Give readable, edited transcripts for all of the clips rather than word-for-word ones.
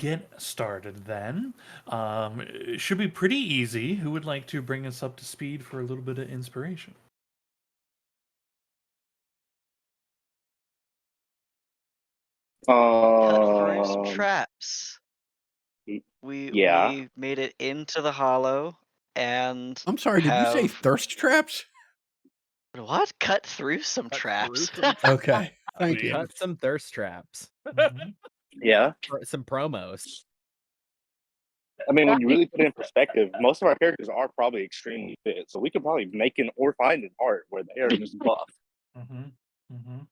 get started then. It should be pretty easy. Who would like to bring us up to speed for a little bit of inspiration? Cut through some Um, traps. y- We yeah. we made it into the hollow and I'm sorry, did you say have thirst traps? what? Cut through some Cut through traps. some Okay, thank you. Cut some thirst traps. Mhm. Yeah. Some promos. I mean, when you really put it in perspective, most of our characters are probably extremely fit, so we could probably make an or find an art where they are just buff. Mhm. Mhm.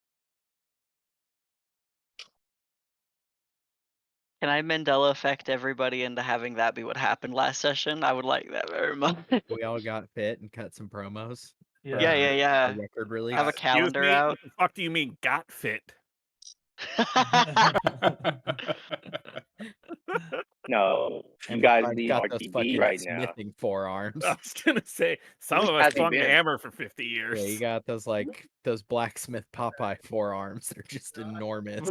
Can I Mandela effect everybody into having that be what happened last session? I would like that very much. We all got fit and cut some promos for Yeah, Yeah. yeah, a yeah. record Have a release. Excuse calendar me? out. What the fuck do you mean got fit? No, you guys Everybody's need got those RTB fucking right now. smithing forearms. I was gonna say some Who's of us hasn't swung the been? hammer for 50 Yeah, you years. got those blacksmith Popeye forearms. They're just enormous.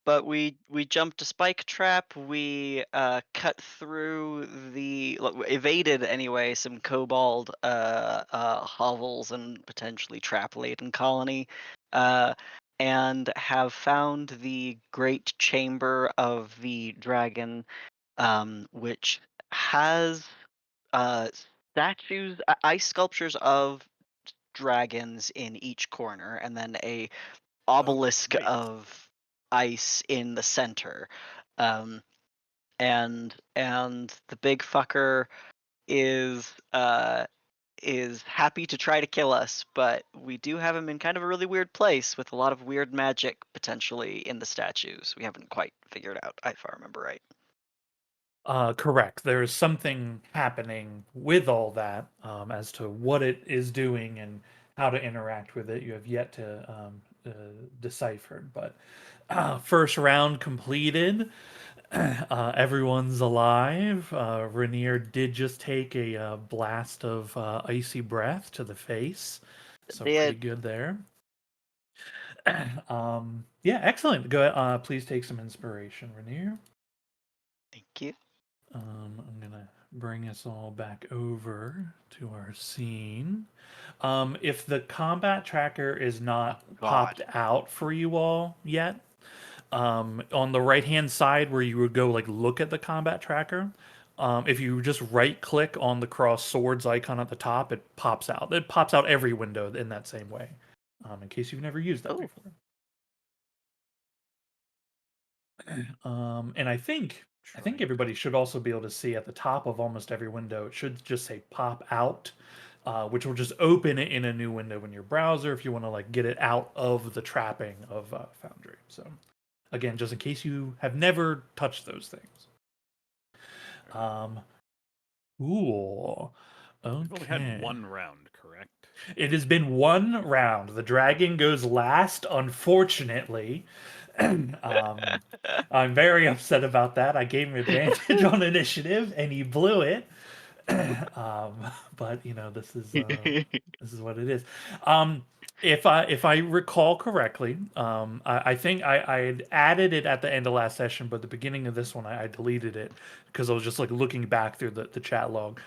But we jumped a spike trap. We cut through evaded anyway some kobold hovels and potentially trap laden colony, uh, and have found the great chamber of the dragon, which has uh, statues, ice sculptures of dragons in each corner, and then a obelisk Great. of ice in the center. Um, and the big fucker is is happy to try to kill us, but we do have him in kind of a really weird place with a lot of weird magic potentially in the statues. We haven't quite figured out, if I remember right. Correct. There's something happening with all that as to what it is doing and how to interact with it. You have yet to decipher. But first round completed. Everyone's alive. Rainier did just take a blast of icy breath to the face. So pretty Did good there. Yeah, excellent. Go ahead. Please take some inspiration, Rainier. thank you. I'm gonna bring us all back over to our scene. If the combat tracker is not God. popped out for you all yet, on the right hand side where you would go like look at the combat tracker, if you just right click on the cross swords icon at the top, it pops out. It pops out every window in that same way. In case you've never used that Oh. before. And I think everybody should also be able to see at the top of almost every window. It should just say "pop out," which will just open it in a new window in your browser if you want to like get it out of the trapping of Foundry. So, again, just in case you have never touched those things. Cool. We've only had Okay. one round, correct? It has been one round. The dragon goes last, unfortunately. I'm very upset about that. I gave him advantage on initiative, and he blew it. But you know, this is what it is. If I recall correctly, I think I had added it at the end of last session, but the beginning of this one I deleted it because I was just like looking back through the chat log.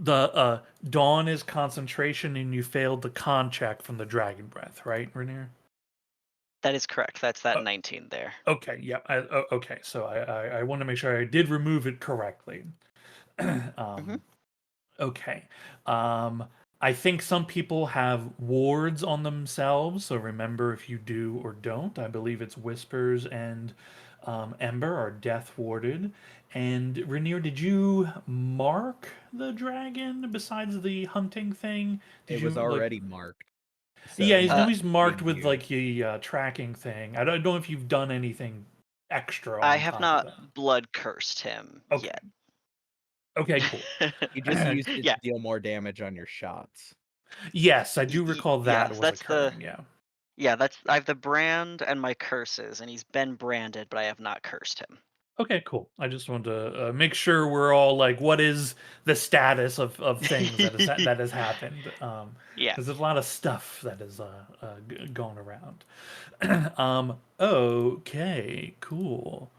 The Dawn is concentration, and you failed the con check from the dragon breath, right, Rainier? That is correct. That's that 19 there. Okay, yeah. Okay, so I want to make sure I did remove it correctly. Mhm. Okay. I think some people have wards on themselves, so remember if you do or don't. I believe it's Whispers and Ember are death warded. And Rainier, did you mark the dragon besides the hunting thing? Did It you was like? already marked. Yeah, So he's Uh, always marked being with used. like the tracking thing. I don't know if you've done anything extra I on have top of not that. blood cursed him Okay. yet. Okay, cool. You just used it Yeah. to deal more damage on your shots. Yes, I do recall that Yes, was that's occurring. Yeah. yeah, that's I have the brand and my curses, and he's been branded, but I have not cursed him. Okay, cool. I just wanted to make sure we're all like, what is the status of things that has happened? Yeah. Because there's a lot of stuff that is going around. Okay, cool.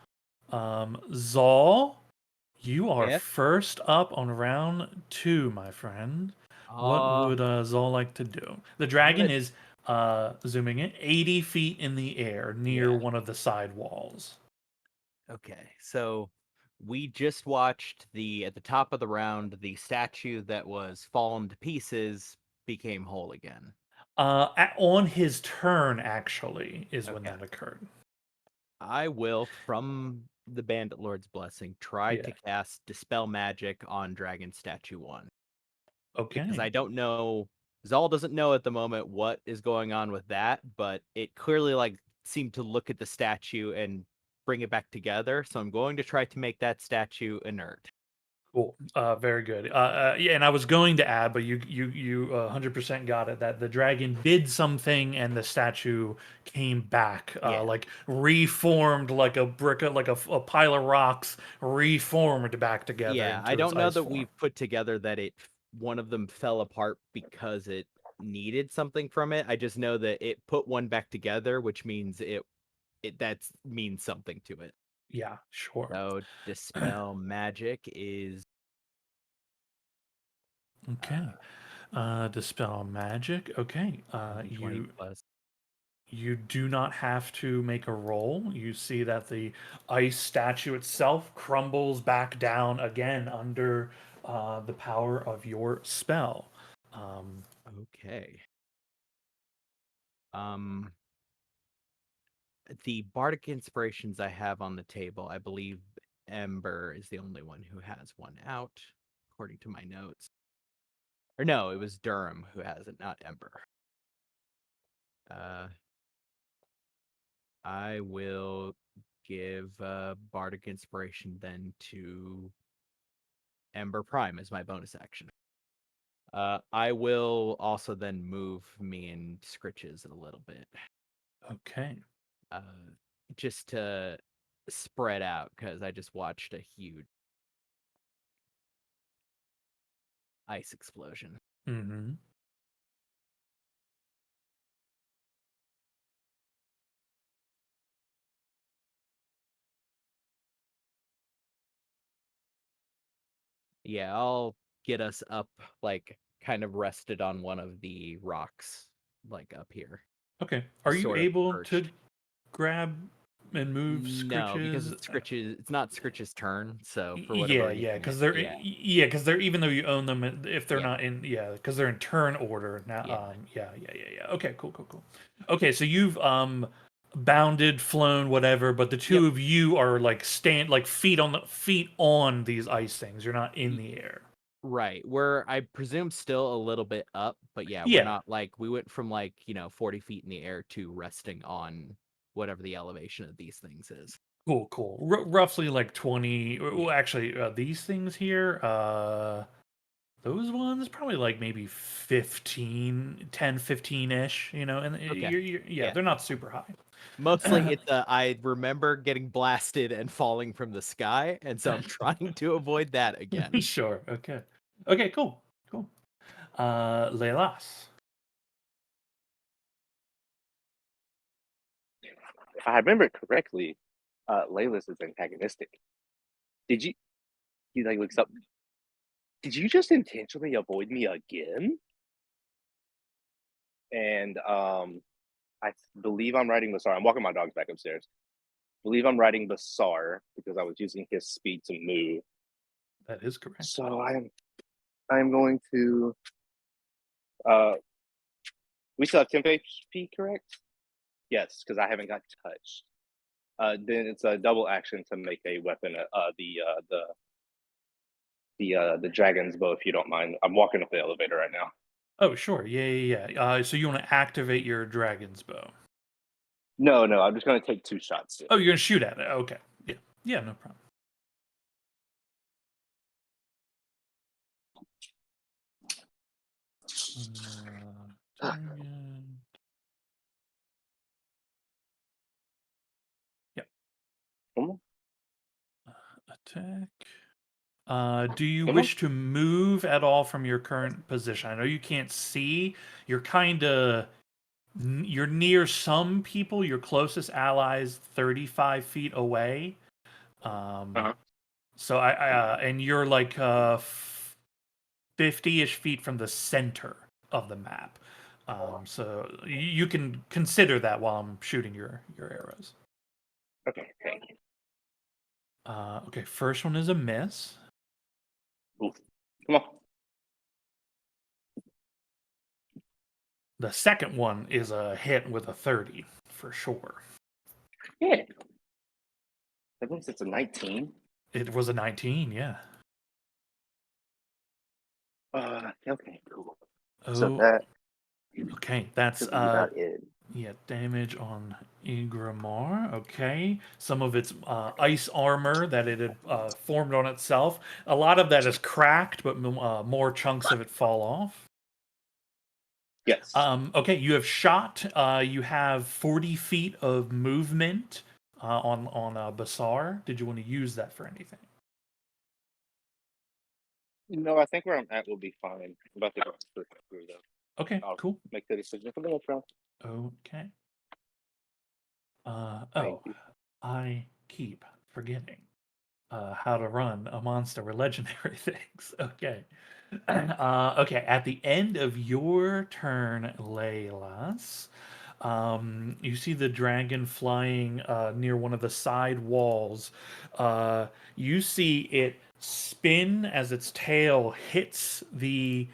Zal, you are Yeah. first up on round 2, my friend. What would Zal like to do? The dragon is zooming in 80 feet in the air near Yeah. one of the side walls. Okay, so we just watched at the top of the round, the statue that was fallen to pieces became whole again. On his turn, actually, is when Okay. that occurred. I will, from the Bandit Lord's Blessing, try to Yeah. cast Dispel Magic on Dragon Statue 1. Because Okay. I don't know, Zal doesn't know at the moment what is going on with that, but it clearly like seemed to look at the statue and bring it back together. So I'm going to try to make that statue inert. Cool. Very good. Yeah, and I was going to add, but you 100% got it that the dragon did something and the statue came back, Yeah. like reformed, like a brick, like a pile of rocks reformed back together. Yeah, into I its don't know ice that form. we've put together that one of them fell apart because it needed something from it. I just know that it put one back together, which means that means something to it. Yeah, sure. So Dispel Magic is Okay. Dispel magic. Okay. 20 plus. You do not have to make a roll. You see that the ice statue itself crumbles back down again under the power of your spell. Okay. The bardic inspirations I have on the table, I believe Ember is the only one who has one out, according to my notes. Or no, it was Durham who has it, not Ember. I will give bardic inspiration then to Ember Prime as my bonus action. I will also then move me and Scritches a little bit. Okay. Just to spread out because I just watched a huge ice explosion. Mm-hmm. Yeah, I'll get us up, like, kind of rested on one of the rocks, like, up here. Okay. Are you Sort of able to perched. grab and move No, because Scritches? it's not Scritch's turn, so for Yeah, whatever yeah, reason, because they're because they're even though you own them, if they're Yeah. not in, because they're in turn order now. Yeah. Yeah. Okay, cool. Okay, so you've bounded, flown, whatever, but the two Yep. of you are like feet on these ice things. You're not in the air. Right. We're, I presume, still a little bit up, but yeah, we're Yeah. not like, we went from like, 40 feet in the air to resting on whatever the elevation of these things is. Cool. Roughly like 20. Well, actually, these things here, those ones probably like maybe 15, 10, 15-ish, and Okay. yeah, they're not super high. Mostly it's I remember getting blasted and falling from the sky, and so I'm trying to avoid that again. Sure. Okay, cool. Lelas. If I remember correctly, Layla's is antagonistic. Did you? He like looks up. Did you just intentionally avoid me again? And I believe I'm riding Basar. I'm walking my dogs back upstairs. Believe I'm riding Basar because I was using his speed to move. That is correct. So I'm going to we still have 10 HP, correct? Yes, because I haven't got touched. Then it's a double action to make a weapon. The dragon's bow, if you don't mind. I'm walking up the elevator right now. Oh, sure. Yeah. So you want to activate your dragon's bow? No, I'm just gonna take 2 shots. Oh, you're gonna shoot at it. Okay. Yeah. No problem. Target. Yep. attack. Do you Come on. wish to move at all from your current position? I know you can't see. You're kind of you're near some people. Your closest allies 35 feet away. Uh-huh. So and you're like 50-ish feet from the center of the map. So you can consider that while I'm shooting your arrows. Okay, thank you. Okay, first one is a miss. Oof. Come on. The second one is a hit with a 30 for sure. Yeah. That means it's a 19. It was a 19, yeah. Okay, cool. Oh, So that okay. That's should be about it. yeah, damage on Igramar. Okay, some of its ice armor that it had formed on itself. A lot of that is cracked, but more chunks of it fall off. Yes. Okay, you have shot. You have 40 feet of movement on Basar. Did you want to use that for anything? No, I think where I'm at will be fine. I'm about to go through though. Okay, I'll cool. make the decision for the next round. Okay. Thank you. I keep forgetting how to run a monster with legendary things. Okay. Okay, at the end of your turn, Leilas, you see the dragon flying near one of the side walls. You see it spin as its tail hits the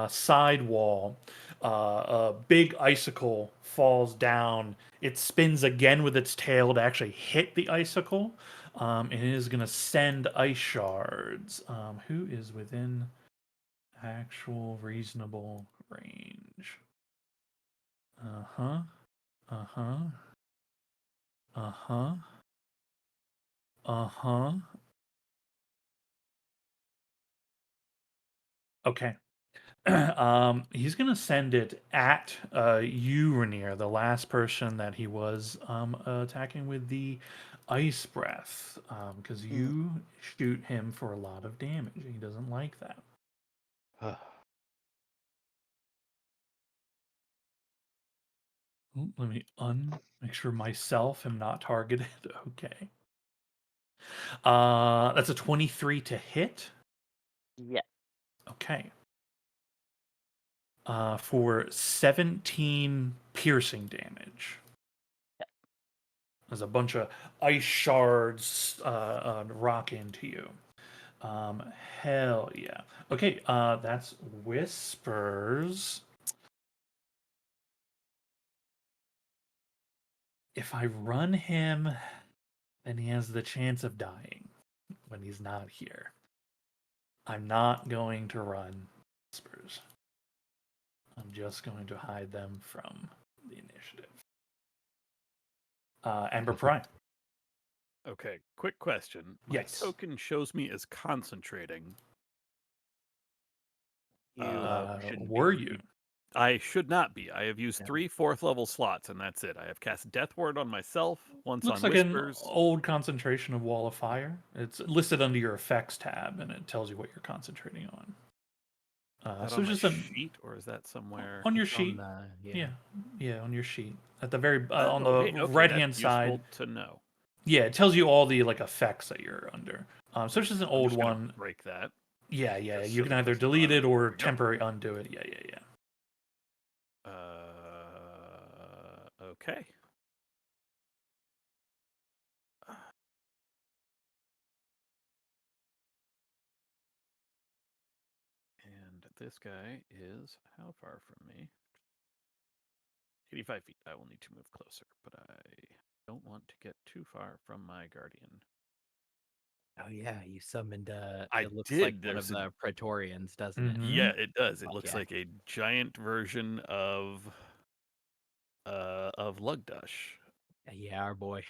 side wall. A big icicle falls down. It spins again with its tail to actually hit the icicle. And it is going to send ice shards. Who is within actual reasonable range? Uh-huh. Uh-huh. Uh-huh. Uh-huh. Okay. He's gonna send it at you, Rainier, the last person that he was attacking with the ice breath. Because you shoot him for a lot of damage. He doesn't like that. Oh, let me make sure myself am not targeted. Okay. That's a 23 to hit. Yeah. Okay. For 17 piercing damage. There's a bunch of ice shards rock into you. Hell yeah. Okay, that's Whispers. If I run him, then he has the chance of dying when he's not here. I'm not going to run Whispers. I'm just going to hide them from the initiative. Ember Prime. Okay, quick question. My Yes. token shows me as concentrating. Shouldn't Were be. you? I should not be. I have used Yeah. 3 4th level slots, and that's it. I have cast Death Ward on myself, once Looks on like an Whispers. old concentration of Wall of Fire. It's listed under your effects tab, and it tells you what you're concentrating on. Is that So on it's my just sheet, or is that somewhere? on your It's on sheet. the- Yeah, on your sheet at the very Oh, on the okay, right hand that's side. useful to know. Yeah, it tells you all the like effects that you're under. So it's just an I'm old just gonna one. break that. Yeah, just you so can that either doesn't delete bother it me. or There we go. temporary undo it. Yeah. Okay. And this guy is how far from me? 85 feet. I will need to move closer, but I don't want to get too far from my guardian. Oh yeah, you summoned. I It looks did, like one there's of a- the Praetorians, doesn't it? Mhm. Yeah, it does. It Fuck looks yeah. like a giant version of Lugdush. Yeah, our boy.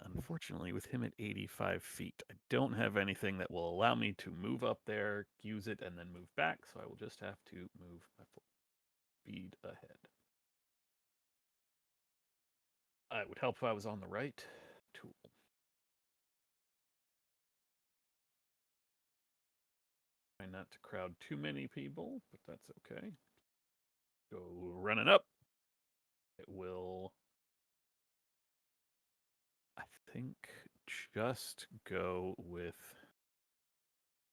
Unfortunately, with him at 85 feet, I don't have anything that will allow me to move up there, use it, and then move back, so I will just have to move my full speed ahead. It would help if I was on the right tool. Try not to crowd too many people, but that's okay. Go running up. It will, I think, just go with.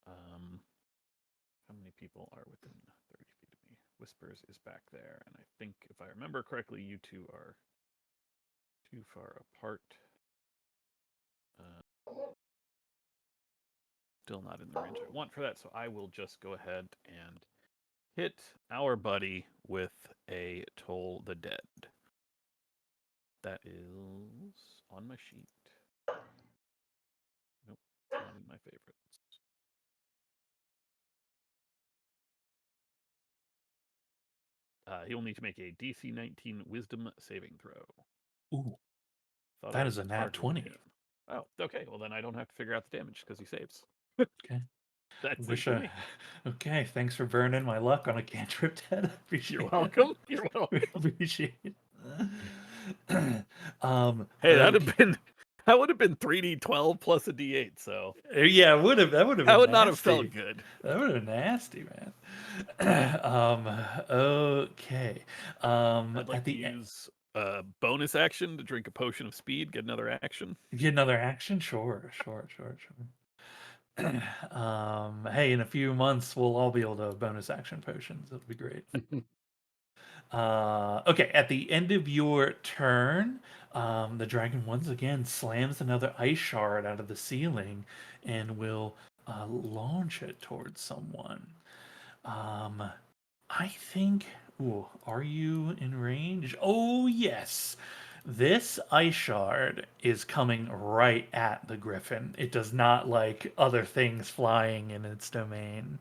How many people are within 30 feet of me? Whispers is back there, and I think, if I remember correctly, you two are too far apart. Still not in the range I want for that, so I will just go ahead and hit our buddy with a Toll the Dead. That is on my sheet. Nope, not in my favorites. He'll need to make a DC 19 Wisdom saving throw. Ooh, Thought that I is a nat targeted 20. him. Oh, okay. Well, then I don't have to figure out the damage because he saves. Okay. That's Wish it for I. me. Okay, thanks for burning my luck on a cantrip, Ted. Appreciate You're it. welcome. You're welcome. Appreciate it. Hey, okay. that would have been 3d12 plus a d8. So Yeah, it would have. That would have. that been would not have nasty. felt good. That would have been nasty, man. Okay. I'd like At to the use a bonus action to drink a potion of speed, get another action. get another action. Sure. Hey, in a few months we'll all be able to bonus action potions. That'll be great. Okay, at the end of your turn, the dragon once again slams another ice shard out of the ceiling and will launch it towards someone. I think. Ooh, are you in range? Oh, yes. This ice shard is coming right at the griffin. It does not like other things flying in its domain.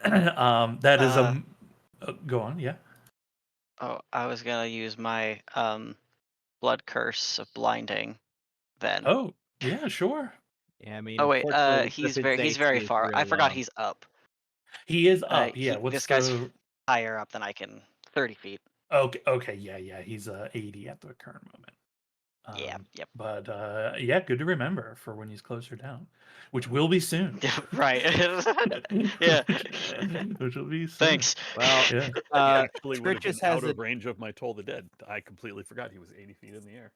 That is a. Go on, yeah. Oh, I was gonna use my blood curse of blinding then. Oh, yeah, sure. Yeah, I mean, Oh wait, unfortunately, the he's Griffin's he's very AC is far. I real forgot low. he's up. He is up. Yeah. What's This guy's the? higher up than I can. 30 feet. Okay. Yeah. He's 80 at the current moment. Yeah. Yep. But yeah, good to remember for when he's closer down, which will be soon. Right. Yeah. Which will be soon. Thanks. Well, Yeah. He actually would have Trichus been has out a of range of my Toll the Dead. I completely forgot he was 80 feet in the air.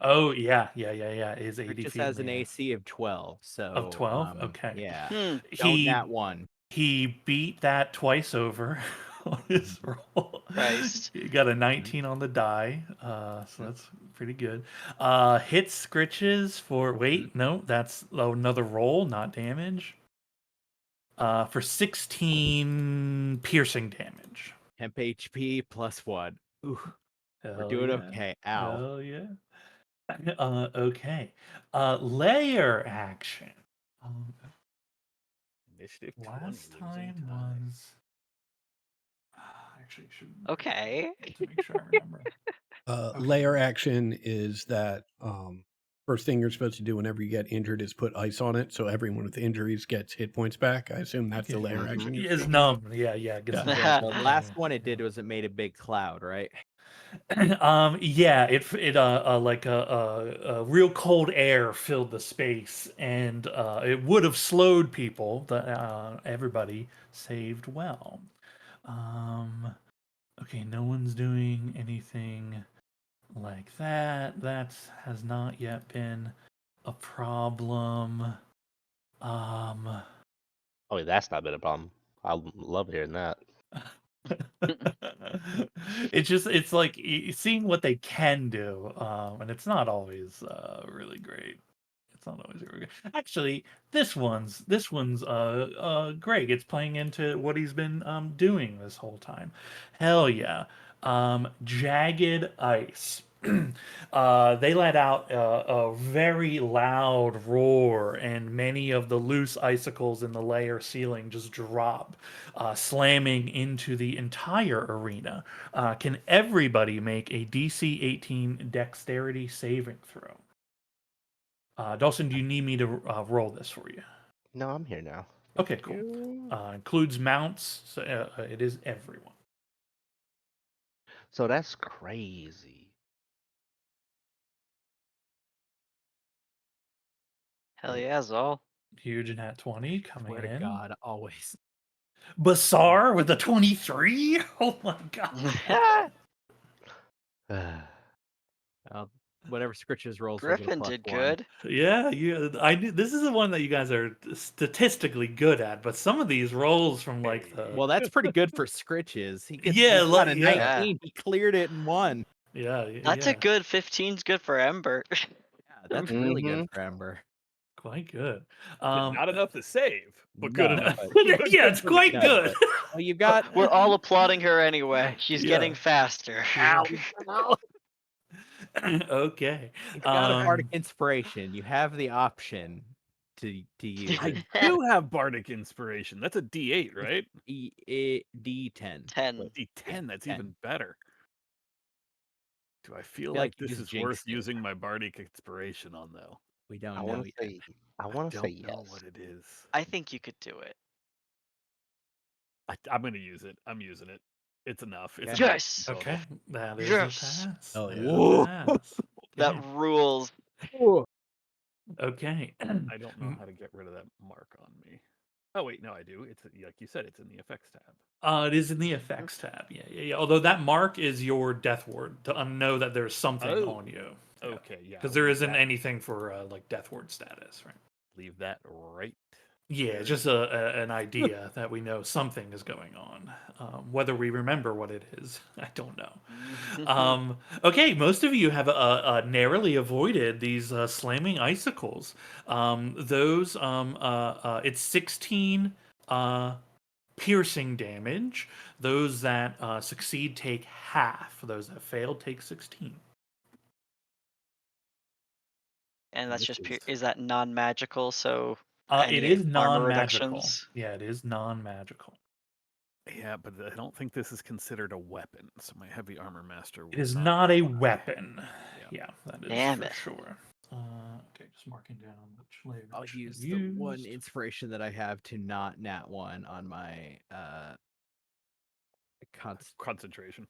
Oh yeah. Is 80 Trichus feet in has the an air. AC of 12. So Of 12. Okay. yeah, Hmm. don't nat one. He beat that twice over on his roll. Christ. He got a 19 on the die, so that's pretty good. Hits Scritches for no, that's another roll, not damage. For 16 piercing damage. Temp HP plus 1. Ooh, we're Hell doing yeah. okay. Ow. Hell yeah. Okay. Layer action. Initiative 20. Last losing time time. was. Actually, I should Okay. to make sure I remember. Layer action is that first thing you're supposed to do whenever you get injured is put ice on it, so everyone with injuries gets hit points back. I assume that's the layer action. you're Is speaking. numb. Yeah. Gets Yeah. numb. Yeah, the last one it did was it made a big cloud, right? Yeah, it like a real cold air filled the space, and it would have slowed people. Everybody saved well. Okay, no one's doing anything like that. That has not yet been a problem. Oh, that's not been a problem. I love hearing that. It's like seeing what they can do, and it's not always really great. It's not always really good. Actually, this one's great. It's playing into what he's been doing this whole time. Hell yeah. Jagged ice. They let out a very loud roar, and many of the loose icicles in the layer ceiling just drop, slamming into the entire arena. Can everybody make a DC 18 dexterity saving throw? Dawson, do you need me to roll this for you? No, I'm here now. Okay, cool. Includes mounts, so it is everyone. So that's crazy. Hell yeah, Zol. Huge nat 20 coming Swear to in. God, always. Basar with a 23. Oh my god. Whatever Scritches rolls will get a Griffin +1. did good. Yeah, I knew this is the one that you guys are statistically good at, but some of these rolls from like the Well, that's pretty good for Scritches. He gets Yeah, he got a yeah. 19. He cleared it and won. yeah, That's yeah, a good 15's good for Ember. Yeah, that's really good Mhm. for Ember. quite good. Not enough to save, but no, good enough. but- but yeah, good it's for the quite game. No, good. Well, you've got We're all applauding her anyway. She's Yeah. getting faster. Yeah. Ow. Okay. You've got a bardic Um, inspiration. You have the option to use I it. do have bardic inspiration. That's a D8, right? D10. 10. D10. That's 10. even better. Do I feel Feel like like you this just is worth jinxed it. using my bardic inspiration on though? We don't I know want yet. to say. I I want to don't say know yes. what it is. I think you could do it. I'm gonna use it. I'm using it. It's enough. It's Okay. enough Yes! total. okay, that is Yes! a pass. Oh, That yeah. is Whoa. a pass. That Okay. rules. Okay. I don't know how to get rid of that mark on me. Oh wait, no, I do. It's like you said. It's in the effects tab. It is in the effects tab. Yeah. Although that mark is your death ward to know that there's something Oh. on you. Okay, yeah. Because I'll there leave isn't that- anything for like death ward status, right? Leave that right. Yeah, there. just an idea that we know something is going on. Whether we remember what it is, I don't know. Okay, most of you have narrowly avoided these slamming icicles. It's 16 piercing damage. Those that succeed take half. Those that fail take 16. And that's This just pure. is- Is that non magical? So. It any is armor non-magical. reductions? Yeah, it is non-magical. Yeah, but I don't think this is considered a weapon. So my heavy armor master. It will is not a apply. weapon. Yeah. Yeah, that is Damn for it. sure. Okay, just marking down which layer. I'll should use be the one used. inspiration that I have to not nat one on my Concentration.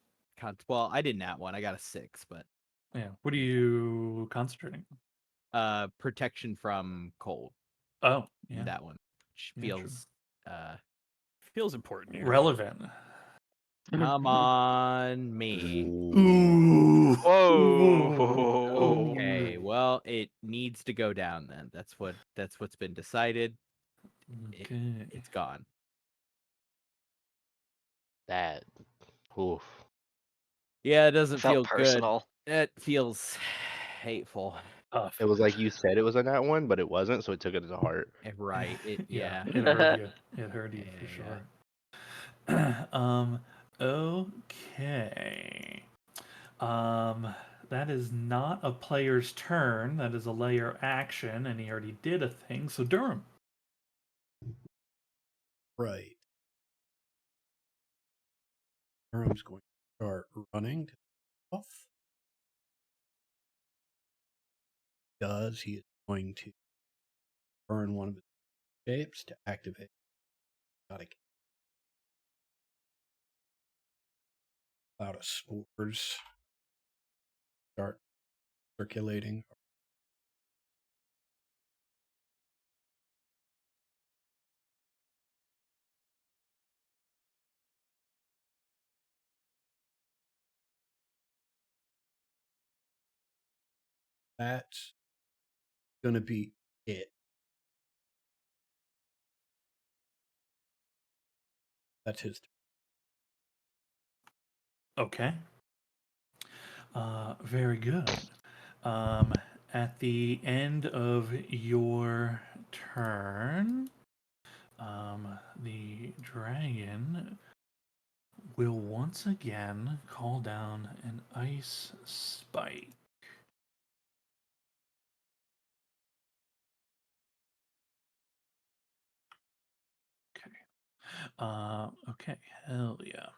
well, I didn't nat one. I got a 6, but Yeah. What are you concentrating? protection from cold. Oh, yeah. That one, which Yeah, true. feels Feels important here. Relevant. come on me. Ooh. Whoa. Okay, well, it needs to go down then. That's what's been decided. Okay. It's gone. That. Oof. Yeah, it doesn't Felt feel personal. good. It feels hateful. It was like you said it was a nat one, but it wasn't, so it took it to heart. Right. Yeah. It hurt you. It hurt you for Yeah. sure. Okay. That is not a player's turn. That is a layer action, and he already did a thing. So Durham. Right. Durham's going to start running off. He is going to burn one of his shapes to activate. Cloud of spores start circulating. That's going to be it. That's his turn. Okay. Very good. At the end of your turn, the dragon will once again call down an ice spike. Okay, hell yeah.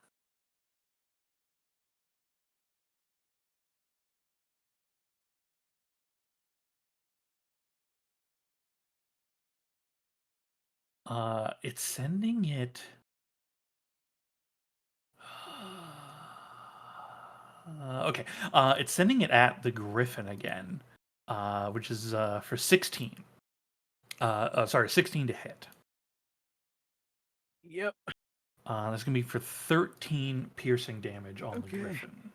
It's sending it. Okay, it's sending it at the griffin again, which is for 16. Sorry, 16 to hit. Yep. That's gonna be for 13 piercing damage on the Okay. griffin.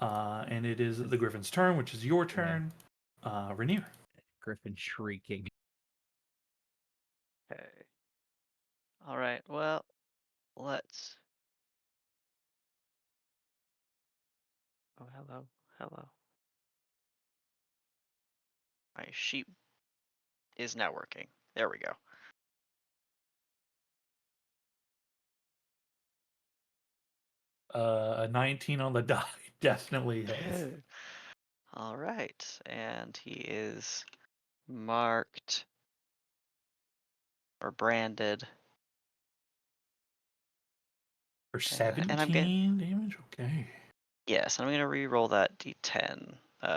And it is the griffin's turn, which is your turn. Rainier. Griffin shrieking. Okay. All right. Well, let's. Oh, hello. Hello. My sheep is now working. There we go. A 19 on the die definitely hits. All right. And he is marked or branded. For And I'm getting. 17 damage? Okay. Yes, I'm going to re-roll that d10.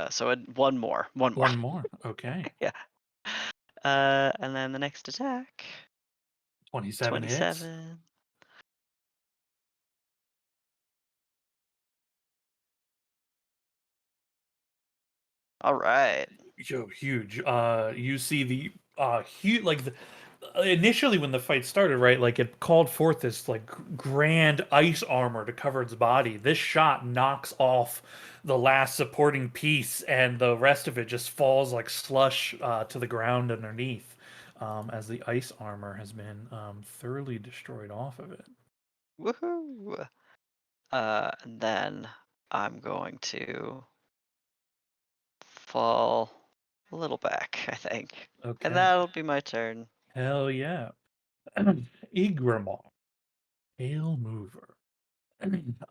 So one more. One more. One more. Okay. Yeah. And then the next attack. 27 hits. 27. All right. Yo, huge. You see the huge, like initially when the fight started, right? Like it called forth this like grand ice armor to cover its body. This shot knocks off the last supporting piece, and the rest of it just falls like slush to the ground underneath, as the ice armor has been thoroughly destroyed off of it. Woohoo! And then I'm going to fall a little back, I think. Okay. And that'll be my turn. Hell yeah. Igramon. Pale mover.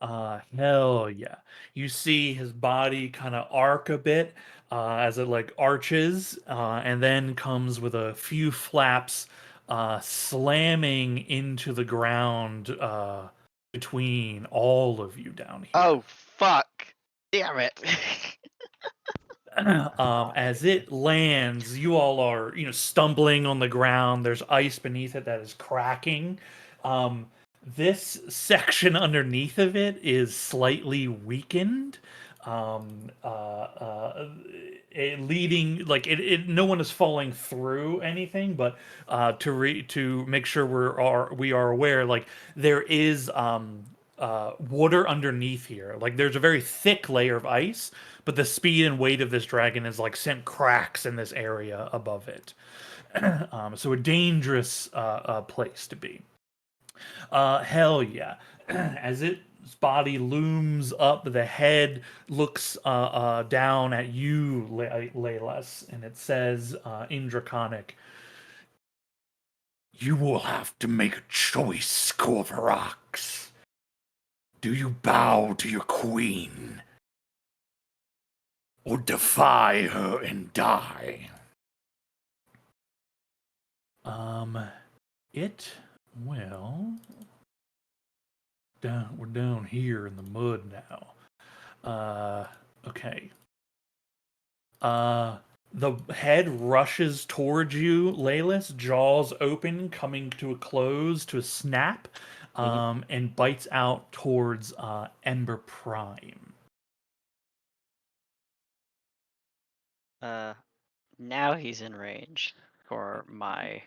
Hell yeah. You see his body kind of arc a bit as it like arches, and then comes with a few flaps slamming into the ground between all of you down here. Oh, fuck. Damn it. As it lands, you all are, stumbling on the ground. There's ice beneath it that is cracking. This section underneath of it is slightly weakened. Leading like no one is falling through anything, but to make sure we are aware, like there is water underneath here. Like there's a very thick layer of ice, but the speed and weight of this dragon has like sent cracks in this area above it. So a dangerous place to be. Hell yeah. As its body looms up, the head looks down at you, Laylas, and it says in Draconic, "You will have to make a choice, Corvarax. Do you bow to your queen, or defy her and die?" It will. We're down here in the mud now. Okay. The head rushes towards you, Laylas, jaws open, coming to a close, to a snap, and bites out towards Ember Prime. Now he's in range for my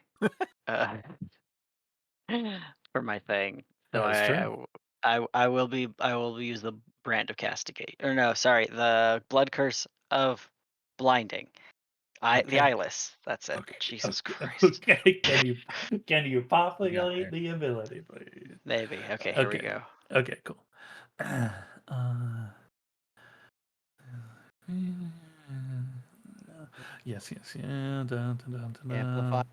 for my thing. So That is true. I will use the brand of castigate. Or no, sorry, the blood curse of blinding. The Okay. eyeless. That's it. Okay. Jesus Christ. Okay. Can you populate there. the ability, please? Maybe. Okay, here we Okay. go. Okay, cool. Yes. Yeah. Amplify.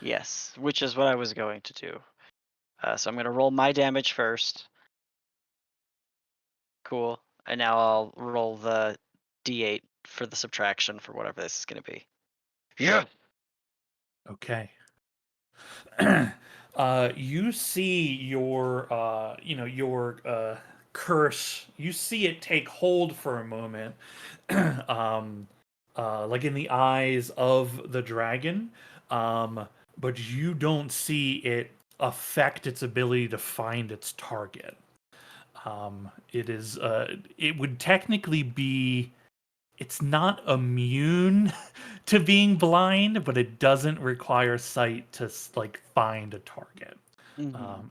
Yes, which is what I was going to do. So I'm gonna roll my damage first. Cool. And now I'll roll the d8 for the subtraction for whatever this is gonna be. Yeah. Okay. You see your curse. You see it take hold for a moment, like in the eyes of the dragon, but you don't see it affect its ability to find its target. It would technically be it's not immune to being blind, but it doesn't require sight to like find a target.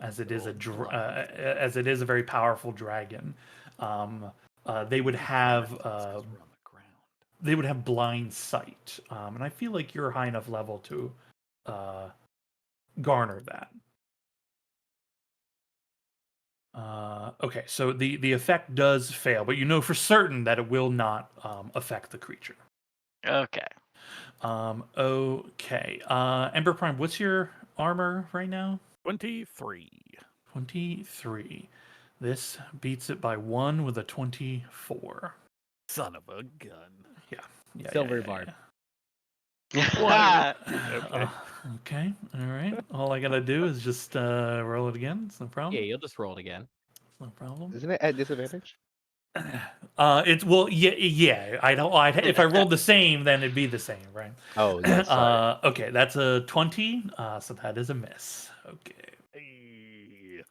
As it is as it is a very powerful dragon. They would have they would have blind sight, and I feel like you're high enough level to garner that. Okay, so the effect does fail, but you know for certain that it will not affect the creature. Okay. Okay. Ember Prime, what's your armor right now? 23. 23. This beats it by 1 with a 24. Son of a gun. Yeah. Silvery barb. Yeah. Okay. Okay. All right. All I gotta do is just roll it again. It's no problem. Yeah, you'll just roll it again. It's no problem. Isn't it at disadvantage? It's well, yeah. I don't. If I rolled the same, then it'd be the same, right? Oh, yes. Sorry. Okay, that's a 20. So that is a miss. Okay. Hey.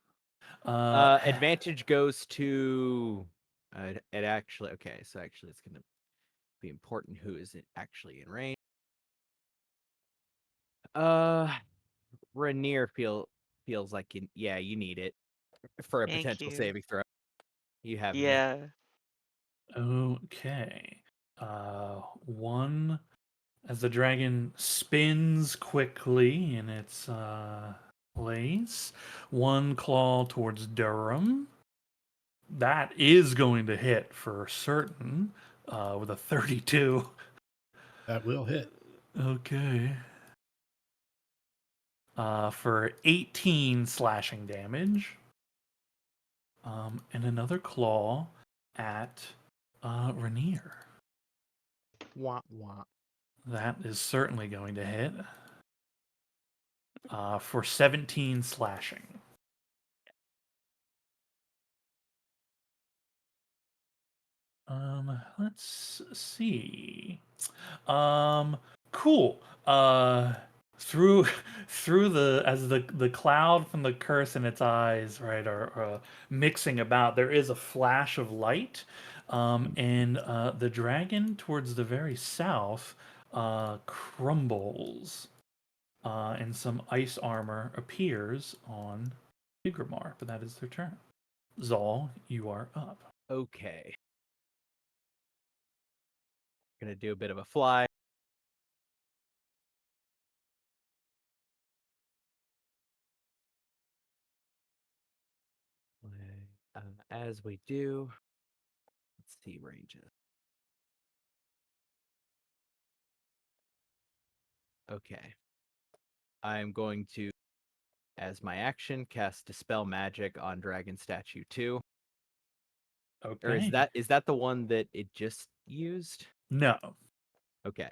Advantage goes to. It actually okay. So actually, it's gonna be important who is actually in range. Rainier feels like you need it for a Thank potential you. saving throw. You have Yeah. Okay. One as the dragon spins quickly in its place. One claw towards Durham. That is going to hit for certain with a 32. That will hit. Okay. For 18 slashing damage. And another claw at Rainier. wah wah. That is certainly going to hit. For 17 slashing. Let's see. Cool. Through the as the cloud from the curse in its eyes, right, are mixing about, there is a flash of light, and the dragon towards the very south crumbles, and some ice armor appears on Igramar, but that is their turn. Zal, you are up. Okay. Gonna do a bit of a fly. As we do, let's see ranges. Okay. I'm going to, as my action, cast Dispel Magic on Dragon Statue 2. Okay. Or is that the one that it just used? No. Okay.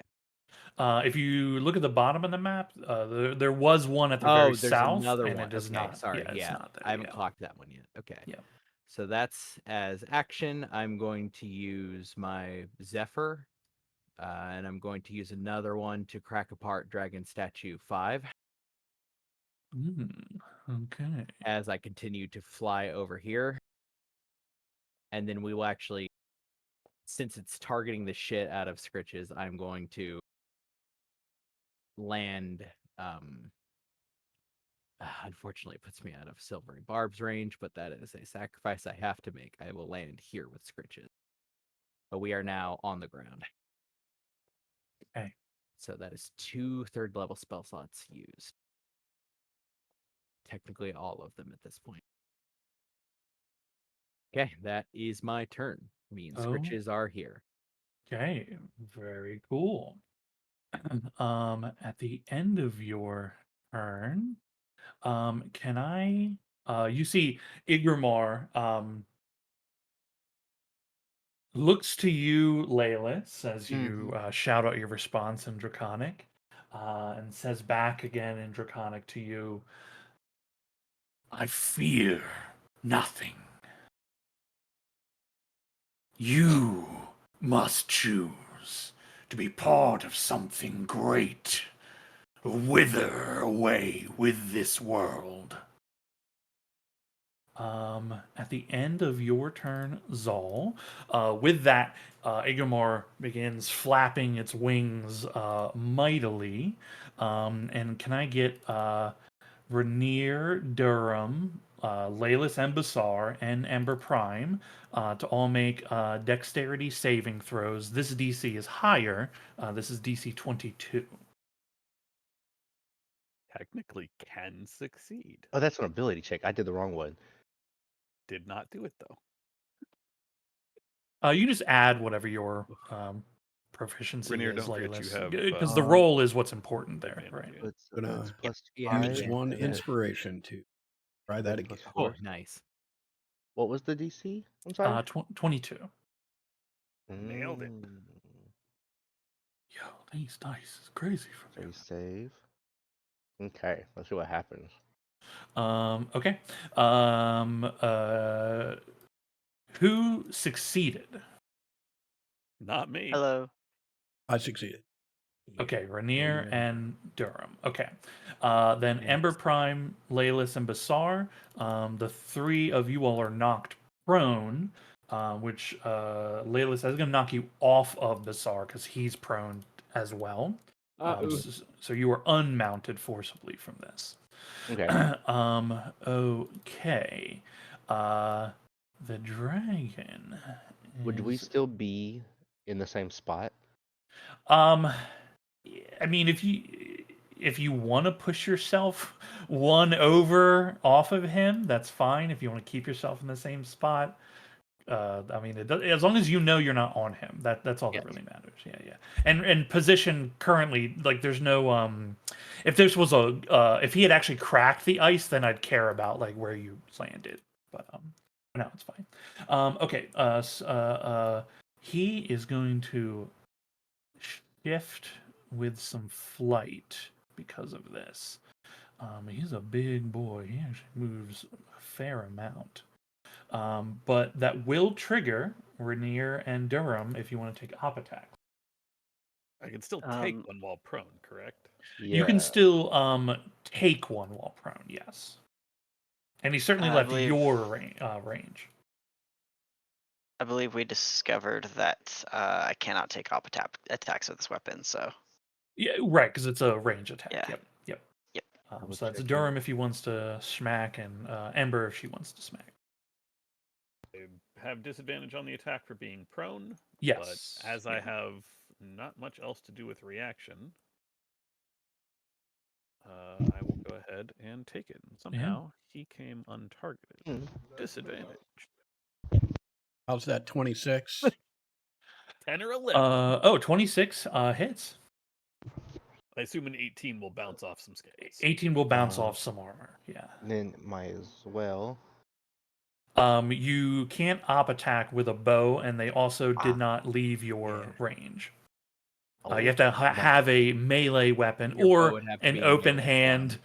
If you look at the bottom of the map, there was one at the very there's south, another and one. it is Okay, not. sorry. Yeah, it's not there. I haven't Yeah. clocked that one yet. Okay. Yeah. So that's as action. I'm going to use my Zephyr, and I'm going to use another one to crack apart Dragon Statue 5 Okay. as I continue to fly over here. And then we will actually, since it's targeting the shit out of Scritches, I'm going to land. Unfortunately, it puts me out of Silvery Barb's range, but that is a sacrifice I have to make. I will land here with Scritches. But we are now on the ground. Okay. So that is 2 third-level spell slots used. Technically all of them at this point. Okay, that is my turn. Me and Scritches are here. Okay. Very cool. At the end of your turn, can I? You see Igramar looks to you, Leyless, as you shout out your response in Draconic, and says back again in Draconic to you, I fear nothing. You must choose to be part of something great, or wither away with this world. At the end of your turn, Zal, with that, Igomor begins flapping its wings mightily. And can I get Rainier, Durham, Laylis Embasar, and Ember Prime to all make dexterity saving throws? This DC is higher. This is DC 22. Technically can succeed. Oh, that's an ability check. I did the wrong one. Did not do it though. You just add whatever your proficiency Rainier, is, don't forget you have, because the uh, roll is what's important there, advantage, right? yeah. It's, Gonna it's plus Yeah, use five. one and then- inspiration to try that again. plus Oh, four. nice. What was the DC? I'm sorry. 22. Nailed it. Yo, these dice is crazy for So me. you save. Okay, let's see what happens. Okay. Who succeeded? Not me. Hello. I succeeded. Okay, Rainier Rainier. and Durham. Okay. Then And Ember Basar. Prime, Laylis, and Basar. The three of you all are knocked prone, which Laylis is going to knock you off of Basar because he's prone as well. Ooh. So you are unmounted forcibly from this. Okay. Okay. The dragon. Would we is- still be in the same spot? I mean, if you want to push yourself one over off of him, that's fine. If you want to keep yourself in the same spot, I mean, as long as you know you're not on him, that's all Yes. that really matters. Yeah. And position currently, like, there's no if this was if he had actually cracked the ice, then I'd care about like where you landed. But no, it's fine. Okay. He is going to shift with some flight because of this. He's a big boy. He actually moves a fair amount. But that will trigger Rainier and Durham if you want to take op attack. I can still take Um, one while prone, correct? You can still take one while prone, yes. And he certainly I left believe- your range. I believe we discovered that I cannot take op attacks with this weapon, so Yeah, right, because it's a range attack. Yeah. Yep. Yep. So that's Double Durham checking. if he wants to smack, and Ember if she wants to smack. I have disadvantage on the attack for being prone. Yes. But as I yeah. have not much else to do with reaction, I will go ahead and take it. And somehow he came untargeted. Hmm. Disadvantage. How's that 26? 10 or 11. 26 hits. I assume an 18 will bounce off some scales. 18 will bounce Uh, off some armor. Yeah. Then might as well. You can't op attack with a bow, and they also did Ah. not leave your Yeah. range. Oh, You have to my- have a melee weapon Your bow or would have to an be a open melee hand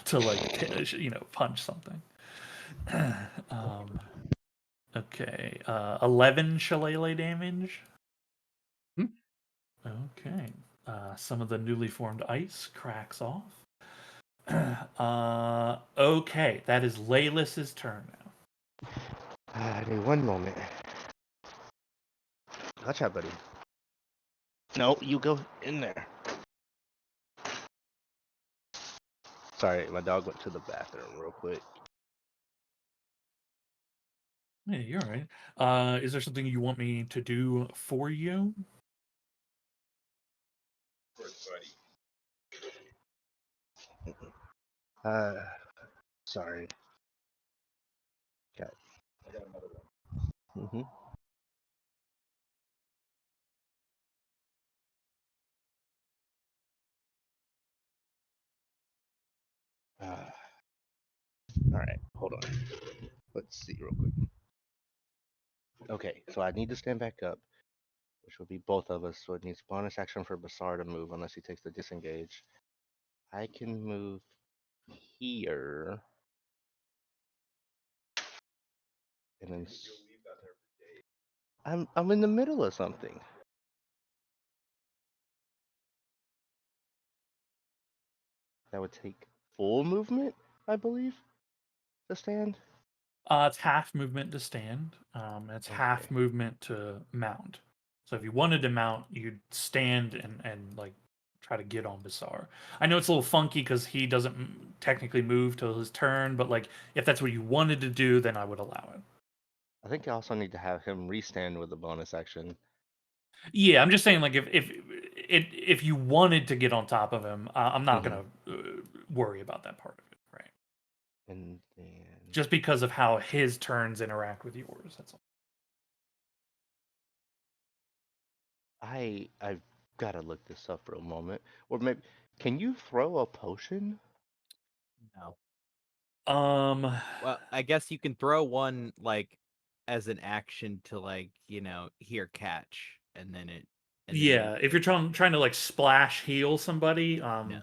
to like punch something. Okay, 11 shillelagh damage. Hmm. Okay, some of the newly formed ice cracks off. Okay, that is Laylis's turn now. I need one moment. Gotcha, buddy. No, you go in there. Sorry, my dog went to the bathroom real quick. Yeah, you're all right. Is there something you want me to do for you? Sorry. Got. Mm-hmm. All right, hold on. Let's see real quick. Okay, so I need to stand back up, which will be both of us. So it needs bonus action for Basar to move unless he takes the disengage. I can move here. And then I'm in the middle of something. That would take full movement, I believe, to stand. It's half movement to stand. It's half Okay. movement to mount. So if you wanted to mount, you'd stand and like try to get on Basar. I know it's a little funky because he doesn't technically move till his turn, but like if that's what you wanted to do, then I would allow it. I think I also need to have him restand with a bonus action. Yeah, I'm just saying like if you wanted to get on top of him, I'm not Mhm. gonna worry about that part of it, right? And then Just because of how his turns interact with yours. That's all. I've got to look this up for a moment. Or maybe can you throw a potion? No. Um, Well, I guess you can throw one like as an action to like, here catch, and then yeah, if you're trying to like splash heal somebody, No.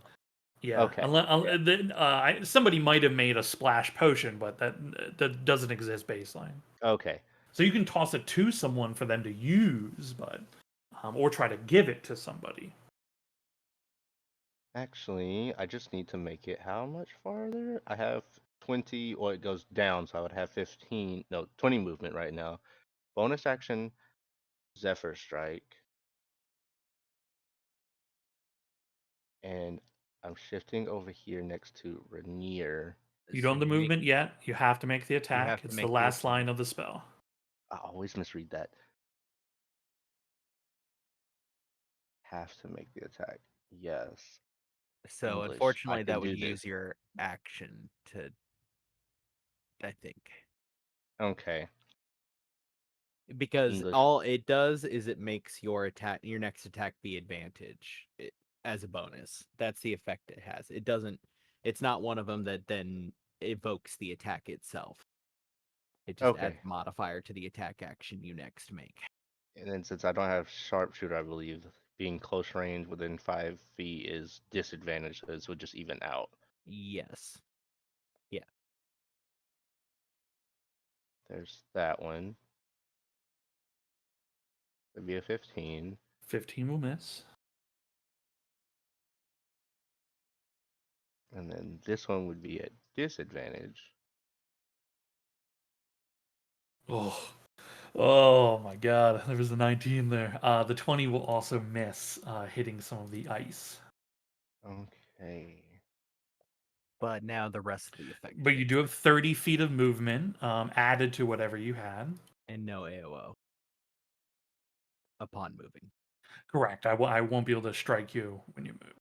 yeah, Okay. unless somebody might have made a splash potion, but that doesn't exist baseline. Okay. So you can toss it to someone for them to use, but or try to give it to somebody. Actually, I just need to make it how much farther? I have 20, or it goes down, so I would have 15, no, 20 movement right now. Bonus action, Zephyr Strike. And I'm shifting over here next to Rainier. You So don't have the you make movement yet. You have to make the have attack. to It's the make the last attack. line of the spell. I always misread that. Have to make the attack. Yes. So English. I unfortunately, can that would do use this. your action to, I think, Okay. because English. all it does is it makes your next attack be advantage as a bonus. That's the effect it has. It doesn't. It's not one of them that then evokes the attack itself. It just adds Okay. a modifier to the attack action you next make. And then since I don't have sharpshooter, I believe being close range within 5 feet is disadvantage, so this would just even out. Yes. There's that one. It'd be a 15. 15 will miss. And then this one would be at disadvantage. Oh my god, there was a 19 there. The 20 will also miss, hitting some of the ice. Okay. But now the rest of the effect. But you do have 30 feet of movement added to whatever you had. And no AOO upon moving. Correct. I won't be able to strike you when you move.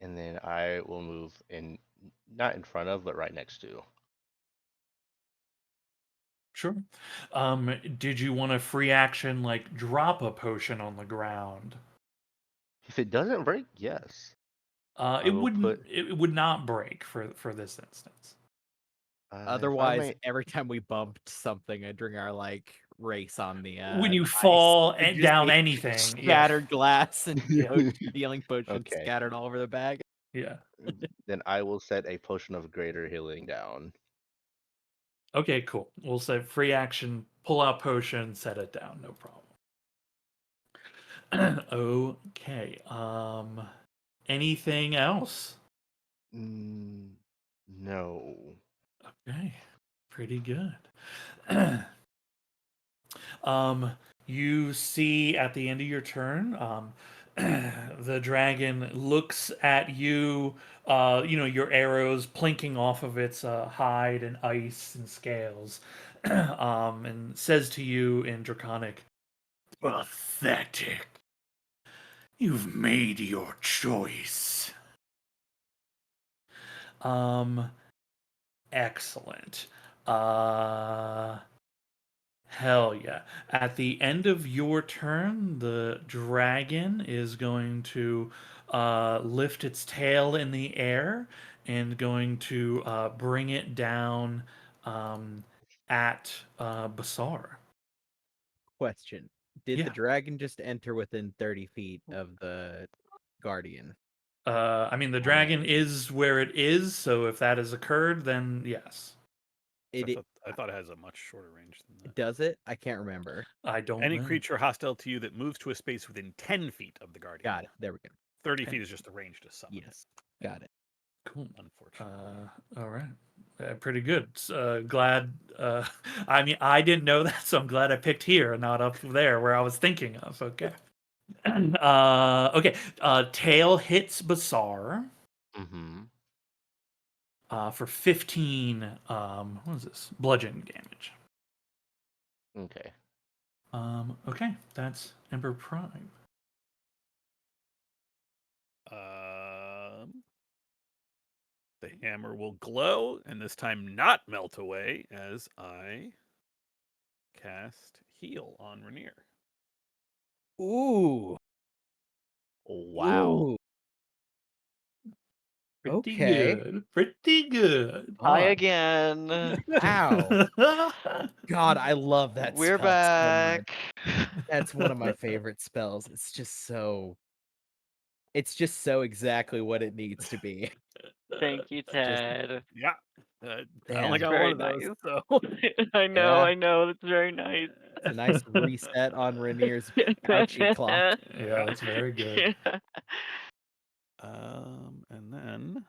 And then I will move in, not in front of, but right next to. Sure. Did you want a free action like drop a potion on the ground? If it doesn't break, yes. It will wouldn't. put- It would not break for this instance. If I Otherwise, may, every time we bumped something during our race on the When you the ice, fall it'd just down be anything, yeah, shattered glass and healing potions Okay. scattered all over the bag. yeah. then I will set a potion of greater healing down. Okay, cool. We'll say free action, pull out potion, set it down, no problem. Okay. Anything else? No. Okay. Pretty good. You see at the end of your turn, the dragon looks at you, your arrows plinking off of its hide and ice and scales, and says to you in Draconic, "Pathetic. You've made your choice." Excellent. Hell yeah. At the end of your turn, the dragon is going to lift its tail in the air and going to bring it down at Basar. Question: did Yeah. the dragon just enter within 30 feet of the guardian? I mean, the dragon is where it is, so if that has occurred, then yes. I thought it has a much shorter range than that. Does it? I can't remember. I don't Any know. creature hostile to you that moves to a space within 10 feet of the guardian. Got it. There we go. 30 10 feet is just a range to summon. Yes. Got it. Cool. Unfortunately. All right. I appreciate pretty good. Glad. I mean, I didn't know that, so I'm glad I picked here and not up there where I was thinking of. Okay. Okay. Tail hits Basar Mm-hmm. for 15. What is this? Bludgeoning damage. Okay. Okay, that's Ember Prime. The hammer will glow, and this time not melt away as I cast Heal on Rainier. Ooh. Wow. Ooh. Pretty Okay. good. Pretty good. Hi God. again. Wow. God, I love that We're spell so much. back. That's one of my favorite spells. It's just so exactly what it needs to be. Thank you, Ted. Yeah. I Damn. only got Very one of those, nice. so I Yeah. know. That's very nice. It's a nice reset on Rainier's ouchie clock. Yeah, that's very good. Yeah. and then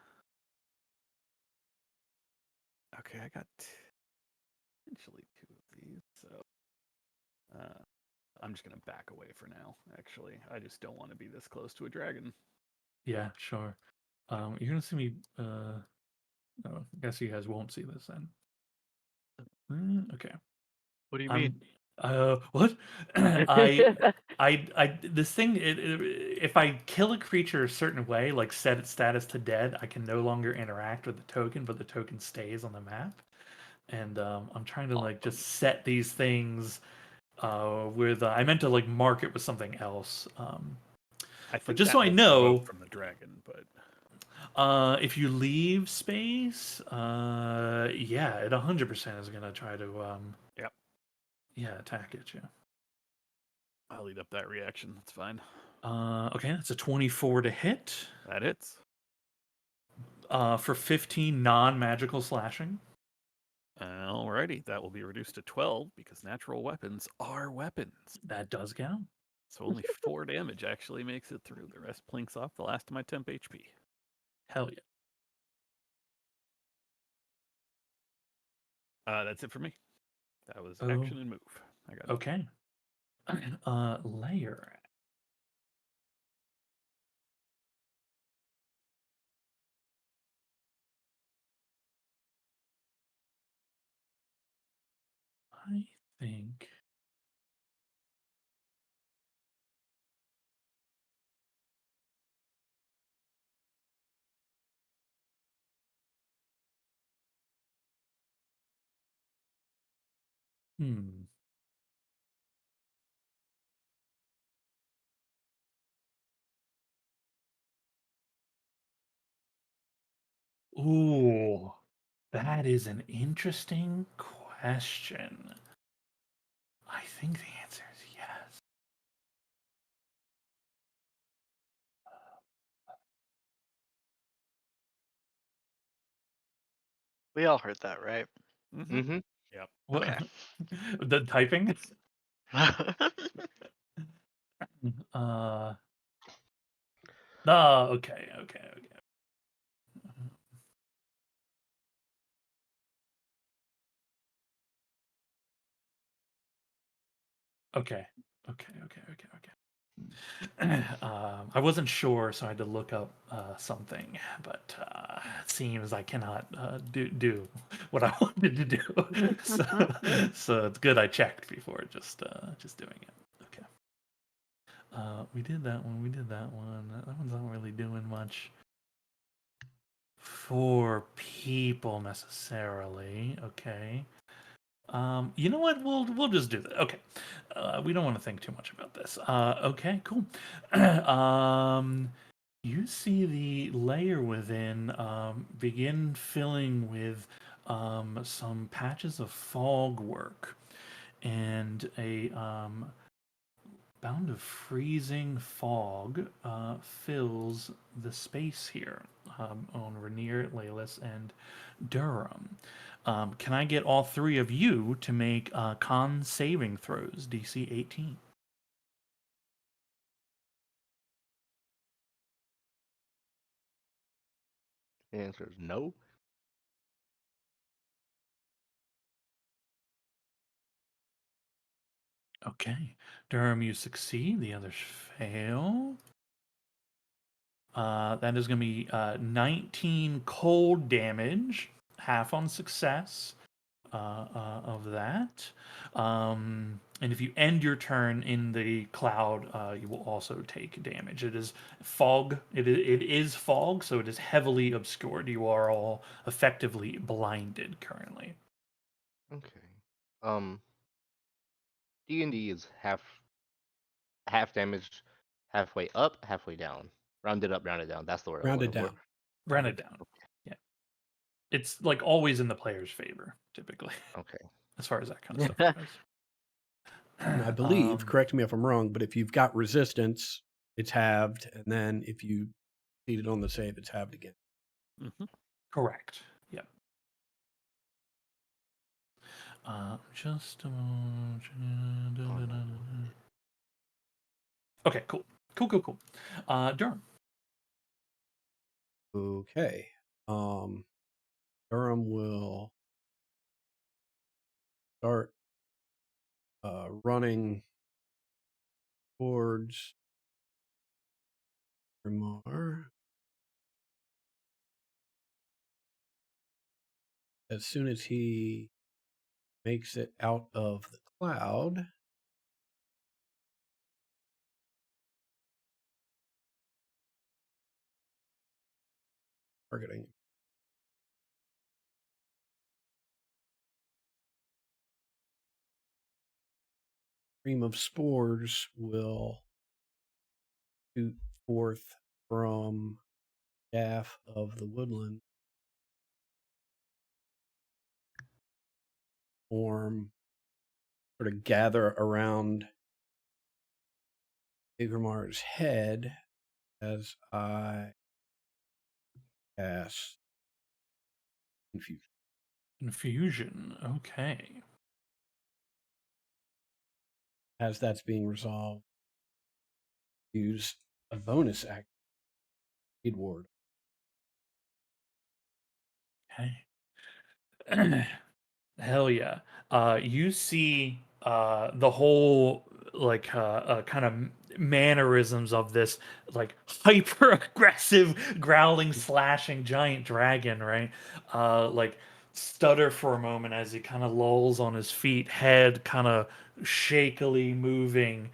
okay, I got potentially 2 of these, so I'm just gonna back away for now. Actually, I just don't want to be this close to a dragon. Yeah, sure. You're gonna see me. No, I guess you guys won't see this then. Okay. What do you I'm. mean? What? This thing. If I kill a creature a certain way, like set its status to dead, I can no longer interact with the token, but the token stays on the map. And I'm trying to like just set these things. With I meant to like mark it with something else. I think just that so I will know- provoke from the dragon, but if you leave space, yeah, it 100% is gonna try to Yep. yeah, attack it. Yeah. I'll eat up that reaction. That's fine. Okay, that's a 24 to hit. That hits. For 15 non-magical slashing. Alrighty, that will be reduced to 12 because natural weapons are weapons. That does count. So only 4 damage actually makes it through. The rest plinks off the last of my temp HP. Hell yeah. That's it for me. That was Oh. action and move. I got it. Okay. Layer. I think. Hmm. Ooh, that is an interesting question. I think the answer is yes. We all heard that, right? Mm-hmm. Mm-hmm. Yep. What? Okay. The typing? Uh. No. Okay. Okay. I wasn't sure, so I had to look up something, but it seems I cannot do what I wanted to do. So it's good I checked before just doing it. Okay. We did that one. That one's not really doing much for people necessarily. Okay. You know what? We'll just do that. Okay. We don't want to think too much about this. Okay, cool. You see the layer within begin filling with some patches of fog work and a bound of freezing fog fills the space here on Rainier, Laelis, and Durham. Can I get all 3 of you to make con saving throws, DC 18? The answer is no. Okay. Durham, you succeed. The others fail. That is going to be 19 cold damage, half on success of that. And if you end your turn in the cloud, you will also take damage. It is fog. It is fog, so it is heavily obscured. You are all effectively blinded currently. Okay. D&D is half damage, halfway up, halfway down. Rounded up, rounded down. That's the word I'm Rounded looking down. for. Run it down. Yeah. It's like always in the player's favor, typically, Okay. as far as that kind of stuff goes. And I believe, Um, correct me if I'm wrong, but if you've got resistance, it's halved, and then if you beat it on the save, it's halved again. Correct. Yep. Just okay. Cool. Cool. Durham. Okay. Durham will start running towards Grimar. As soon as he makes it out of the cloud, targeting stream of spores will shoot forth from staff of the woodland, form, sort of gather around Igrimar's head as I cast Confusion. Confusion. Okay. As that's being resolved, use a bonus action. Speed ward. Okay. Hell yeah. You see the whole like kind of mannerisms of this like hyper aggressive growling slashing giant dragon, right? Like stutter for a moment as he kind of lolls on his feet, head kind of shakily moving.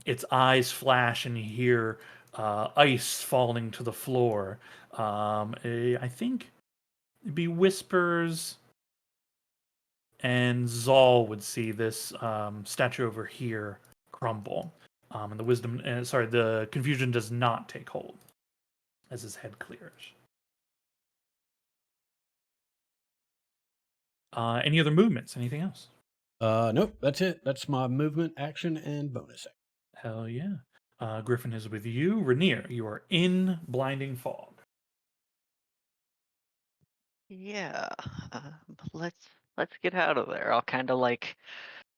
Its eyes flash and you hear ice falling to the floor. I think it'd be whispers, and Zal would see this statue over here crumble. And the the confusion does not take hold as his head clears. Any other movements? Anything else? Nope, that's it. That's my movement, action, and bonus action. Hell yeah. Griffin is with you. Rainier, you are in blinding fog. Yeah. Let's get out of there. I'll kind of like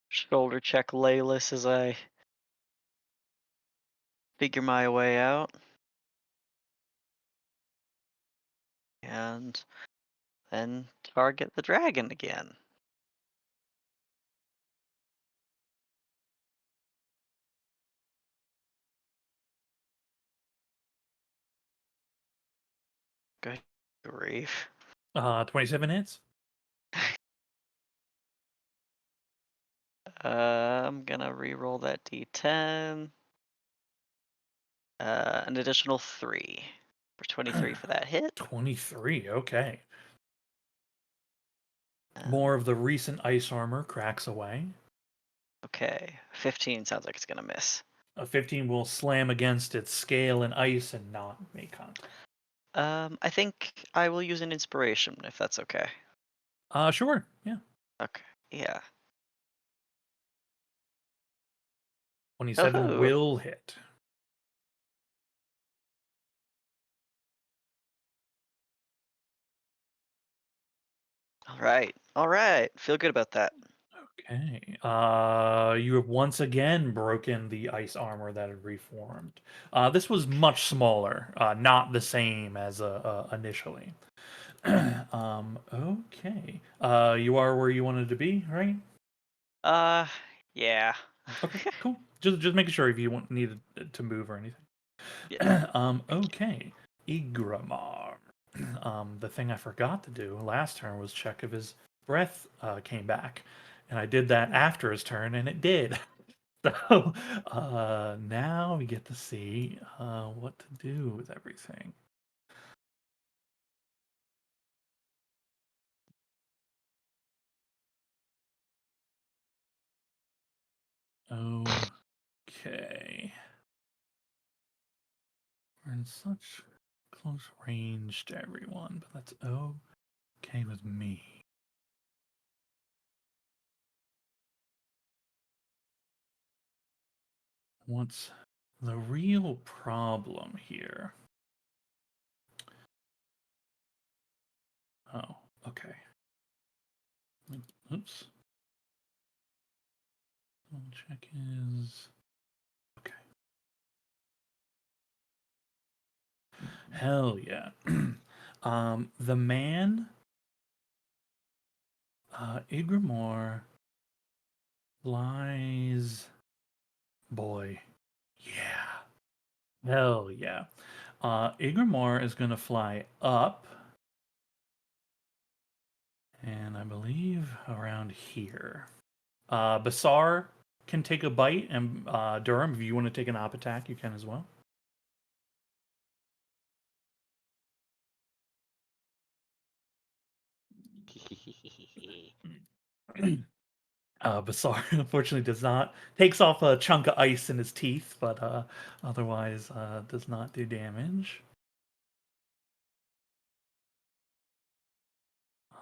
shoulder check Laylis as I figure my way out. And then target the dragon again. Good grief. 27 hits. I'm gonna re-roll that d10. An additional 3 for 23 for that hit. 23. Okay. Um, More of the recent ice armor cracks away. Okay, 15 sounds like it's gonna miss. A 15 will slam against its scale and ice and not make contact. I think I will use an inspiration if that's okay. Sure. Yeah. Okay, yeah. 27 Oh. will hit. All right. Feel good about that. Okay. You have once again broken the ice armor that had reformed. This was much smaller, not the same as initially. Okay. You are where you wanted to be, right? Yeah. Okay, cool. Just making sure if you needed to move or anything. Yeah. Okay, Igramar. The thing I forgot to do last turn was check if his breath came back, and I did that after his turn, and it did. So now we get to see what to do with everything. Okay. We're in such close range to everyone, but that's okay with me. What's the real problem here? Oh, okay. Oops. Check is okay. Hell yeah. The man, Igramor lies. Boy, yeah. Hell yeah. Igramor is gonna fly up, and I believe around here. Basar can take a bite, and Durham, if you want to take an op attack, you can as well. Basar unfortunately does not takes off a chunk of ice in his teeth, but otherwise does not do damage.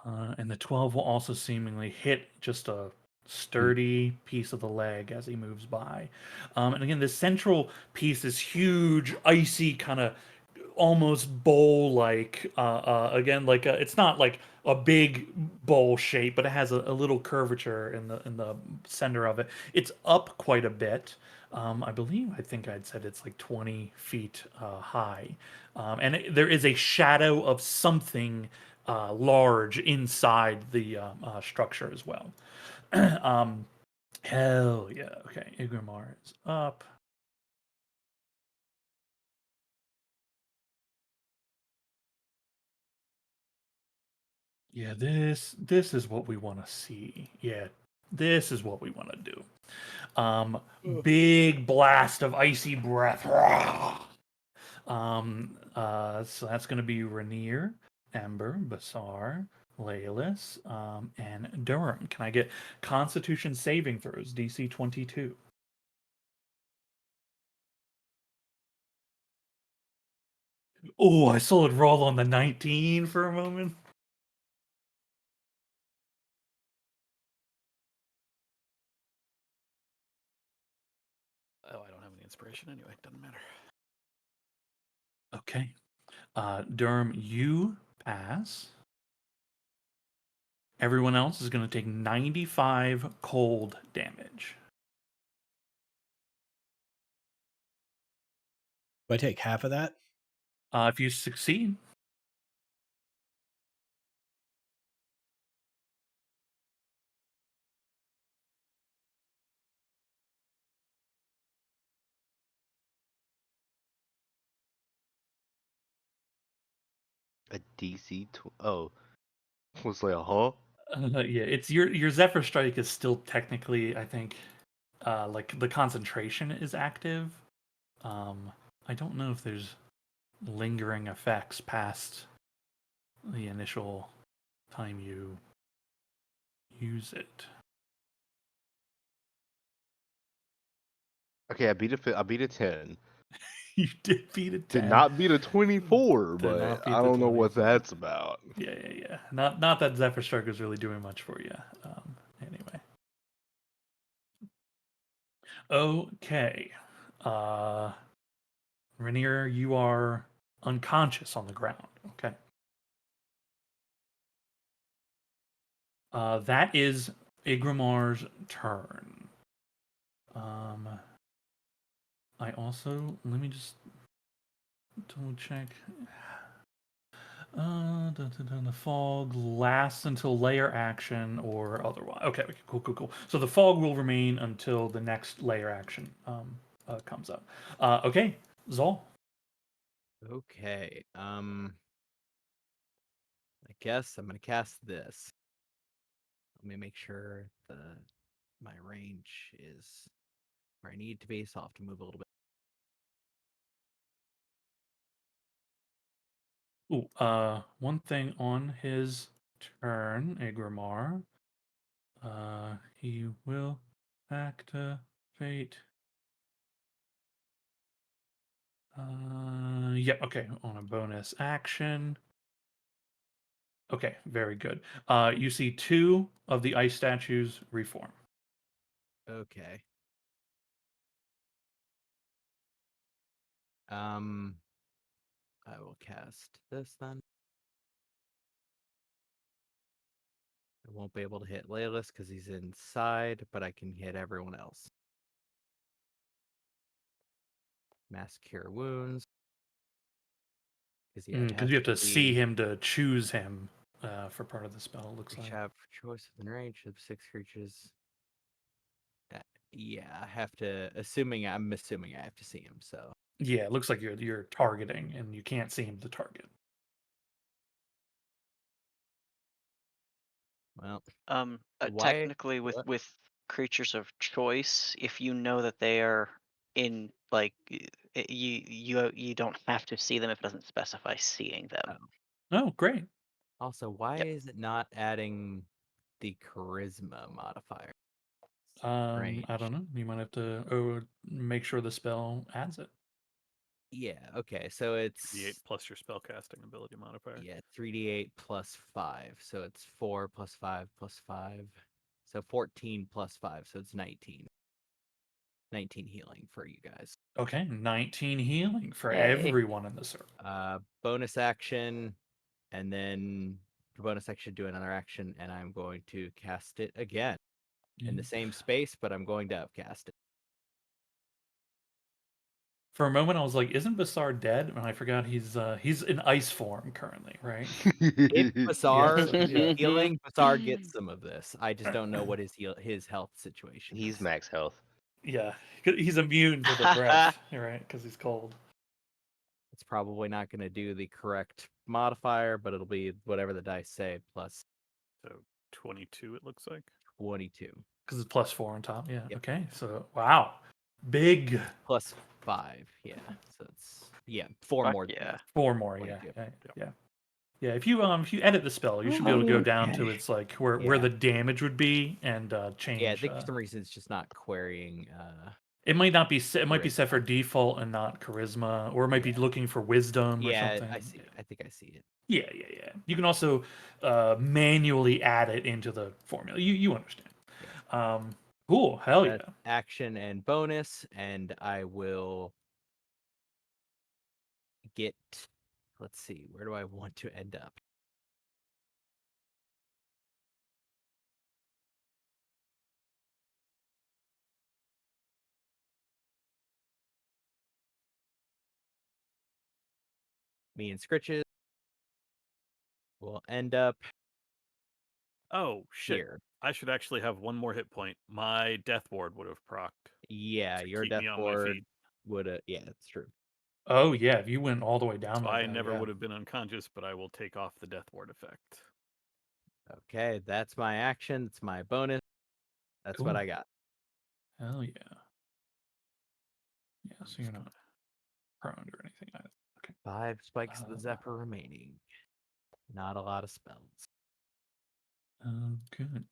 And the 12 will also seemingly hit just a sturdy piece of the leg as he moves by. And again, this central piece is huge, icy, kind of almost bowl-like. Again, like it's not like a big bowl shape, but it has a little curvature in the center of it. It's up quite a bit. I think I'd said it's like 20 feet high, and there is a shadow of something large inside the structure as well. um, Hell yeah. Okay, Igramar is up. Yeah, this is what we want to see. Yeah, this is what we want to do. Big blast of icy breath. So that's going to be Rainier, Ember, Basar, Laylis, and Durham. Can I get Constitution saving throws, DC 22? Oh, I saw it roll on the 19 for a moment. Oh, I don't have any inspiration anyway. Doesn't matter. Okay. Durham, you pass. Everyone else is going to take 95 cold damage. Do I take half of that? If you succeed, A DC. Oh, was like a huh? yeah, it's your Zephyr Strike is still technically, I think, like the concentration is active. I don't know if there's lingering effects past the initial time you use it. Okay, I beat a 10. You did beat a 10. Did not beat a 24, Did but not beat I the don't know what 24. that's about. Yeah. Not that Zephyr Strike is really doing much for you. Anyway. Okay. Rainier, you are unconscious on the ground. Okay. That is Igramar's turn. I also let me just double check. The fog lasts until layer action or otherwise. Okay, cool. So the fog will remain until the next layer action comes up. Okay, Zol. Okay. I guess I'm gonna cast this. Let me make sure my range is where I need to be, so I'll have to move a little bit. Ooh, one thing on his turn, Igramar. He will activate. Yeah, okay, on a bonus action. Okay, very good. You see 2 of the ice statues reform. Okay. I will cast this then. I won't be able to hit Leyless because he's inside, but I can hit everyone else. Mass Cure Wounds. Because Because you have to see him to choose him for part of the spell, it looks Each like. have choice within range of 6 creatures. Yeah, I have to. I'm assuming I have to see him. So Yeah, it looks like you're targeting, and you can't see him to target. well, why? Technically, What? with creatures of choice, if you know that they are in like you don't have to see them if it doesn't specify seeing them. Oh, great. Also, why Yep. is it not adding the charisma modifier? I don't know. You might have to make sure the spell adds it. Yeah. Okay. So it's D8 plus your spellcasting ability modifier. yeah 3d8 plus 5. So it's 4 plus 5 plus 5. So 14 plus 5. So it's 19. 19 healing for you guys. Okay, 19 healing for Yay. everyone in the circle. Bonus action, and then for bonus action, do another action, and I'm going to cast it again in the same space, but I'm going to upcast it. For a moment, I was like, "Isn't Basar dead?" And I forgot he's in ice form currently, right? If Basar Yeah. is healing, Basar gets some of this. I just don't know what his health situation He's is. max health. Yeah, he's immune to the breath, right? Because he's cold. It's probably not going to do the correct modifier, but it'll be whatever the dice say plus So 22, it looks like. 22. Because it's +4 on top. Yeah. Yep. Okay. So wow, big. Plus 5. Yeah. So it's 4 Fuck more. yeah. 4 more. Yeah. 22. Yeah. If you edit the spell, you should be able to go down to Okay. its like where Yeah. the damage would be and change. Yeah, I think for some reason it's just not querying. It might not be. It might be set for Charisma. default and not charisma, or it might be looking for wisdom or Yeah, something. I see. I think I see it. Yeah. You can also manually add it into the formula. You understand. Cool. Hell That's yeah. action and bonus, and I will get. Let's see, where do I want to end up? Me and Scritches will end up Oh, shit. here. I should actually have one more hit point. My death ward would have procced. Yeah, to your keep death me on my board feet. would. Yeah, that's true. Oh yeah. If you went all the way down So like I that, never yeah. would have been unconscious, but I will take off the death ward effect. Okay, that's my action. That's my bonus. That's what Cool. I got. Hell yeah. Yeah. So you're not prone or anything. Okay. 5 spikes of the Zephyr remaining. Not a lot of spells. Good.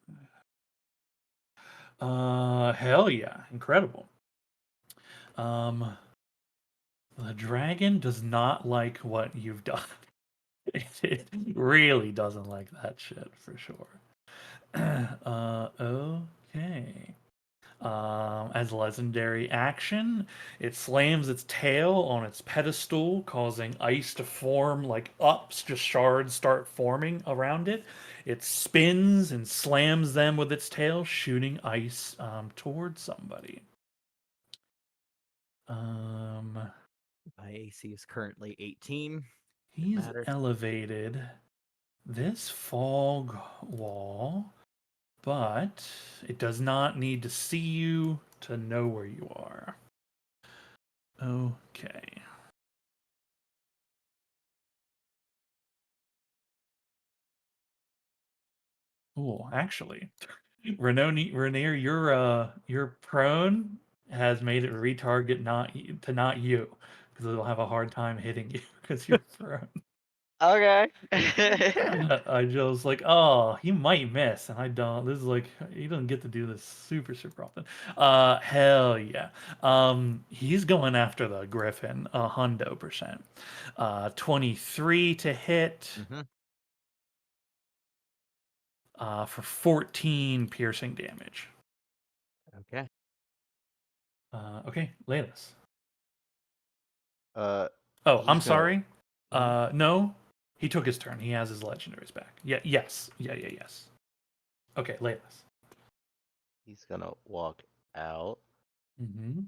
Hell yeah. Incredible. The dragon does not like what you've done. It really doesn't like that shit for sure. Okay. As legendary action, it slams its tail on its pedestal, causing ice to form like ups, just shards start forming around it. It spins and slams them with its tail, shooting ice towards somebody. My AC is currently 18. He's matters. elevated this fog wall, but it does not need to see you to know where you are. Okay. Oh, actually, Rainier, your prone has made it retarget not you, because it'll have a hard time hitting you because you're prone. Okay. I just like, oh, he might miss, and I don't. This is like he doesn't get to do this super often. Hell yeah. He's going after the Griffin 100%. 23 to hit. Mhm. For 14 piercing damage. Okay. Okay, Laylis. Uh, Oh, he's I'm gonna- sorry. No, he took his turn. He has his legendaries back. Yes. Okay, Laylis. He's gonna walk out.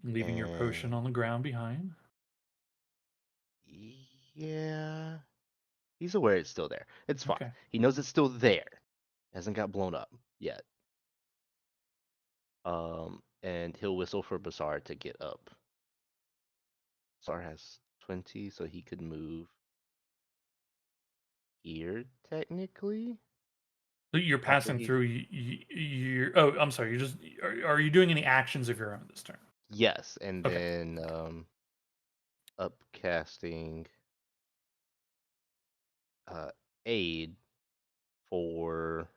Leaving your potion on the ground behind. Yeah. He's aware it's still there. It's fine. Okay. He knows it's still there. Hasn't got blown up yet. And he'll whistle for Basar to get up. Basar has 20, so he could move here technically. So you're passing he- through. Oh, I'm sorry. Are you doing any actions of your own this turn? Yes, and Okay. then upcasting aid for.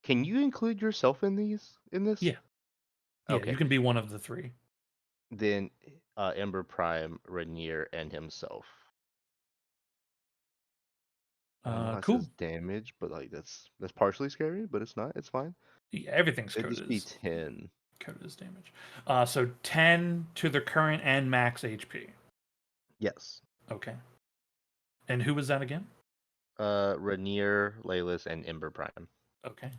Can you include yourself in this? Yeah. Yeah, Okay. you can be one of the three. Then Ember Prime, Rainier, and himself. I don't know how it Cool. says damage, but like that's partially scary, but it's not. It's fine. Yeah, everything's It'd coded just be as 10. coded as damage. So 10 to the current and max HP. Yes. Okay. And who was that again? Rainier, Laylis, and Ember Prime. Okay.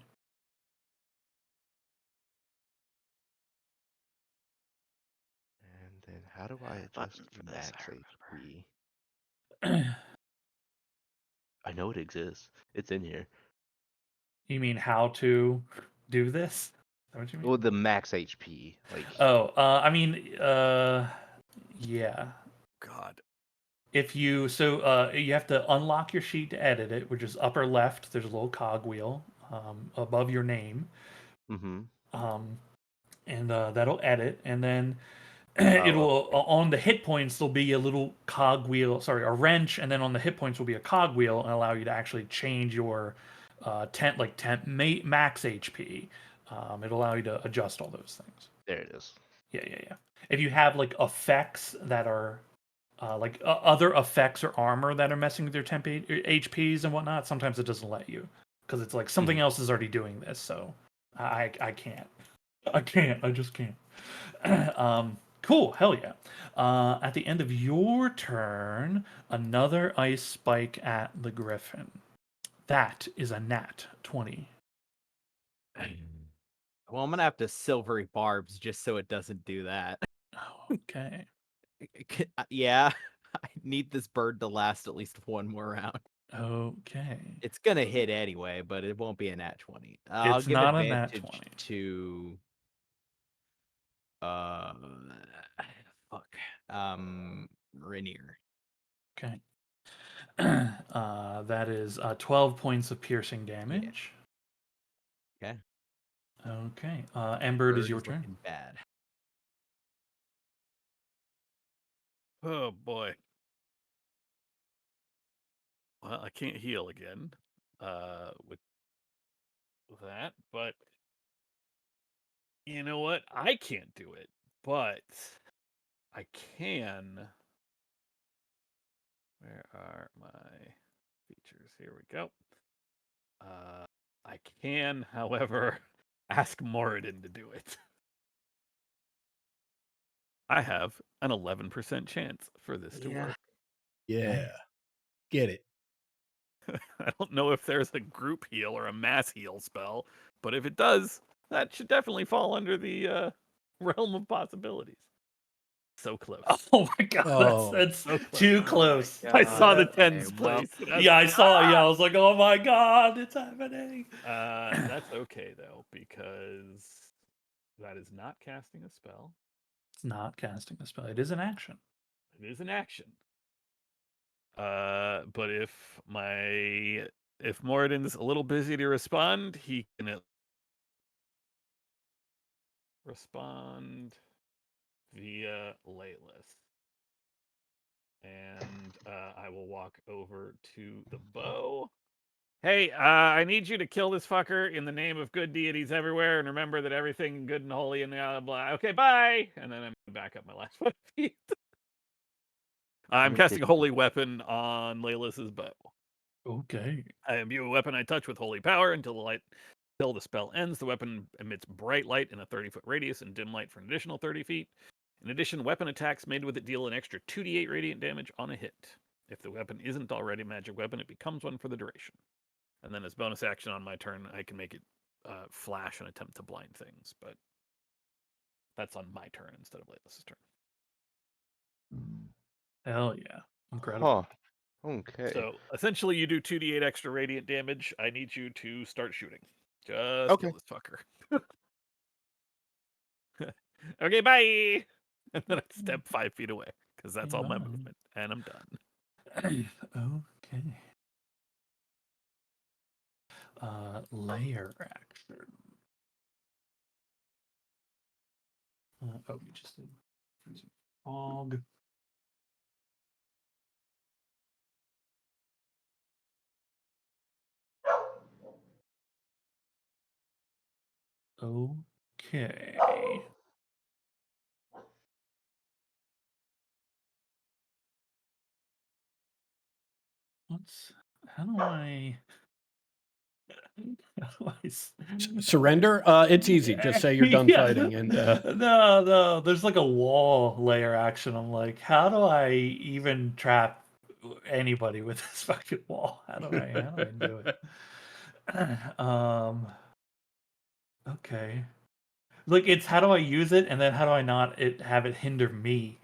And then how do I adjust Button for this, max I remember. HP? I know it exists. It's in here. You mean how to do this? Is that what you mean? Well, the max HP, like Oh, yeah. God. If you you have to unlock your sheet to edit it, which is upper left. There's a little cog wheel above your name, mm-hmm. And that'll edit, and then Oh, it'll on the hit points there'll be a little cog wheel, sorry, a wrench, and then on the hit points will be a cog wheel and allow you to actually change your max HP. It'll allow you to adjust all those things. there it is. Yeah. If you have like effects that are other effects or armor that are messing with your temp HPs and whatnot, sometimes it doesn't let you because it's like something else is already doing this. So I can't. I just can't. Cool. Hell yeah. At the end of your turn, another ice spike at the Griffin. That is a nat 20. Well, I'm gonna have to silvery barbs just so it doesn't do that. Oh, okay. Yeah, I need this bird to last at least one more round. Okay. It's gonna hit anyway, but it won't be a nat 20. I'll It's give not a nat advantage 20. to fuck. Rainier. Okay. That is 12 points of piercing damage. Okay. Okay. Ember, it is Bird your turn. looking bad. Oh boy. Well, I can't heal again. With that, but you know what? I can't do it, but I can. Where are my features? Here we go. I can, however, ask Moradin to do it. I have an 11% chance for this to work. Yeah. Get it. I don't know if there's a group heal or a mass heal spell, but if it does, that should definitely fall under the realm of possibilities. So close. Oh my god, Oh. that's So close. too close. I saw the Okay, tens well, place. and I was Yeah, I like, saw. Yeah, I "Ah!" was like, oh my god, it's happening. That's okay though, because that is not casting a spell. It's not casting a spell. It is an action. It is an action. But if Moradin's a little busy to respond, he can respond via Laylis. And I will walk over to the bow. Hey, I need you to kill this fucker in the name of good deities everywhere, and remember that everything good and holy and blah blah. Okay, bye. And then I'm back up my last 5 feet. I'm casting Holy Weapon on Laylis's bow. Okay. I imbue a weapon I touch with holy power until the spell ends. The weapon emits bright light in a 30-foot radius and dim light for an additional 30 feet. In addition, weapon attacks made with it deal an extra 2d8 radiant damage on a hit. If the weapon isn't already a magic weapon, it becomes one for the duration. And then as bonus action on my turn, I can make it flash and attempt to blind things, but that's on my turn instead of Laylis's turn. Hell yeah. Incredible. Huh. Okay. So essentially, you do 2d8 extra radiant damage. I need you to start shooting. Just Okay. kill this fucker. Okay, bye. And then I step 5 feet away because that's all my Bye. movement, and I'm done. Okay. Layer action. Oh, we just did freezing fog. Okay. How do I Surrender? It's easy. Just say you're done Yeah. fighting, and No, there's like a wall layer action. I'm like, how do I even trap anybody with this fucking wall? How do I do it? Okay. Like, it's how do I use it, and then how do I not have it hinder me?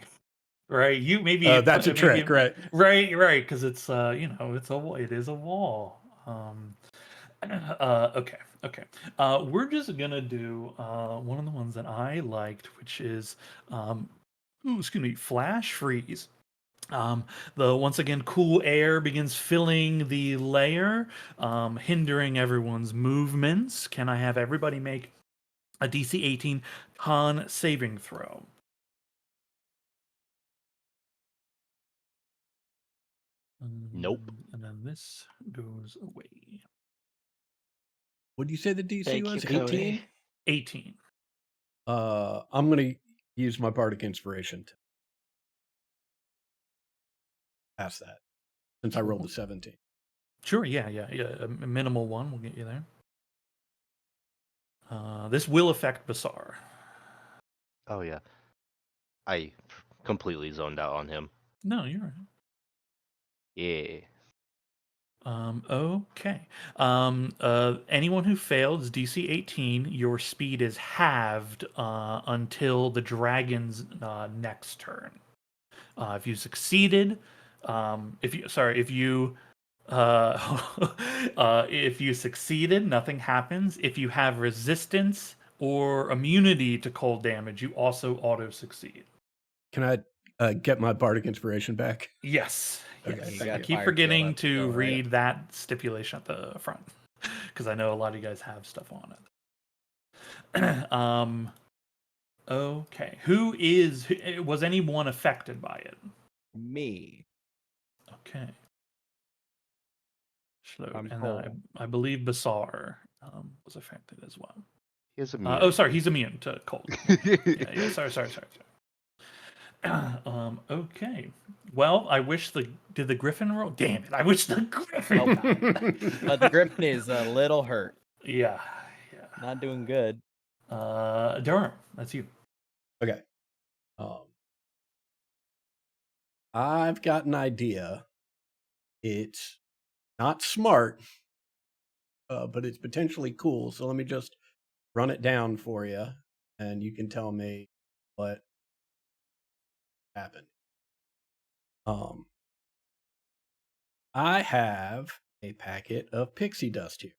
Right? You maybe that's a trick, right? Right, because it's it is a wall. Okay. We're just gonna do one of the ones that I liked, which is flash freeze. The once again cool air begins filling the layer, hindering everyone's movements. Can I have everybody make a DC 18 con saving throw? Nope. And then this goes away. What did you say the DC Thank was? you, Cody. 18? 18. I'm going to use my Bardic Inspiration to pass that, since I rolled a 17. Sure, yeah. A minimal one will get you there. This will affect Basar. Oh yeah. I completely zoned out on him. No, you're right. Yeah. Okay. Anyone who fails DC 18, your speed is halved until the dragon's next turn. If you succeeded, if you succeeded, nothing happens. If you have resistance or immunity to cold damage, you also auto succeed. Can I get my Bardic Inspiration back? Yes. Okay, Yes. thank I you. keep Fire forgetting skill, to that's right. read that stipulation at the front because I know a lot of you guys have stuff on it. Okay. Was anyone affected by it? Me. Okay. Slow. I'm And cold. I believe Basar was affected as well. He has a Sorry, he's immune to cold. Yeah. Sorry. Okay. Well, I wish did the Griffin roll? Damn it! I wish the Griffin. But the Griffin is a little hurt. Yeah. Not doing good. Durham, that's you. Okay. I've got an idea. It's not smart, but it's potentially cool. So let me just run it down for you, and you can tell me what happened. I have a packet of pixie dust here,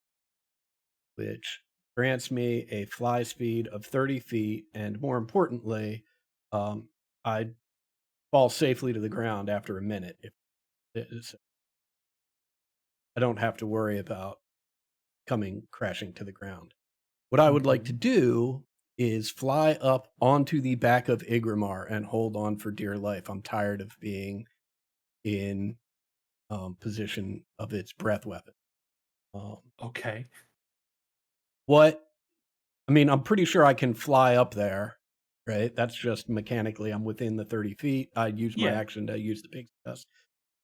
which grants me a fly speed of 30 feet, and more importantly, I fall safely to the ground after a minute. If it is, I don't have to worry about coming crashing to the ground. What I would like to do is fly up onto the back of Igramar and hold on for dear life. I'm tired of being in position of its breath weapon. Okay. What? I mean, I'm pretty sure I can fly up there, right? That's just mechanically, I'm within the 30 feet. I'd use my Yeah. action to use the pixie dust.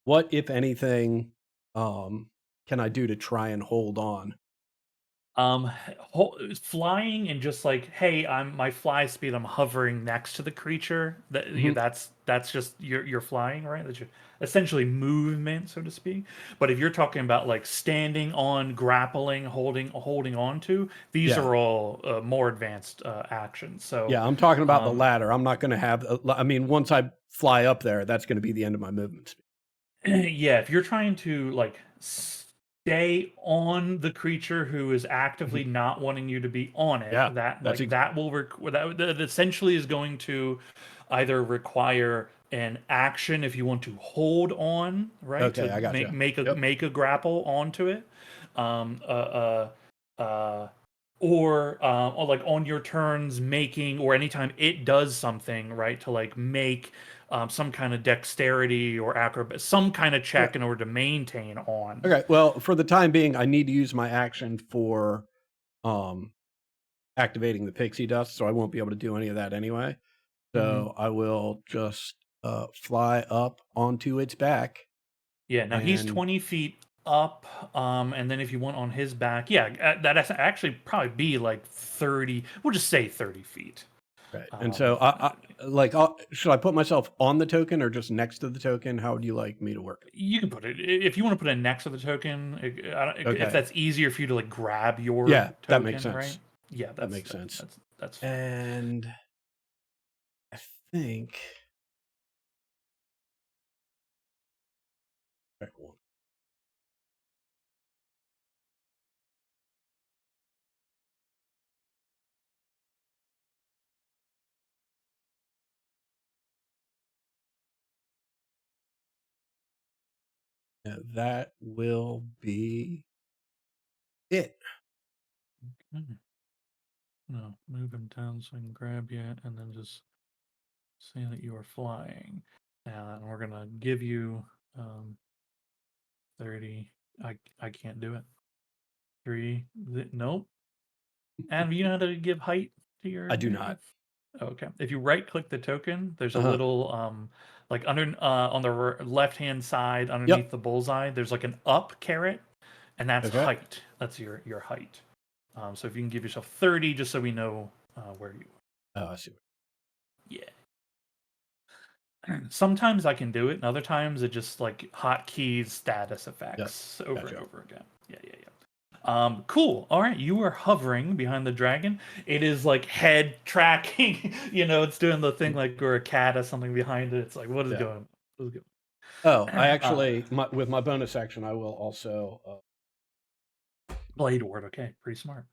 What, if anything, can I do to try and hold on? Flying and just like, hey, I'm my fly speed. I'm hovering next to the creature. Mhm. That's just you're flying, right? That's your essentially movement, so to speak. But if you're talking about like standing on, grappling, holding on to, these Yeah. are all more advanced actions. So Yeah, I'm talking about the um, ladder. I'm not going to have. I mean, once I fly up there, that's going to be the end of my movement speed. yeah, if you're trying to like stay on the creature who is actively not wanting you to be on it, Yeah, that that's like that will that essentially is going to either require an action if you want to hold on, right? okay. To I got you. Yep. make a grapple onto it. Um uh uh uh or like on your turns making or anytime it does something right to like make some kind of dexterity or acrobat, some kind of Okay. check in order to maintain on. Okay. Well, for the time being, I need to use my action for um activating the pixie dust, so I won't be able to do any of that anyway. So I will just fly up onto its back. Yeah, now he's And 20 feet up, and then if you want on his back, yeah, that's actually probably be like 30. We'll just say 30 feet. right. And so I like, should I put myself on the token or just next to the token? How would you like me to work it? You can put it if you want to put it next to the token. If Okay. that's easier for you to like grab your Yeah, token, that makes sense. right? Yeah, That makes sense. That's fine. And I think right, one. Yeah, that will be it. Mhm. No, move him down so I can grab you, and then just say that you are flying. And we're gonna give you 30. I can't do it. 3. Nope. And you know how to give height to your I do not. Okay. If you right click the token, there's a Uh-huh. little like under on the left hand side underneath Yep. the bullseye, there's like an up caret, and that's Okay. height. That's your height. So if you can give yourself 30, just so we know where you Oh, I see. Yeah. Sometimes I can do it, and other times it just like hotkeys status effects over Gotcha. and over again. Yeah. Cool. All right, you are hovering behind the dragon. It is like head tracking. It's doing the thing like or a cat has something behind it. It's like what is Yeah. going? What is going? Oh, I actually, with my bonus action, I will also. Blade ward. Okay, pretty smart.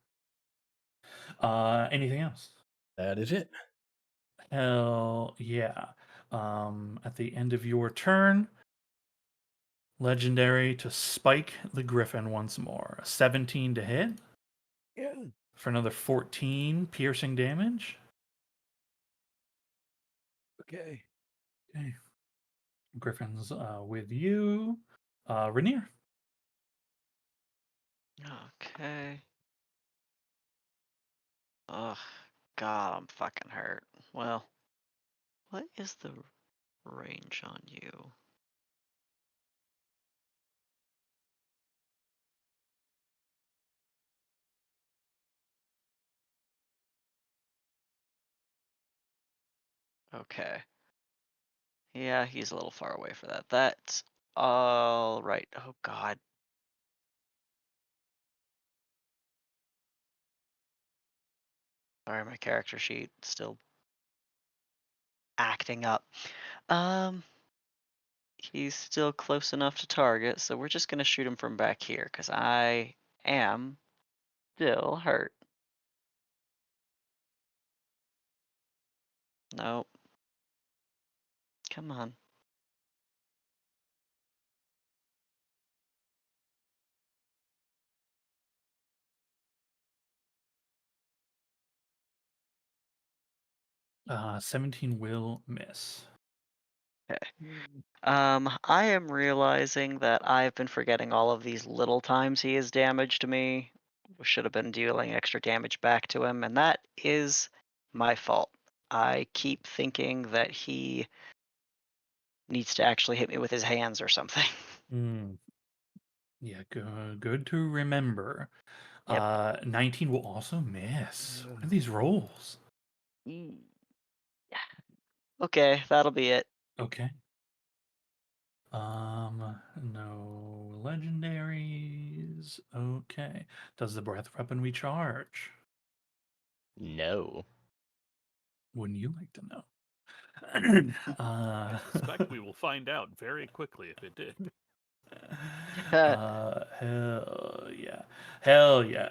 Anything else? That is it. Hell yeah. At the end of your turn, legendary to spike the griffin once more. A 17 to hit. Yeah. For another 14 piercing damage. Okay. Okay. Griffin's with you. Rainier. Okay. Oh, God, I'm fucking hurt. Well, what is the range on you? Okay. Yeah, he's a little far away for that. That's all right. Oh, God. Sorry, my character sheet still acting up. He's still close enough to target, so we're just gonna shoot him from back here because I am still hurt. Nope. Come on. Uh, 17 will miss. I am realizing that I've been forgetting all of these little times he has damaged me. Should have been dealing extra damage back to him, and that is my fault. I keep thinking that he needs to actually hit me with his hands or something. Mm. Yeah, good to remember. Yep. 19 will also miss. What are these rolls? Yeah. Okay, that'll be it. Okay. No legendaries. Okay. Does the breath weapon recharge? No. Wouldn't you like to know? I suspect we will find out very quickly if it did. Hell yeah. Hell yeah.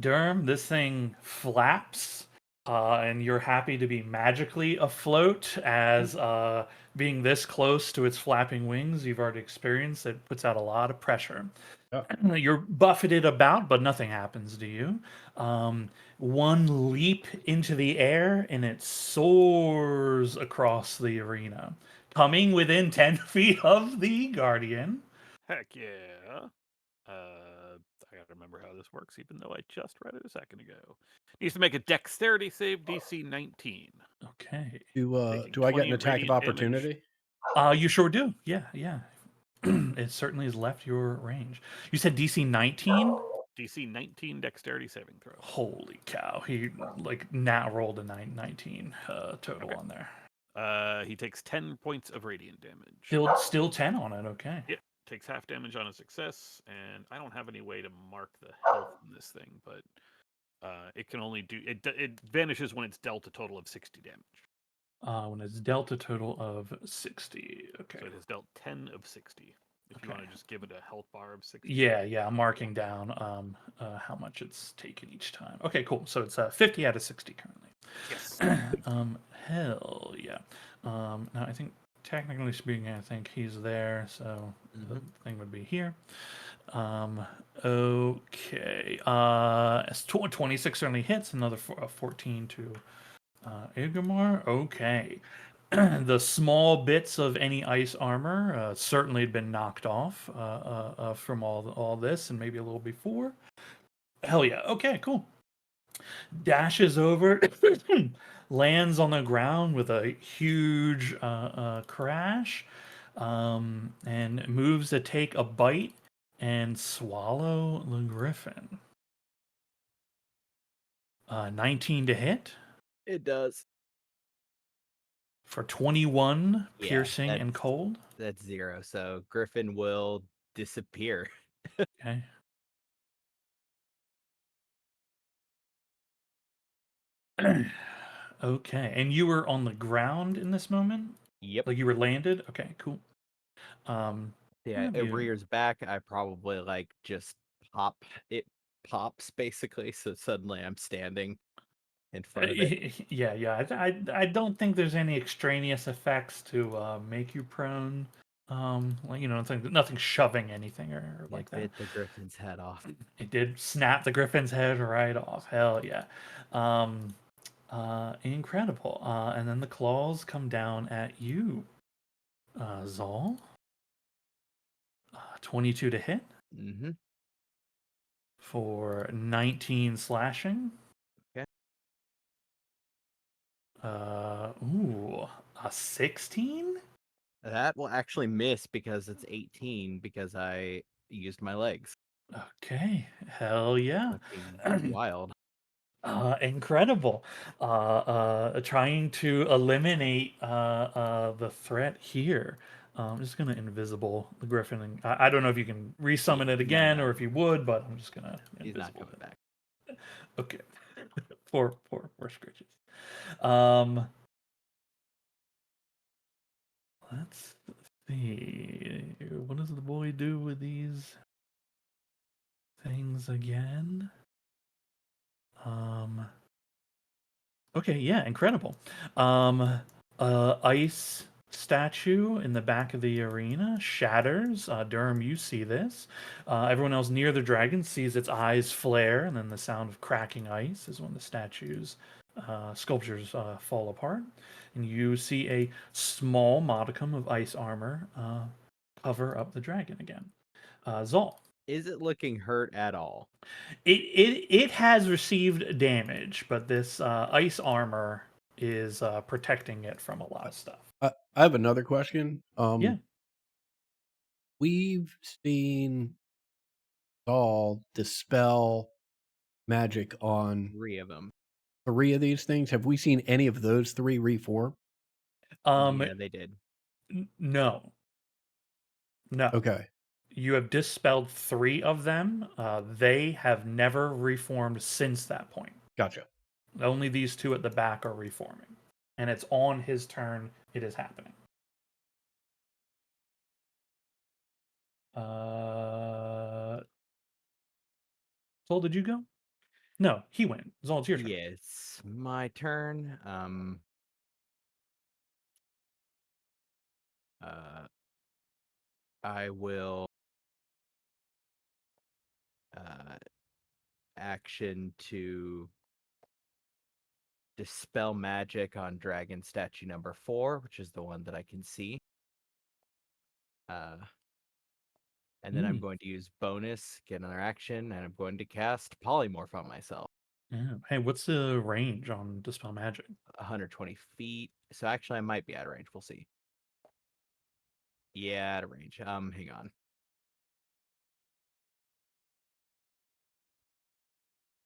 Derm, this thing flaps, and you're happy to be magically afloat as being this close to its flapping wings. You've already experienced it puts out a lot of pressure. You're buffeted about, but nothing happens to you. One leap into the air, and it soars across the arena, coming within 10 feet of the Guardian. Heck yeah. I gotta remember how this works, even though I just read it a second ago. Needs to make a dexterity save, DC 19. Okay. Do Taking I get 20 an attack of radiant damage. opportunity? You sure do. Yeah, yeah. It certainly has left your range. You said DC 19? DC 19 dexterity saving throw. Holy cow. He like now rolled a 19 total Okay. on there. He takes 10 points of radiant damage. Still 10 on it. Okay. Yeah, takes half damage on a success, and I don't have any way to mark the health in this thing, but it can only do it vanishes when it's dealt a total of 60 damage. When it's dealt a total of 60. Okay. So it has dealt 10 of 60. If you want Okay. to just give it a health bar of 60. Yeah, I'm marking down how much it's taken each time. Okay, cool. So it's 50 out of 60 currently. Yes. Hell yeah. Now I think technically speaking, I think he's there, so the thing would be here. Okay. 26 certainly hits. Another 14 to Igmar. Okay. The small bits of any ice armor certainly had been knocked off from all this and maybe a little before. Hell yeah. Okay, cool. Dashes over, lands on the ground with a huge crash, and moves to take a bite and swallow the griffin. 19 to hit It does. for 21 Yeah, piercing and that's- cold. That's 0. So Griffin will disappear. Okay. Okay, and you were on the ground in this moment? Yep. Like you were landed? Okay, cool. Yeah, have it you- rears back. I probably like just pop. It pops basically, so suddenly I'm standing in front of it. Yeah. I don't think there's any extraneous effects to make you prone. Like nothing shoving anything or like It that. bit the griffin's head off. It did snap the griffin's head right off. Hell yeah. Incredible. And then the claws come down at you, Zal. 22 to hit Mm-hmm. for 19 slashing. Okay. A 16? That will actually miss because it's 18 because I used my legs. Okay, hell yeah. Fucking wild. Incredible. Trying to eliminate the threat here. I'm just gonna invisible the griffin, and I don't know if you can resummon it again No. or if you would, but I'm just gonna He's not invisible coming back. it. Okay, poor scritches. let's see. What does the boy do with these things again? Okay, yeah, incredible. Ice statue in the back of the arena shatters. Durham, you see this. Everyone else near the dragon sees its eyes flare, and then the sound of cracking ice is when the statues, sculptures fall apart. And you see a small modicum of ice armor cover up the dragon again. Zol. Is it looking hurt at all? It has received damage, but this ice armor is protecting it from a lot of stuff. I have another question. Yeah. We've seen Saul dispel magic on 3 of them. 3 of these things. Have we seen any of those 3 reform? Yeah, they did. No. No. Okay. You have dispelled 3 of them. They have never reformed since that point. Gotcha. Only these 2 at the back are reforming. And it's on his turn. It is happening. Zol, did you go? No, he went. Zol, it's your turn. Yeah, it's my turn. I will action to dispel magic on dragon statue number 4, which is the one that I can see. And then I'm going to use bonus, get another action, and I'm going to cast polymorph on myself. Yeah. Hey, what's the range on dispel magic? 120 feet. So actually, I might be out of range. We'll see. Yeah, out of range. Hang on.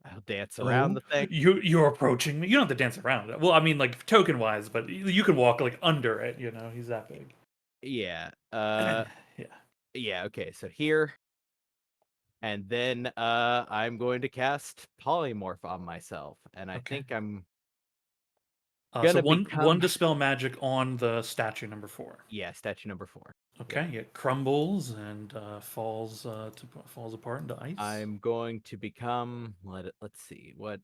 I'll dance around the thing. You're approaching me. You don't have to dance around it. Well, I mean, like token wise, but you can walk like under it. You know, he's that big. Yeah. Yeah. Yeah. Okay. So here, and then I'm going to cast polymorph on myself, and I Okay. think I'm So gonna one become dispel magic on the statue number 4. yeah, statue number 4. Okay, it crumbles and falls apart into ice. I'm going to become. Let's see what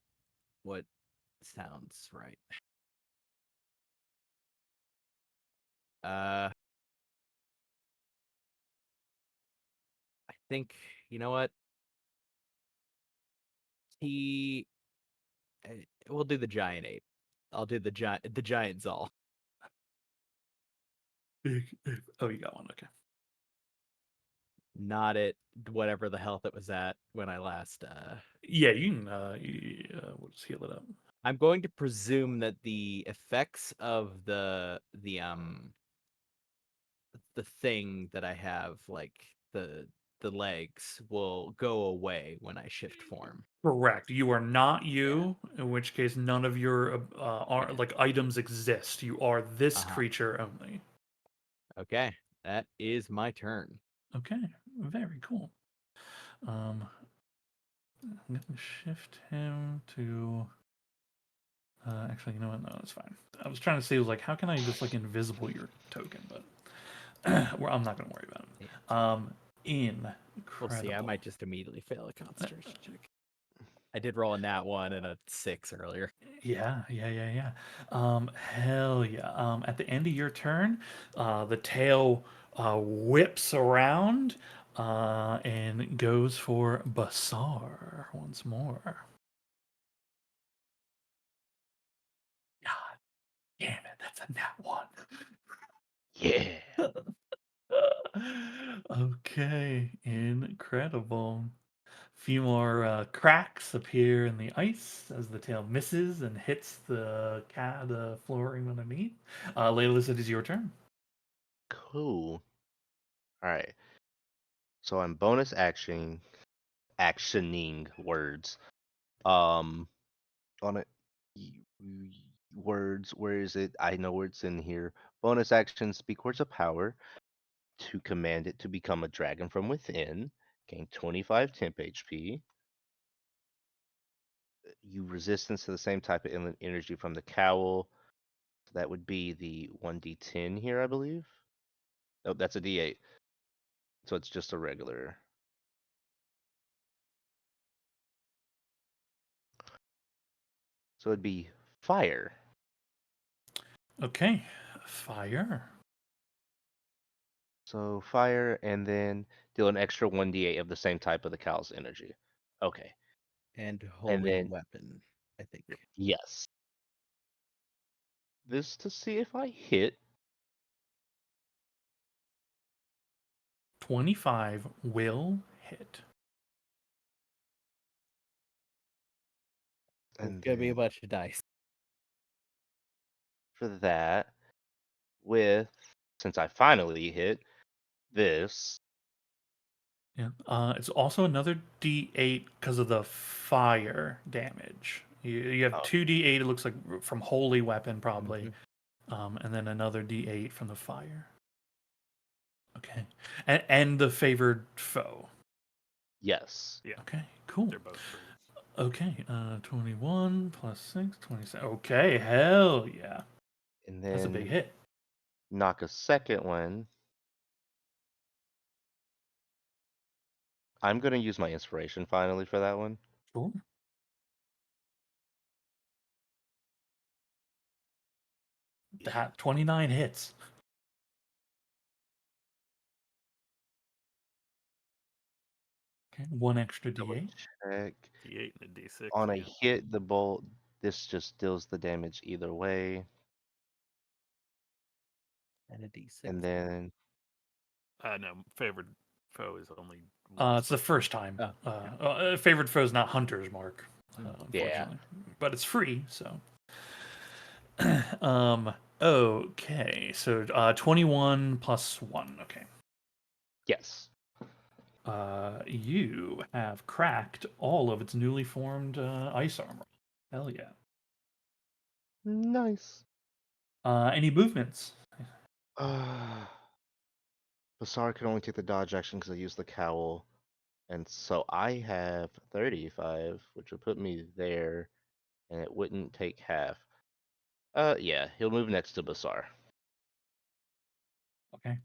sounds right. I think you know what we'll do the giant ape. I'll do the giant Zol. Oh, you got one. Okay. Not at whatever the health it was at when I last. Yeah, you can. We'll just heal it up. I'm going to presume that the effects of the thing that I have, like the legs, will go away when I shift form. Correct. You are not you, in which case none of your Yeah. like items exist. You are this Uh-huh. creature only. Okay, that is my turn. Okay, very cool. I'm gonna shift him to. Actually, you know what? No, that's fine. I was trying to say, like, how can I just like invisible your token? But I'm not gonna worry about it. Incredible. We'll see. I might just immediately fail a concentration check. I did roll a nat 1 and a 6 earlier. Yeah. Hell yeah. At the end of your turn, the tail whips around and goes for Basar once more. God damn it, that's a nat 1. Yeah. Okay, incredible. Few more cracks appear in the ice as the tail misses and hits the flooring underneath. Layla, it is your turn. Cool. All right. So I'm bonus actioning words. On it. Words. Where is it? I know where it's in here. Bonus action. Speak words of power to command it to become a dragon from within. Gain 25 temp HP. You resistance to the same type of energy from the cowl. So that would be the 1d10 here, I believe. Oh, that's a D8. So it's just a regular. So it'd be fire. Okay, fire. So fire, and then deal an extra 1d8 of the same type of the cow's energy. Okay. And holy then- weapon, I think. Yes. This to see if I hit. 25 will hit. It's And gonna be a then bunch of dice. for that, with since I finally hit this, Yeah. It's also another D8 because of the fire damage. You have Oh. 2 D8. It looks like from holy weapon probably, Mhm. and then another D8 from the fire. Okay, and the favored foe. yes. Yeah, Okay, cool. they're both free. Okay, 21 plus 6, 27. Okay, hell yeah, And that's a big then hit. knock a second one. I'm gonna use my inspiration finally for that one. Sure. That 29 hits. Okay, one extra Double D8. check. D8 and a D6. On a again. hit, the bolt, this just deals the damage either way. And a D6. And then No, favored foe is only. It's the first time. Oh, Favored foe is not Hunter's Mark, Mm. unfortunately, but it's free. So, okay, so 21 plus 1. Okay, yes. you have cracked all of its newly formed ice armor. Hell yeah. Nice. Any movements? Basar can only take the dodge action because I used the cowl. And so I have 35, which would put me there, and it wouldn't take half. Yeah, he'll move next to Basar. Okay.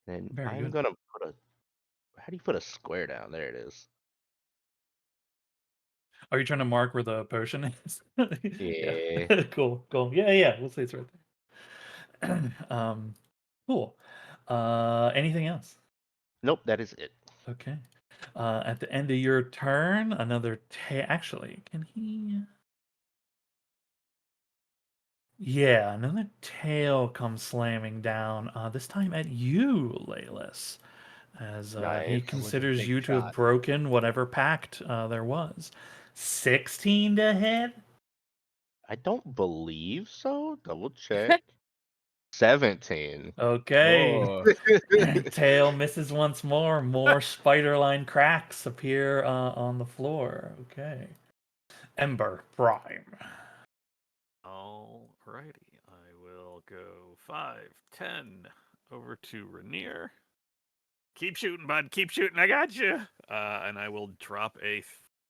And Very I'm good. gonna put a. How do you put a square down? There it is. Are you trying to mark where the potion is? Yeah. Cool. Yeah. We'll say it's right there. Cool. Anything else? Nope, that is it. Okay. At the end of your turn, another actually, can he? Yeah, another tail comes slamming down. This time at you, Laelis, as he Nice. considers big you to have shot. broken whatever pact there was. 16 to hit. I don't believe so. Double check. 17. Okay. Whoa. Tail misses once more. More spider line cracks appear on the floor. Okay. Ember Prime. Alrighty, I will go 5, 10 over to Rainier. Keep shooting, bud. Keep shooting. I got you. And I will drop a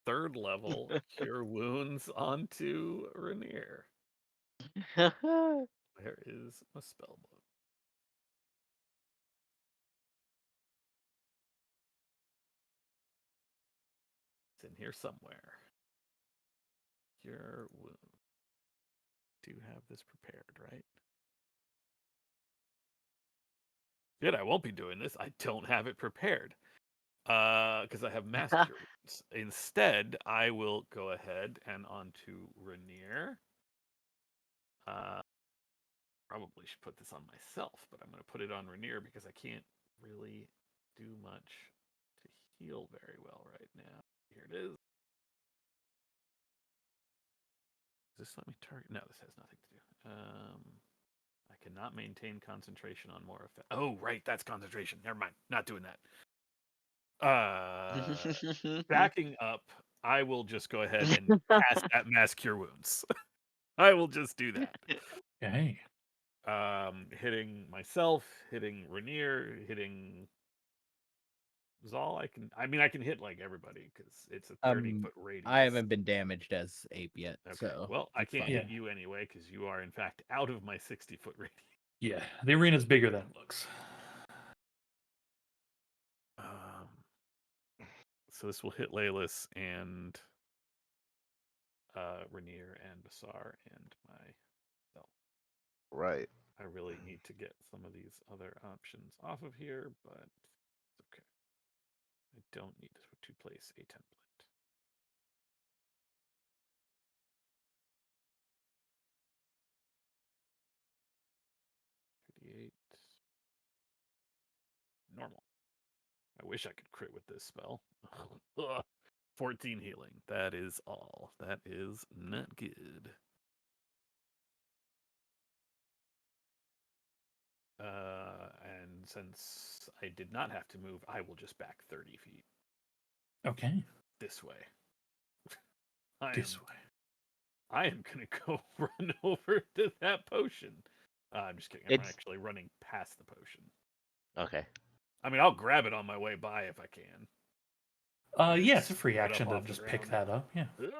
third level Cure Wounds onto Rainier. Where is my spell book? It's in here somewhere. Cure Wounds. Do have this prepared, right? Good, I won't be doing this. I don't have it prepared. Because I have Mass Cure Wounds. Instead, I will go ahead and onto Rainier. Probably should put this on myself, but I'm going to put it on Rainier because I can't really do much to heal very well right now. Here it is. Does this let me target? No, this has nothing to do. I cannot maintain concentration on more effect. Oh, right, that's concentration. Never mind. Not doing that. Backing up, I will just go ahead and cast that Mass Cure Wounds. I will just do that. Okay. Hitting myself, hitting Rainier, hitting Zal. I mean, I can hit like everybody because it's a 30-foot radius. I haven't been damaged as ape yet, Okay. so Well, I it's can't fine. hit you anyway because you are in fact out of my 60-foot radius. Yeah, the arena's bigger than it looks. So this will hit Laylis and Rainier and Basar and myself. Right. I really need to get some of these other options off of here, but it's okay. I don't need to place a template. Normal. I wish I could crit with this spell. Ugh. 14 healing. That is all. That is not good. And since I did not have to move, I will just back 30 feet Okay. this way. This way. I am gonna go run over to that potion. I'm just kidding. I'm It's- actually running past the potion. Okay. I mean, I'll grab it on my way by if I can. Yeah, it's a free Scoop it up action to off the just pick ground. that up. Yeah. Ugh.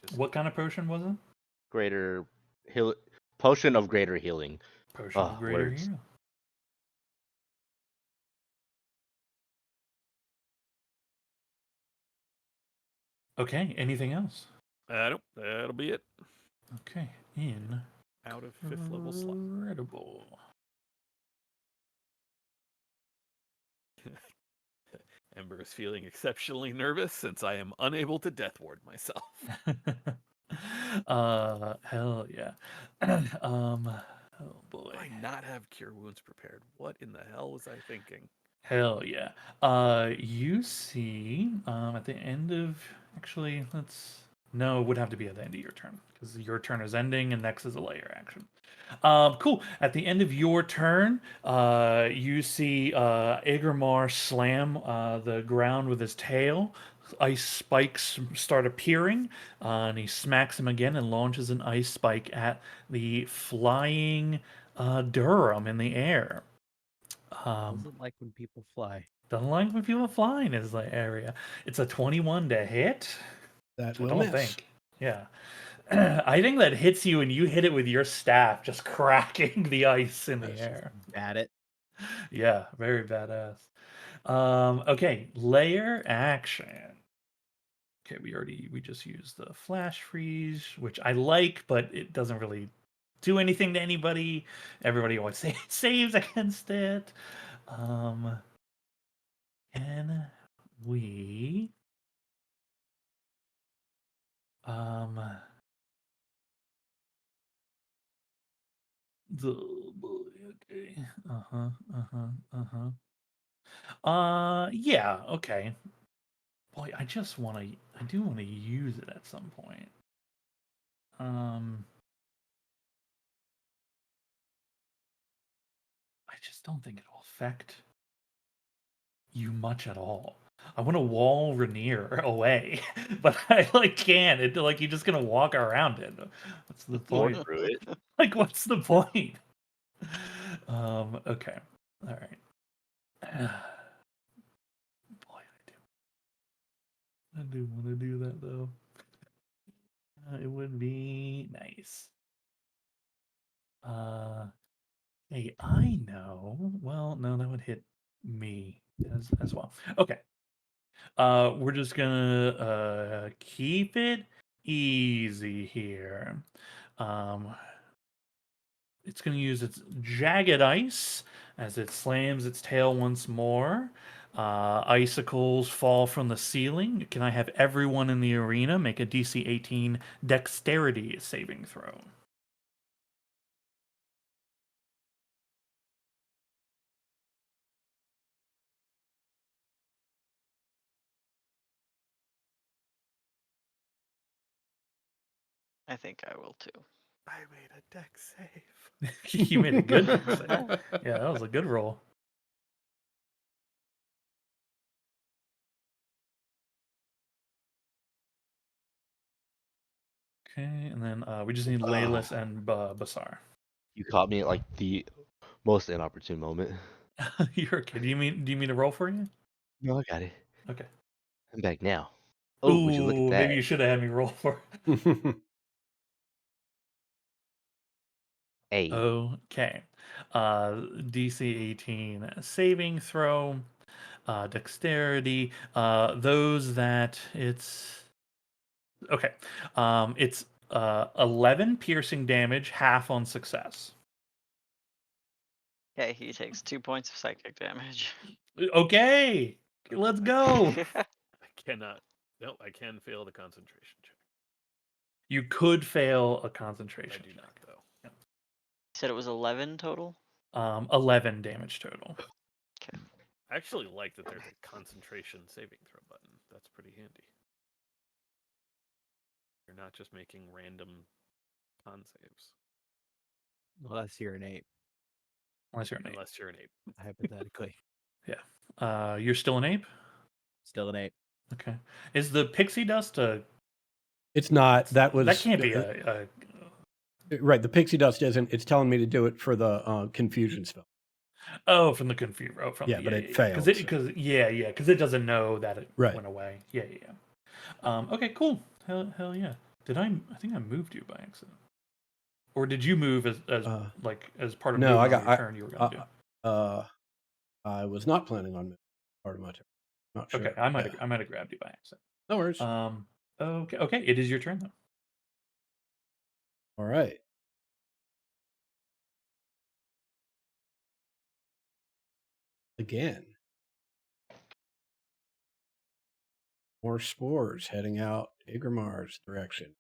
Just What kind of potion was it? Greater heal. Potion of greater healing. Potion of greater Words. heal. Okay. Anything else? nope, that'll be it. Okay. In Out of 5th level slot. incredible. Ember is feeling exceptionally nervous since I am unable to death ward myself. Hell yeah. Oh boy. Why not have cure wounds prepared? What in the hell was I thinking? Hell yeah. You see, at the end of no, it would have to be at the end of your turn because your turn is ending and next is a layer action. Cool. At the end of your turn, you see Igramar slam the ground with his tail. Ice spikes start appearing, and he smacks him again and launches an ice spike at the flying Durham in the air. Doesn't like when people fly. Doesn't like when people flying is the area. It's a 21 to hit. That I will don't miss. think. Yeah. I think that hits you and you hit it with your staff, just cracking the ice in the That's air. At it. Yeah, very badass. Okay, layer action. Okay, we just used the flash freeze, which I like, but it doesn't really do anything to anybody. Everybody always saves against it. Can we oh boy, okay. Yeah, okay. Boy, I do want to use it at some point. I just don't think it'll affect you much at all. I want to wall Rainier away, but I can't. You're just gonna walk around it. What's the Walk point? through it. What's the point? Okay. All right. Boy, I do want to do that though. It would be nice. Hey, I know. Well, no, that would hit me as well. Okay. We're just gonna keep it easy here. It's gonna use its jagged ice as it slams its tail once more. Icicles fall from the ceiling. Can I have everyone in the arena make a DC 18 dexterity saving throw? I think I will too. I made a deck save. You made a good dex save. Yeah, that was a good roll. Okay, and then we just need Laylis and Basar. You caught me at like the most inopportune moment. You're okay. Do you mean to roll for you? No, I got it. Okay. I'm back now. Oh, would you look at that? Maybe you should have had me roll for. Hey. Okay. DC 18 saving throw. Dexterity. Those that it's okay. It's 11 piercing damage, half on success. Okay, he takes 2 points of psychic damage. Okay, let's go. I cannot. No, I can fail the concentration check. You could fail a I concentration do check. not, though. Said it was 11 total. 11 damage total. I actually like that there's a concentration saving throw button. That's pretty handy. You're not just making random con saves. Unless you're an ape, Unless you're an ape. Unless you're an ape. hypothetically. You're still an ape? Still an ape. Okay. Is the pixie dust a... It's not. That was That can't be a right. The pixie dust isn't. It's telling me to do it for the confusion spell. Oh, from the confuse. Oh, from Yeah, the, but it Because failed, so- because it doesn't know that it Right. went away. Yeah. Okay, cool. Hell yeah. Did I think I moved you by accident, or did you move as like as part of No, moving I on got. your turn? You were going to do. I was not planning on moving part of my turn. Not sure. Okay, I might Yeah. have grabbed you by accident. No worries. Okay. It is your turn though. All right. Again. More spores heading out Igrimar's direction.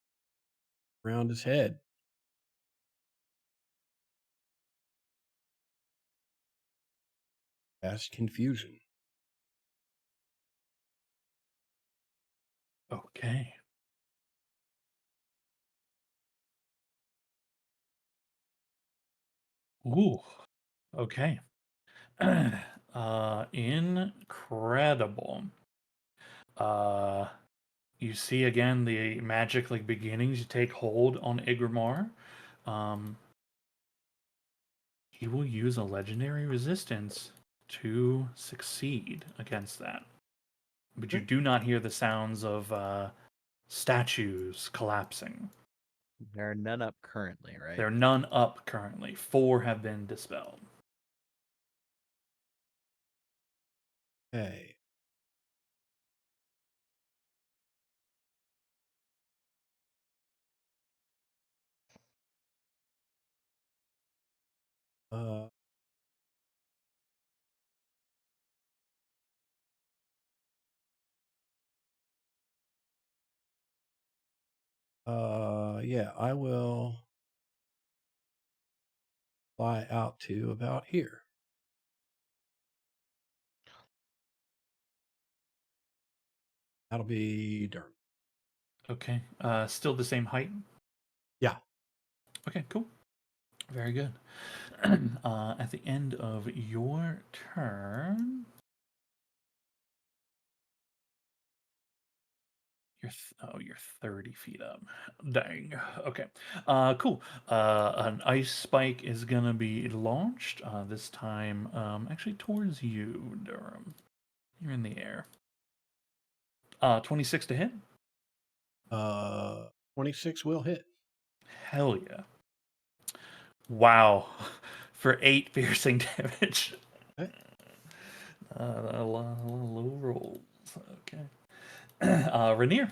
Around his head. Cast confusion. Okay. Ooh. Okay. Incredible. You see again the magic like beginning to take hold on Igramar. He will use a legendary resistance to succeed against that. But you do not hear the sounds of statues collapsing. There are none up currently, right? There are none up currently. 4 have been dispelled. Okay. Yeah, I will fly out to about here. That'll be Durham. Okay. Still the same height? Yeah. Okay, cool. Very good. At the end of your turn, you're 30 feet up. Dang. Okay. Cool. An ice spike is gonna be launched. This time, actually towards you, Durham. You're in the air. 26 to hit. 26 will hit. Hell yeah. Wow. For 8 piercing damage. Okay. A lot of low rolls. Okay. Rainier.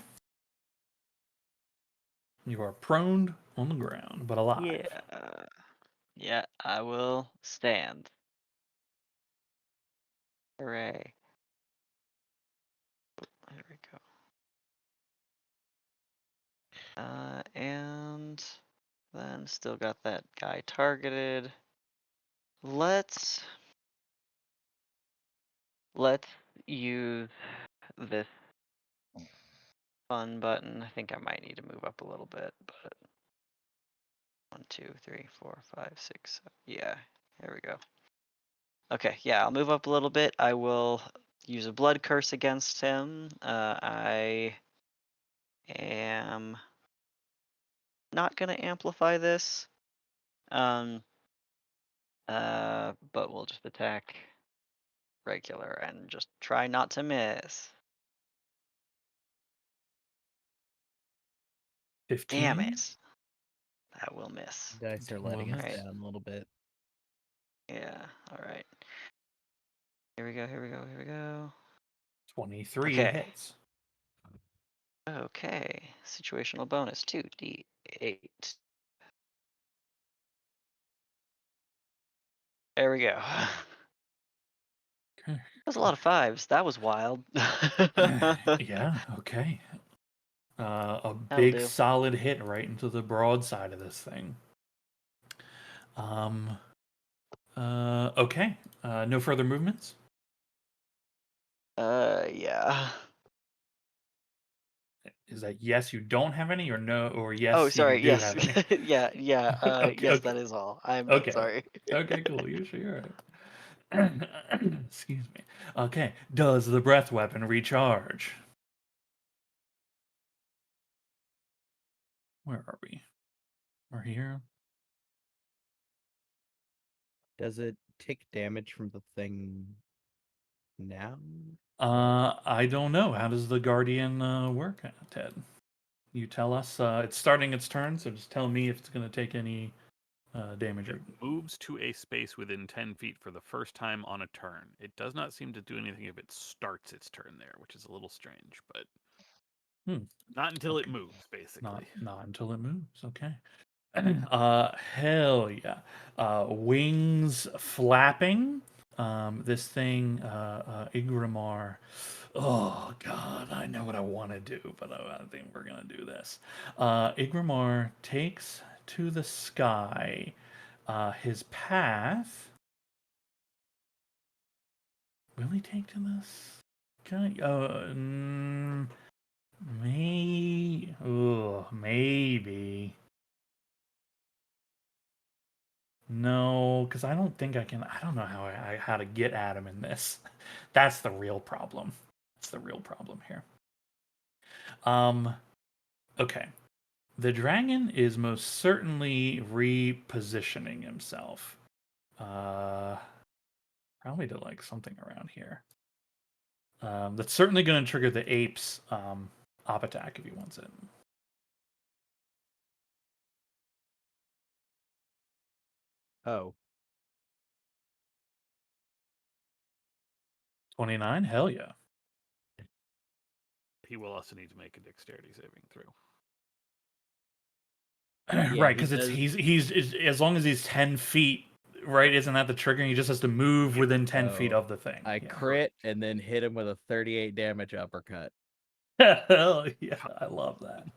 You are prone on the ground, but alive. Yeah. Yeah, I will stand. Hooray. There we go. And then still got that guy targeted. Let's use this fun button. I think I might need to move up a little bit, but 1, 2, 3, 4, 5, 6. Yeah, there we go. Okay, yeah, I'll move up a little bit. I will use a blood curse against him. I am not gonna amplify this. But we'll just attack regular and just try not to miss. 15. Damn it. That will miss. Dice are letting us Alright. down a little bit. Yeah, alright. Here we go. Here we go. Here we go. 23 Okay. hits. Okay. Situational bonus 2d8. There we go. Okay. That's a lot of fives. That was wild. Yeah, okay. A That'll big do. solid hit right into the broadside of this thing. Okay. No further movements? Yeah. Is that yes, you don't have any, or no, or Oh, yes, you sorry. do Yes. have any? Yeah. Yeah. Okay, Yes, okay, that is all. I'm okay, sorry. okay, cool. You sure? You're right. Excuse me. Okay. Does the breath weapon recharge? Where are we? We're here. Does it take damage from the thing now? I don't know. How does the guardian work, Ted? You tell us. It's starting its turn, so just tell me if it's going to take any damage. It moves to a space within 10 feet for the first time on a turn. It does not seem to do anything if it starts its turn there, which is a little strange, but Hmm. not until it Okay. moves, basically. Not until it moves. Okay. Hell yeah. Wings flapping. This thing, Igramar. Oh God, I know what I want to do, but I think we're gonna do this. Igramar takes to the sky. His path. Will he take to this? Maybe. No, because I don't think I can. I don't know how to get at him in this. That's the real problem. That's the real problem here. Okay. The dragon is most certainly repositioning himself. Probably to like something around here. That's certainly going to trigger the ape's op attack if he wants it. Oh, 29? Hell yeah. He will also need to make a dexterity saving throw. Yeah, Right, he because does. he's as long as he's 10 feet, right? Isn't that the trigger? He just has to move within 10 feet So, of the thing. I Yeah. crit and then hit him with a 38 damage uppercut. Hell yeah, I love that.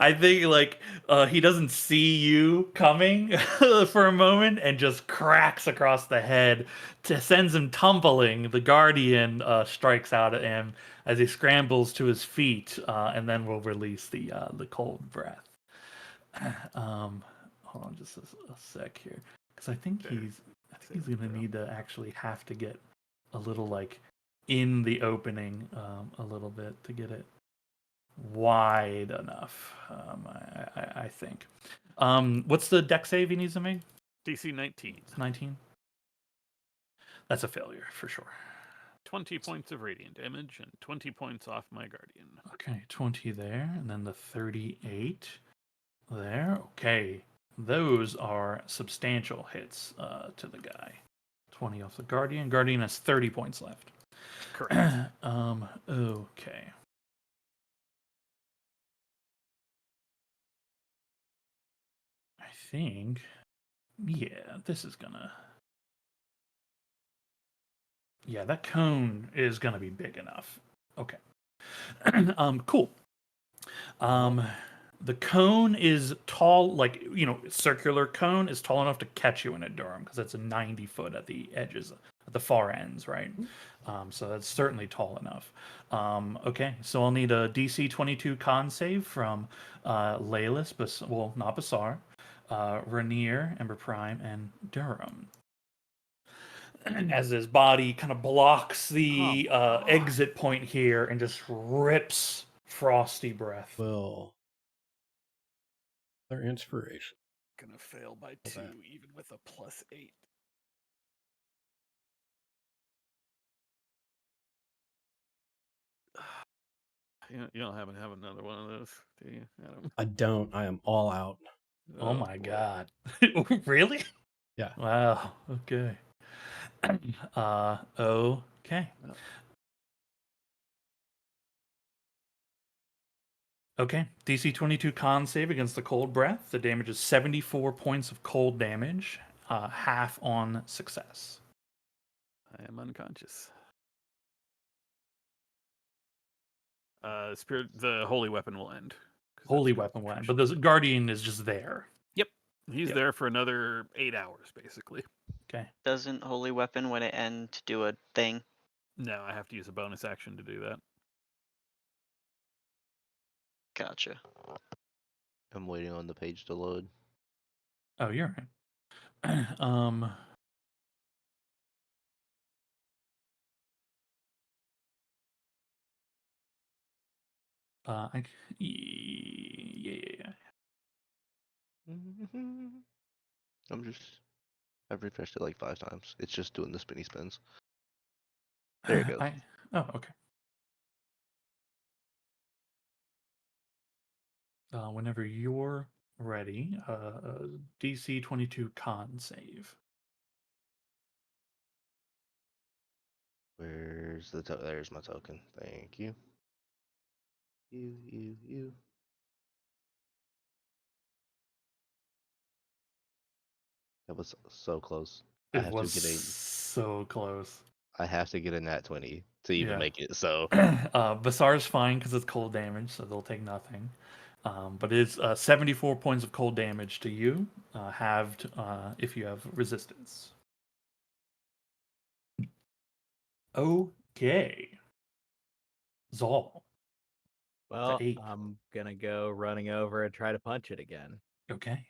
I think like he doesn't see you coming for a moment and just cracks across the head, sends him tumbling. The guardian strikes out at him as he scrambles to his feet, and then we'll release the cold breath. Hold on just a sec here, because I think he's gonna need to actually have to get a little like in the opening a little bit to get it wide enough. I think. What's the deck save he needs to make? DC 19. 19. That's a failure for sure. 20 points of radiant damage and 20 points off my guardian. Okay, 20 there, and then the 38 there. Okay, those are substantial hits to the guy. 20 off the guardian. Guardian has 30 points left. Correct. Okay. I think, yeah, this is gonna. Yeah, that cone is gonna be big enough. Okay. Cool. The cone is tall, like circular cone is tall enough to catch you in a Durham because it's a 90 foot at the edges, at the far ends, right? So that's certainly tall enough. Okay, so I'll need a DC 22 con save from Laylis, well, not Basar, Rainier, Ember Prime, and Durham. As his body kind of blocks the exit point here and just rips frosty breath. Will their inspiration. Gonna fail by 2, even with a +8. You don't happen to have another one of those, do you, Adam? I don't. I am all out. Oh my boy. god. Really? Yeah. Wow. Okay. Okay. Oh. Okay. DC 22 con save against the cold breath. The damage is 74 points of cold damage, half on success. I am unconscious. Spirit, the holy weapon will end. 'cause that's Holy weapon went, but concentration. the guardian is just there. Yep, he's Yep. there for another 8 hours, basically. Okay. Doesn't holy weapon when it ends do a thing? No, I have to use a bonus action to do that. Gotcha. I'm waiting on the page to load. Oh, you're right. Yeah. I've refreshed it like 5 times. It's just doing the spinny spins. There it goes. Oh, okay. Whenever you're ready, DC 22 con save. Where's the there's my token. Thank you. You. That was so close. It was so close. I have to get a nat 20 to even Yeah. make it. So Basar's fine because it's cold damage, so they'll take nothing. But it's 74 points of cold damage to you, halved if you have resistance. Okay. Zal. Well, 8. I'm gonna go running over and try to punch it again. Okay.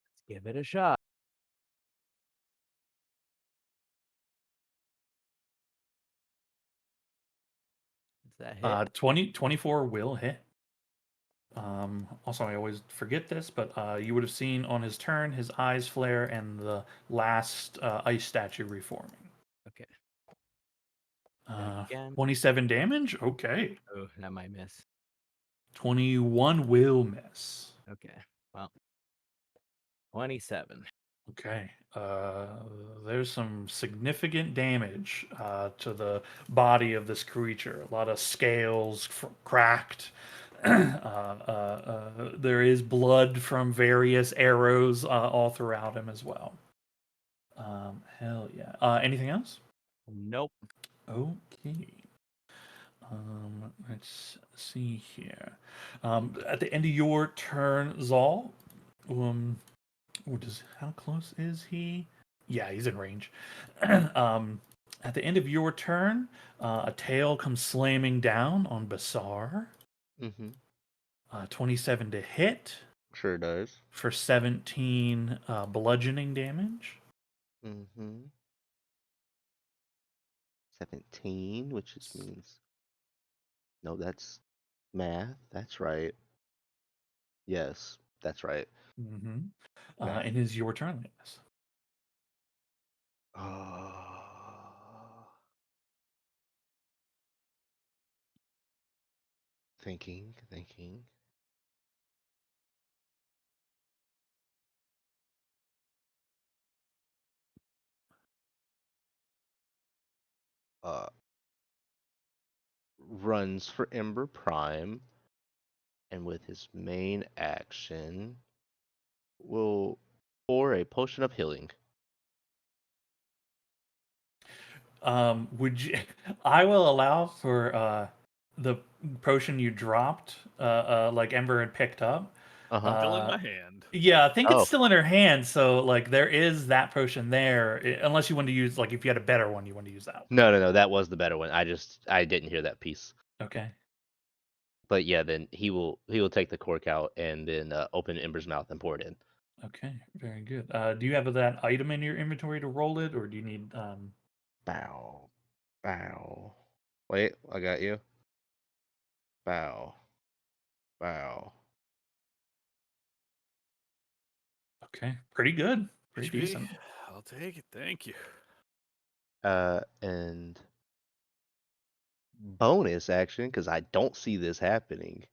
Let's give it a shot. Is that hit? 24 will hit. Also, I always forget this, but you would have seen on his turn his eyes flare and the last ice statue reforming. Okay. Again. 27 damage? Okay. Oh, that might miss. 21 will miss. Okay. Well, 27. Okay. There's some significant damage to the body of this creature. A lot of scales cracked. There is blood from various arrows all throughout him as well. Hell yeah. Anything else? Nope. Okay. Let's see here. At the end of your turn, Zal. How close is he? Yeah, he's in range. At the end of your turn, a tail comes slamming down on Basar. mm-hmm. 27 to hit Sure does. for 17 bludgeoning damage. Mm-hmm. 17, which means no, that's math. That's right. Yes, that's right. Mm-hmm. Math. And is your turn, yes. Thinking. Runs for Ember Prime, and with his main action, will pour a potion of healing. Would you? I will allow for the potion you dropped, like Ember had picked up. Still in my hand. Yeah, I think Oh. it's still in her hand. So like there is that potion there, unless you want to use like if you had a better one, you want to use that one. No, that was the better one. I didn't hear that piece. Okay. But yeah, then he will take the cork out and then open Ember's mouth and pour it in. Okay. Very good. Do you have that item in your inventory to roll it, or do you need? Bow. Wait, I got you. Bow. Okay. Pretty good. Pretty HP, decent. I'll take it. Thank you. And bonus action, because I don't see this happening.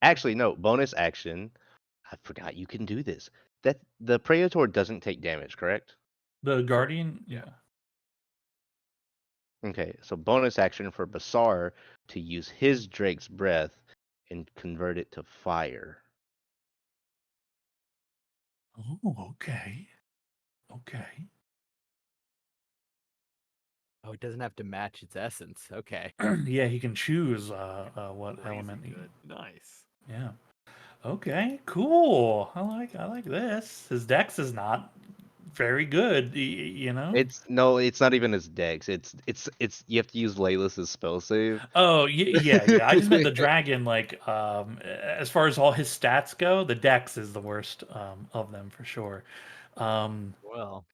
Actually, no, bonus action. I forgot you can do this. That the Praetor doesn't take damage, correct? The Guardian, yeah. Okay, so bonus action for Basar to use his Drake's Breath and convert it to fire. Oh, okay. Okay. Oh, it doesn't have to match its essence. Okay. Yeah, he can choose what Crazy element. good. Nice. Yeah. Okay. Cool. I like this. His dex is not very good. You know. It's not even his dex. It's you have to use Layla's spell save. Oh yeah. I just meant the dragon. Like as far as all his stats go, the dex is the worst of them for sure. Well,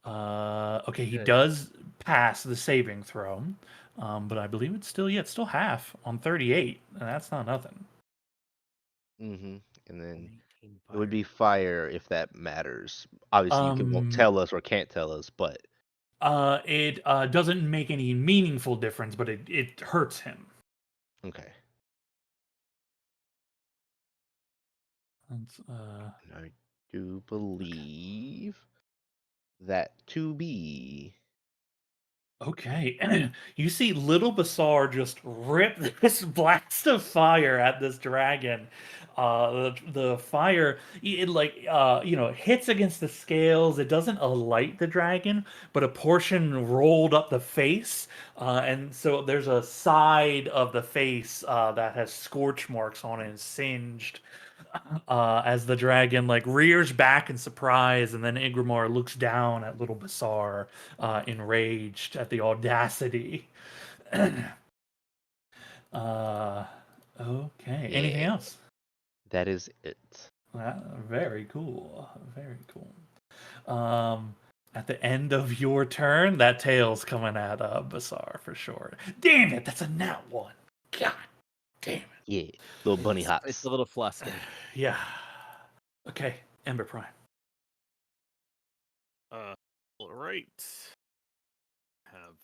Okay, he Good. does pass the saving throw, but I believe it's still half on 38, and that's not nothing. And then 18 it would fire. be fire if that matters. Obviously, you won't Um, tell us or can't tell us, but It doesn't make any meaningful difference, but it hurts him. okay. That's, And I do believe that to be. Okay, you see little Basar just rip this blast of fire at this dragon. The fire, it like hits against the scales. It doesn't alight the dragon, but a portion rolled up the face, and so there's a side of the face that has scorch marks on it and singed. As the dragon like rears back in surprise, and then Igramar looks down at little Basar, enraged at the audacity. Okay. Anything Yeah, else? that is it. Very cool. Very cool. At the end of your turn, that tail's coming at Basar for sure. Damn it! That's a nat one. God damn it. Yeah, little bunny It's hops. a little flustered. Yeah. Okay. Ember Prime. All right. Have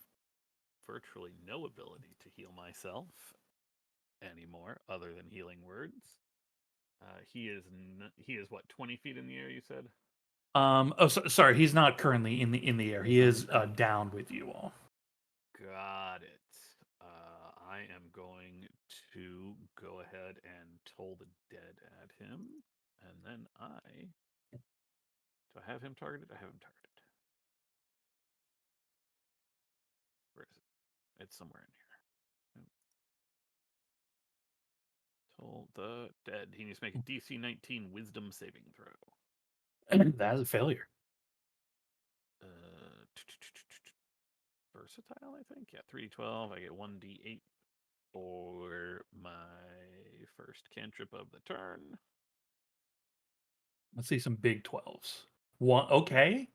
virtually no ability to heal myself anymore, other than healing words. He is what, 20 feet in the air? You said. Sorry, he's not currently in the air. He is down with you all. Got it. I am going to go ahead and toll the dead at him, and then do I have him targeted? I have him targeted. Where is it? It's somewhere in here. Toll the dead. He needs to make a DC 19 Wisdom saving throw. That is a failure. Versatile, I think. Yeah, 3d12. I get 1d8 for my first cantrip of the turn. Let's see some big 12s. One, okay.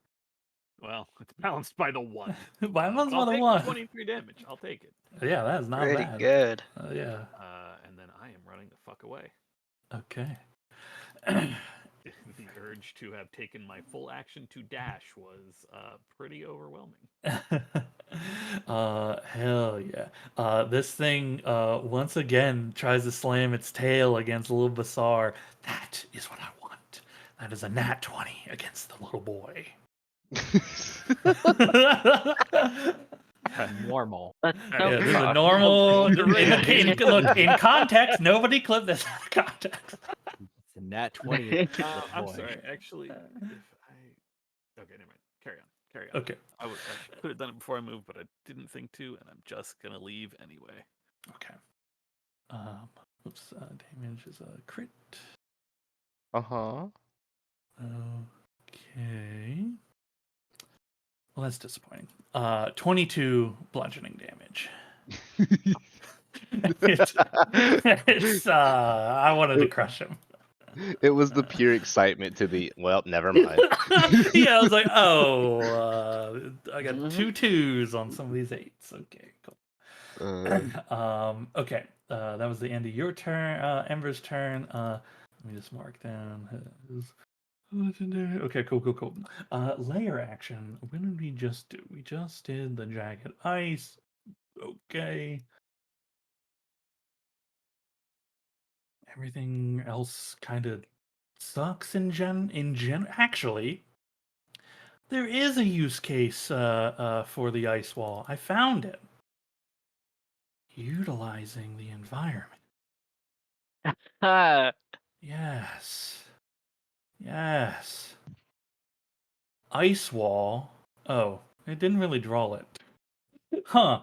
Well, it's balanced by the 1. Balanced I'll by the take 1. 23 damage. I'll take it. Yeah, that is not Pretty bad. good. Yeah. And then I am running the fuck away. Okay. The urge to have taken my full action to dash was pretty overwhelming. Hell yeah. This thing once again tries to slam its tail against little Basar. That is what I want. That is a nat 20 against the little boy. Normal. Let's Yeah, this is a God. normal. Look, In context, nobody clip this out of context. It's a nat 20 against the I'm boy. sorry. Actually, if I okay, never mind. Carry on. Okay. I could have done it before I moved, but I didn't think to, and I'm just gonna leave anyway. Okay. Oops. Damage is a crit. Uh-huh. Okay. Well, that's disappointing. 22 bludgeoning damage. it's I wanted to crush him. It was the pure excitement to the well, never mind. Yeah, I was like, oh, I got 2 2s on some of these 8s. Okay, cool. Okay, that was the end of your turn. Ember's turn. Let me just mark down his legendary. Okay, cool. Layer action. When did we just do? We just did the jagged ice. Okay. Everything else kind of sucks in gen. Actually, there is a use case for the ice wall. I found it. Utilizing the environment. Ah, Yes. Yes. Ice wall. Oh, it didn't really draw it. Huh.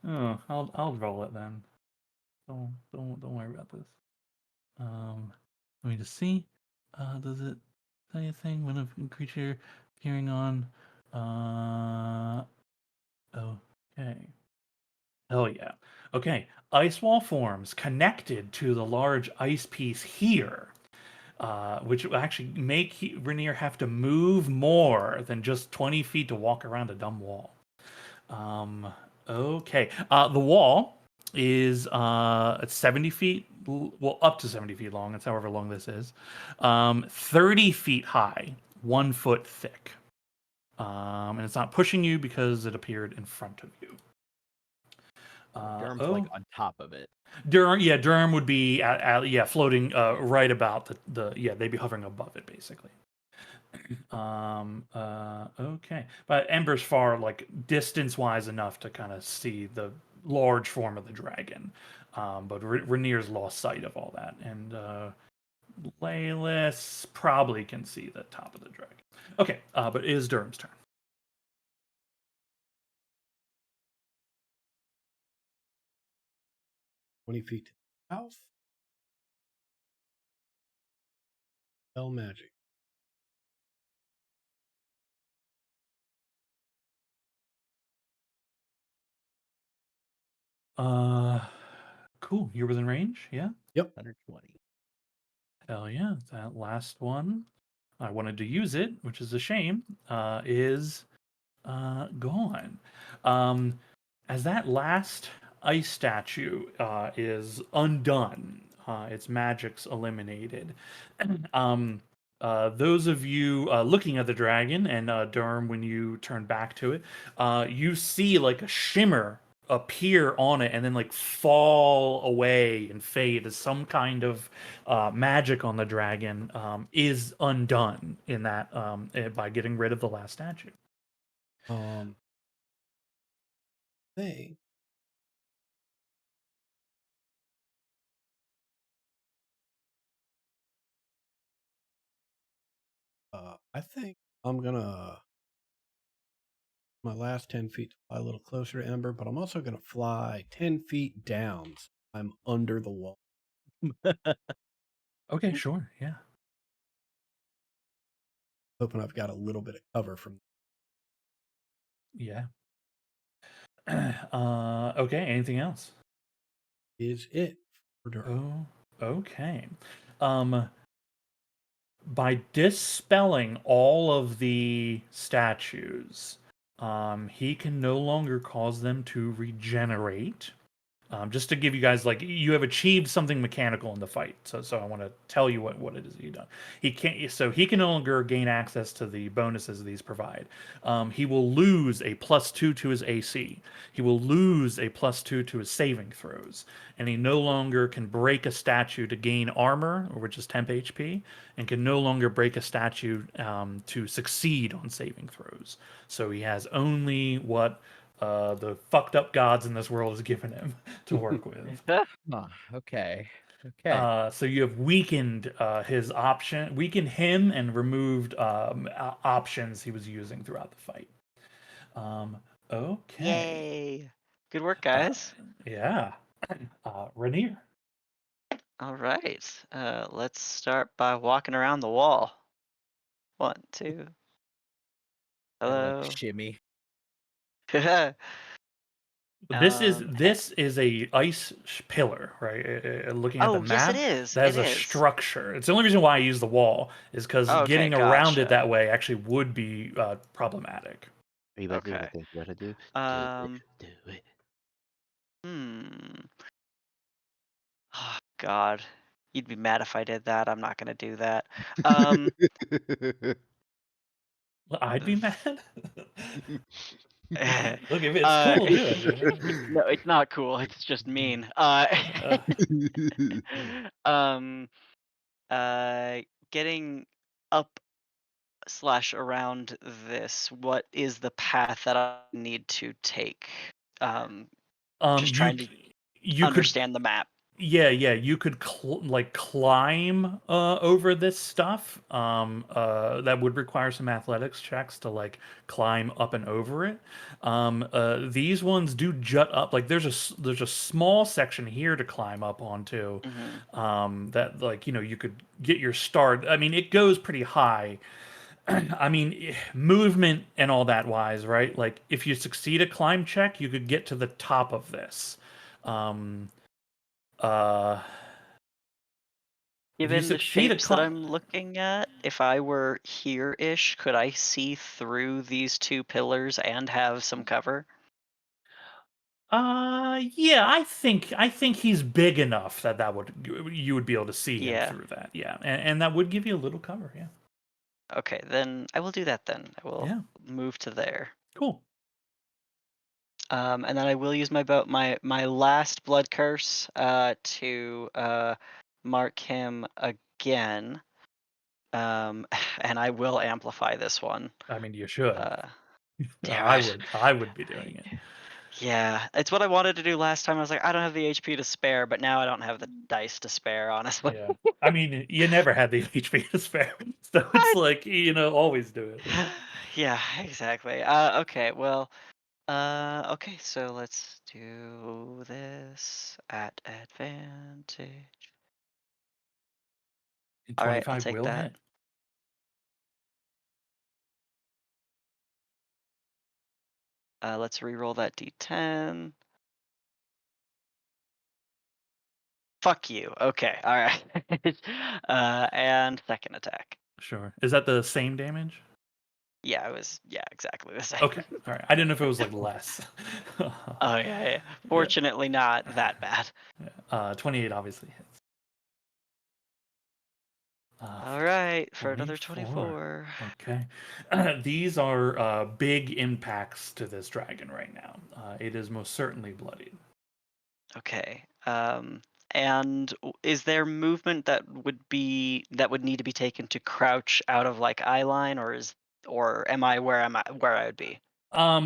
Oh, I'll draw it then. Don't worry about this. Let me just see. Does it say a thing when a creature appearing on? Okay. Oh yeah. Okay. Ice wall forms connected to the large ice piece here, which will actually make Rainier have to move more than just 20 feet to walk around a dumb wall. Okay. The wall is it's 70 feet, well, up to 70 feet long. That's however long this is. 30 feet high, 1 foot thick. And it's not pushing you because it appeared in front of you. Durham's like on top of it. Durham would be floating right about they'd be hovering above it basically. Okay, but Ember's far like distance wise enough to kind of see the large form of the dragon, but Rainier's lost sight of all that, and Laelis probably can see the top of the dragon. Okay, but it is Durham's turn. 20 feet to the south. Spell magic. Cool. You're within range, yeah. Yep. 120. Hell yeah, that last one. I wanted to use it, which is a shame. Is gone. As that last ice statue is undone, its magic's eliminated. Those of you looking at the dragon and Durham, when you turn back to it, you see like a shimmer appear on it and then like fall away and fade as some kind of magic on the dragon is undone in that by getting rid of the last statue. They I think I'm gonna my last 10 feet to fly a little closer to Ember, but I'm also gonna fly 10 feet down. So I'm under the wall. Okay, sure, yeah. Hoping I've got a little bit of cover from. Yeah. Okay, anything else? Is it for Durham? Oh, okay. By dispelling all of the statues, he can no longer cause them to regenerate. Just to give you guys like you have achieved something mechanical in the fight, so I want to tell you what it is you've done. He can no longer gain access to the bonuses these provide. He will lose a +2 to his AC. He will lose a +2 to his saving throws, and he no longer can break a statue to gain armor, which is temp HP, and can no longer break a statue to succeed on saving throws. So he has only what the fucked up gods in this world has given him to work with. Oh, okay. Okay. So you have weakened his option, weakened him, and removed options he was using throughout the fight. Okay. Yay! Good work, guys. Yeah. Rainier. All right. Let's start by walking around the wall. 1, 2. I, Hello. like shimmy. This Um, is a ice pillar, right? Looking at the Oh, yes, it map, is. that is It a is. structure. It's the only reason why I use the wall is because Okay, getting around it gotcha. that way actually would be problematic. Are you about to do what I Okay. think you gotta do? Um, Do it. Oh, God. You'd be mad if I did that. I'm not gonna do that. I'd be mad. Look, if it's cool, do it. You know? No, it's not cool. It's just mean. Um, getting up slash around this, what is the path that I need to take? Just trying to you could understand the map. Yeah, you could like climb over this stuff. That would require some athletics checks to like climb up and over it. These ones do jut up. Like there's a small section here to climb up onto. That like you could get your start. I mean, it goes pretty high. I mean, movement and all that wise, right? Like if you succeed a climb check, you could get to the top of this. Um, uh, if you Given the succeed a shapes that climb, I'm looking at, if I were here-ish, could I see through these two pillars and have some cover? yeah, I think he's big enough that would you would be able to see him Yeah. through that. Yeah, and that would give you a little cover. Yeah, Okay, then I will do that then. I will yeah, move to there. cool. And then I will use my last blood curse to mark him again. And I will amplify this one. I mean, you should. Damn I it. would be doing it. Yeah, it's what I wanted to do last time. I was like, I don't have the HP to spare, but now I don't have the dice to spare, honestly. Yeah, I mean, you never had the HP to spare, so it's like always do it. Yeah, exactly. Okay, well, okay, so let's do this at advantage. All right, I'll 25 take will that. hit. Let's re-roll that d10. Fuck you. Okay, all right. And second attack. Sure. Is that the same damage? Yeah, exactly the same. Okay. All right. I didn't know if it was like less. Oh yeah. Fortunately, not that bad. 28 obviously hits. All right, for another 24. Okay. These are big impacts to this dragon right now. It is most certainly bloodied. Okay. And is there movement that would need to be taken to crouch out of like eye line, or am I where I would be? I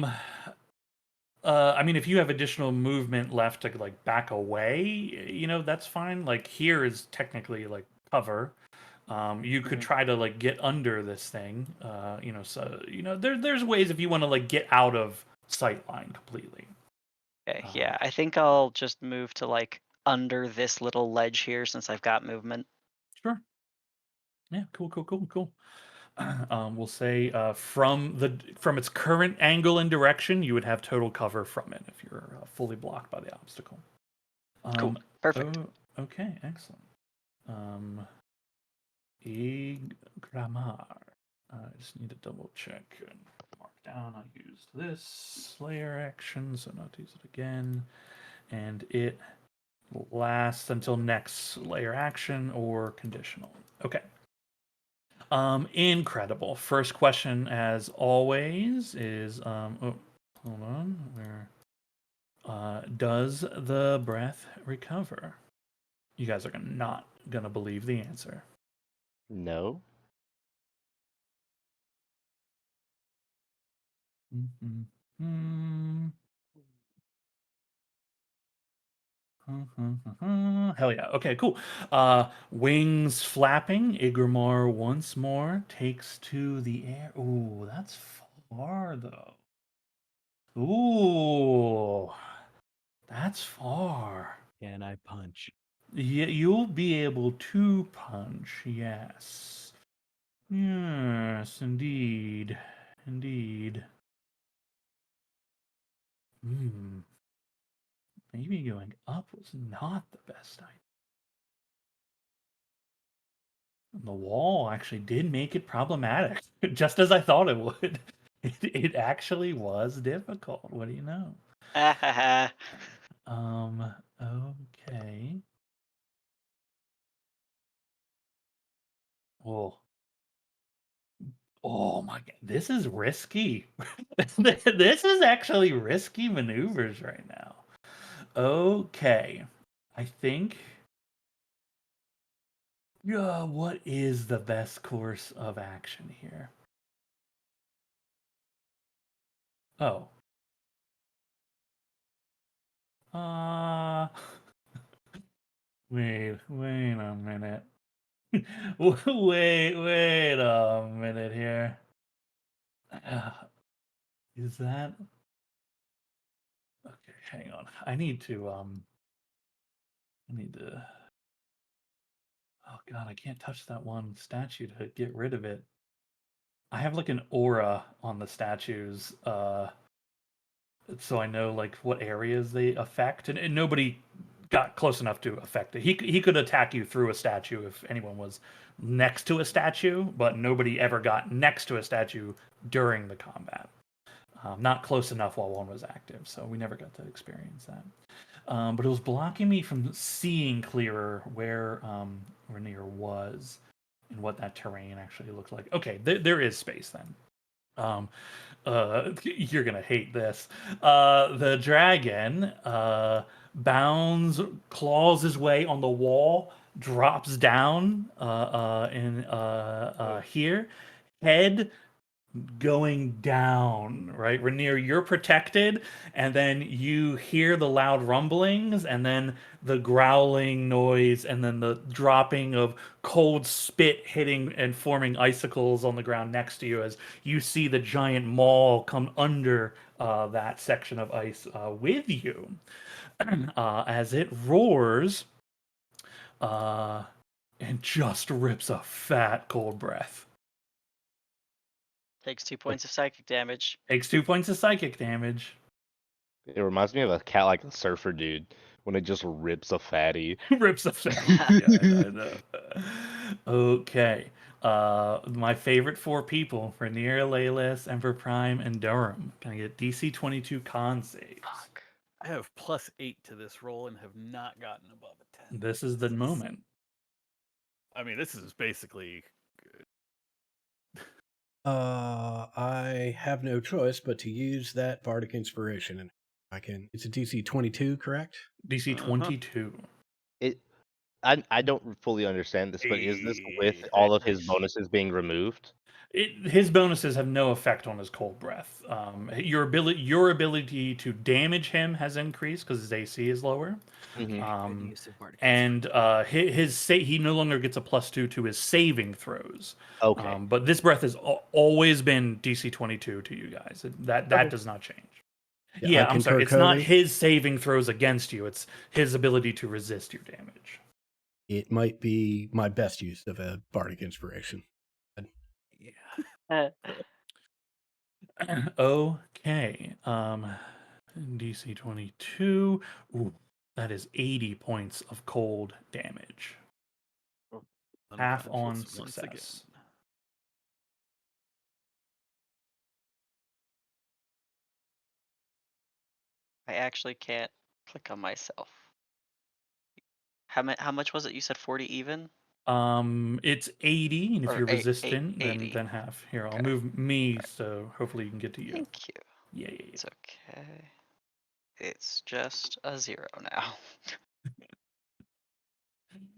mean, if you have additional movement left to like back away, that's fine. Like here is technically like cover. You could try to like get under this thing. So there's ways if you want to like get out of sight line completely. Okay, yeah, I think I'll just move to like under this little ledge here since I've got movement. Sure. Yeah. Cool. We'll say from its current angle and direction, you would have total cover from it if you're fully blocked by the obstacle. Cool. Perfect. Okay, excellent. Igramar. I just need to double check and mark down. I used this Slayer action, so not to use it again. And it lasts until next Slayer action or conditional. Okay. Incredible. First question, as always, is hold on. Does the breath recover? You guys are not gonna believe the answer. No. Hell yeah. Okay, cool. Wings flapping. Igramar once more takes to the air. Ooh, that's far though. Ooh, that's far. Can I punch? Yeah, you'll be able to punch. Yes. Yes, indeed. Indeed. Maybe going up was not the best idea. The wall actually did make it problematic, just as I thought it would. It actually was difficult. What do you know? Okay. Well, Oh my god, this is risky. This is actually risky maneuvers right now. Okay. I think yeah, what is the best course of action here? Oh. Uh wait a minute. Wait a minute here. Uh, is that okay? Hang on. I need to. Oh god, I can't touch that one statue to get rid of it. I have like an aura on the statues, so I know like what areas they affect, and nobody got close enough to affect it. He could attack you through a statue if anyone was next to a statue, but nobody ever got next to a statue during the combat. Not close enough while one was active, so we never got to experience that. But it was blocking me from seeing clearer where Rainier was and what that terrain actually looked like. Okay, there is space then. You're gonna hate this. The dragon bounds, claws his way on the wall, drops down in here, head going down, right? Rainier, you're protected, and then you hear the loud rumblings, and then the growling noise, and then the dropping of cold spit hitting and forming icicles on the ground next to you as you see the giant maul come under that section of ice with you. As it roars and just rips a fat cold breath. Takes 2 points of psychic damage. Takes 2 points of psychic damage. It reminds me of a cat like a surfer dude when it just rips a fatty. Rips up yeah, I know. Okay. My favorite 4 people: Rainier, Laelis, Emperor Prime, and Durham. Can I get DC 22 con saves? Fuck. I have +8 to this roll and have not gotten above a 10. This is the moment. I mean, this is basically I have no choice but to use that bardic inspiration, and I can. It's a DC 22, correct? DC Uh-huh. 22. I don't fully understand this, but is this with all of his bonuses being removed? His bonuses have no effect on his cold breath. Your ability to damage him has increased because his AC is lower. Mhm. Good use of bardic And he no longer gets a +2 to his saving throws. Okay. But this breath has always been DC 22 to you guys. That Okay. does not change. Yeah, Yeah, I I'm sorry. concur, It's not Cody. his saving throws against you. It's his ability to resist your damage. It might be my best use of a bardic inspiration. Yeah. Okay. DC 22. Ooh, that is 80 points of cold damage. Half on unconscious once again. success. I actually can't click on myself. How much was it? You said 40 even? It's 80, and if Or you're eight- resistant, 80. then half. Here, I'll Okay. move me, so hopefully you can get to you. Thank you. Yeah. It's okay. It's just a 0 now.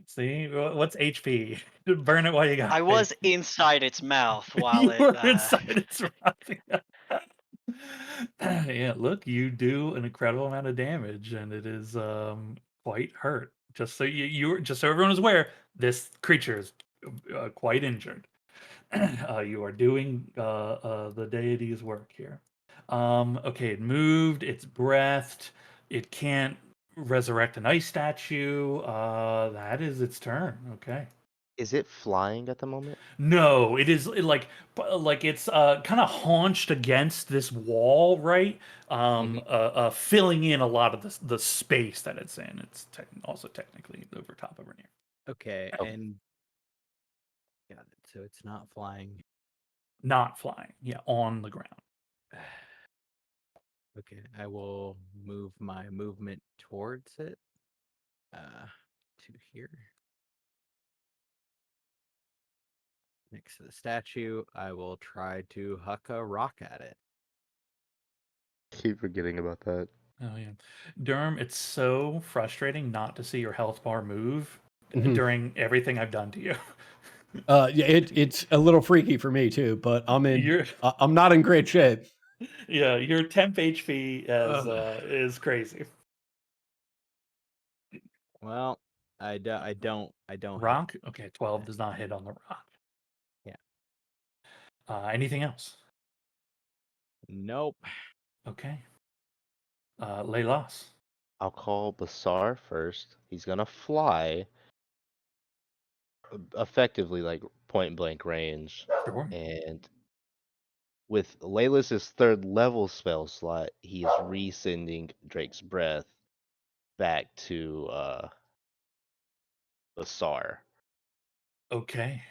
See, what's HP? Burn it while you got. I it. was inside its mouth while You it. were inside its mouth. Yeah, look, you do an incredible amount of damage, and it is quite hurt. Just so just so everyone is aware, this creature is quite injured. You are doing the deity's work here. Okay, it moved. It's breathed. It can't resurrect an ice statue. That is its turn. Okay. Is it flying at the moment? No, it is like it's kind of haunched against this wall, right? Filling in a lot of the space that it's in. It's also technically over top of Rainier. Okay, Oh. and got it. So it's not flying. Not flying, yeah, on the ground. Okay, I will move my movement towards it. To here. next to the statue. I will try to huck a rock at it. Keep forgetting about that. Oh yeah, Durham. It's so frustrating not to see your health bar move Mhm. during everything I've done to you. Yeah, it's a little freaky for me too, but You're I'm not in great shape. yeah, your temp HP Ugh. is crazy. Well, I don't hit. Rock. Okay, 12 does not hit on the rock. Yeah. Anything else? Nope. Okay. Leilas. I'll call Basar first. He's gonna fly, effectively like point blank range, Sure. and with Layla's third level spell slot, he is resending Drake's breath back to Basar. Okay.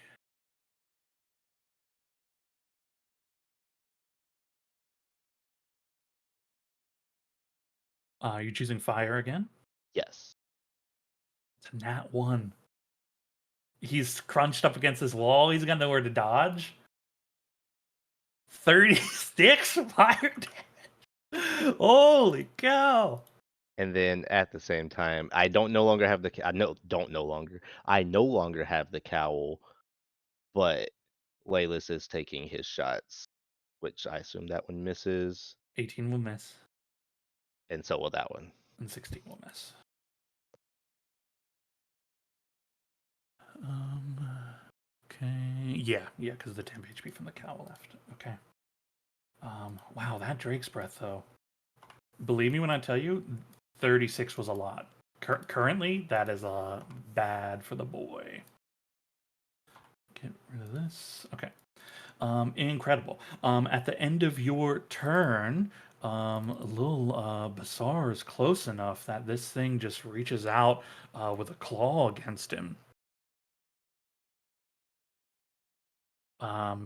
You choosing fire again? Yes. It's a nat 1. He's crunched up against this wall. He's got nowhere to dodge. 36 fire damage. Holy cow. And then at the same time, I don't no longer have the I no longer have the cowl, but Laylis is taking his shots, which I assume that one misses, 18 will miss, and so will that one. and 16 will miss. Okay. Yeah, because the temp HP from the cow left. Okay. Wow, that Drake's breath though. Believe me when I tell you, 36 was a lot. Currently, that is bad for the boy. Get rid of this. Okay. Incredible. At the end of your turn, little Basar is close enough that this thing just reaches out with a claw against him.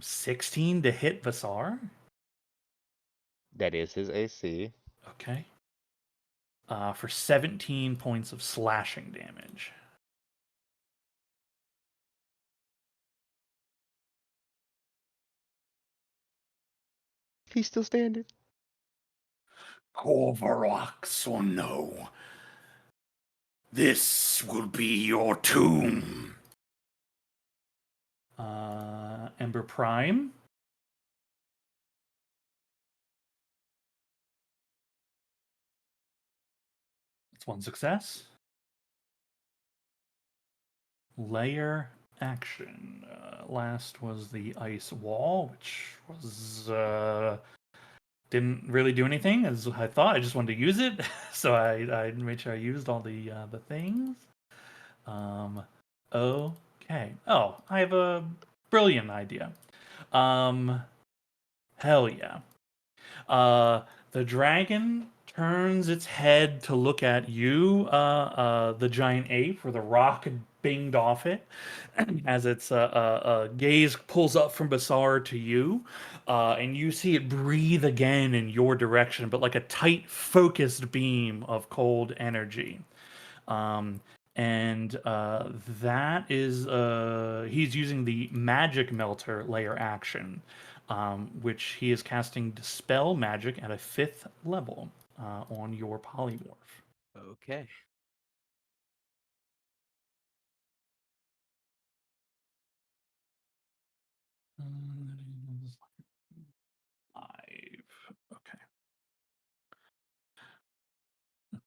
16 to hit Basar. That is his AC. Okay. For 17 points of slashing damage. He's still standing. Korvarak or no, this will be your tomb. Ember Prime. That's one success. Layer action. Last was the ice wall, which was didn't really do anything as I thought. I just wanted to use it, so I made sure I used all the things. Okay. Oh, I have a brilliant idea. Hell yeah. The dragon turns its head to look at you, the giant ape, where the rock had binged off it, as its gaze pulls up from Basar to you, and you see it breathe again in your direction, but like a tight, focused beam of cold energy. And that is he's using the magic melter layer action, which he is casting Dispel Magic at a 5th level on your polymorph. Okay. That is 5. Okay.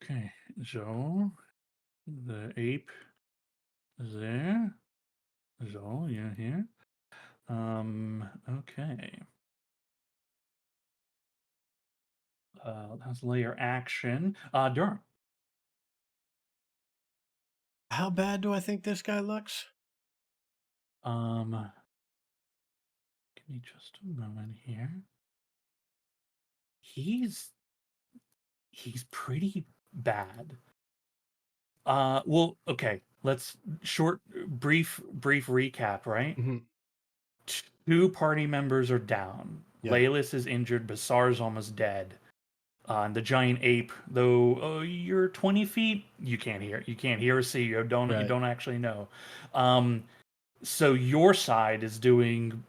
Okay. So the ape is there. So you're here. Okay. That's layer action. Durham. How bad do I think this guy looks? Give me just a moment here. He's pretty bad. Well, okay. Let's brief recap, right? Mhm. 2 party members are down. Yeah. Laylis is injured. Basar's almost dead. And the giant ape, though you're 20 feet, you can't hear or see. You don't Right. actually know. So your side is doing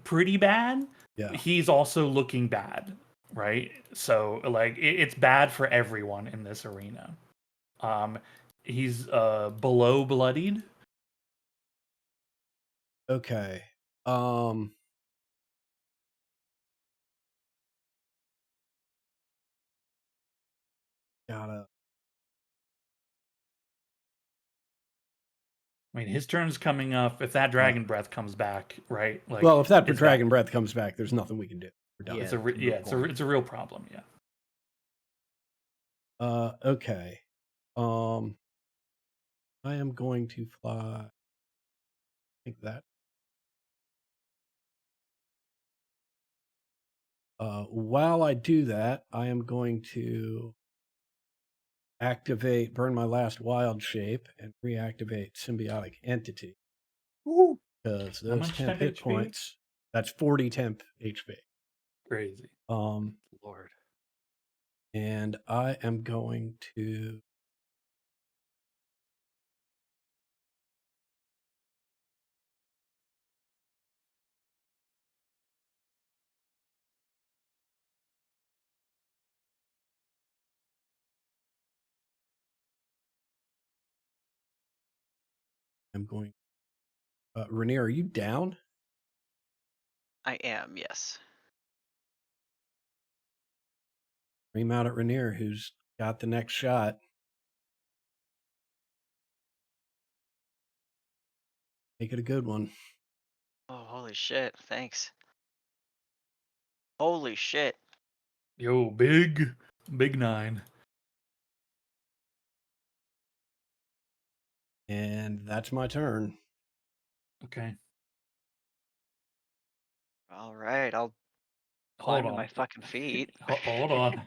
pretty bad. Yeah. He's also looking bad, right? So like it's bad for everyone in this arena. He's below bloodied. Okay. Gotta. I mean, his turn's coming up. If that dragon breath comes back, right? Like, Well, if that it's dragon bad. breath comes back, there's nothing we can do. We're done. Yeah, It's a it's a moot point. it's a real problem. Yeah. Okay. I am going to fly. I think that. While I do that, I am going to activate Burn My Last Wild Shape and reactivate Symbiotic Entity. Because How those much 10 temp hit HP? points, that's 40 temp HP. Crazy. Lord. And I am going to Rainier, are you down? I am, yes. Scream out at Rainier, who's got the next shot. Make it a good one. Oh, holy shit! Thanks. Holy shit! Yo, big 9. And that's my turn. Okay. All right, I'll Hold climb to on. my fucking feet. Hold on.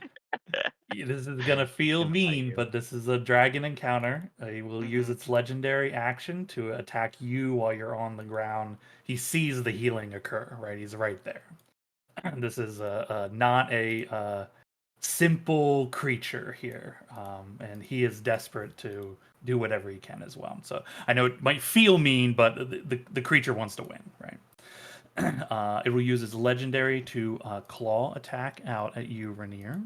This is gonna feel Gonna fight mean, you. but this is a dragon encounter. He will use Mhm. its legendary action to attack you while you're on the ground. He sees the healing occur, right? He's right there. This is not a simple creature here, and he is desperate to do whatever he can as well. So I know it might feel mean, but the creature wants to win, right? It will use its legendary to claw attack out at you, Rainier.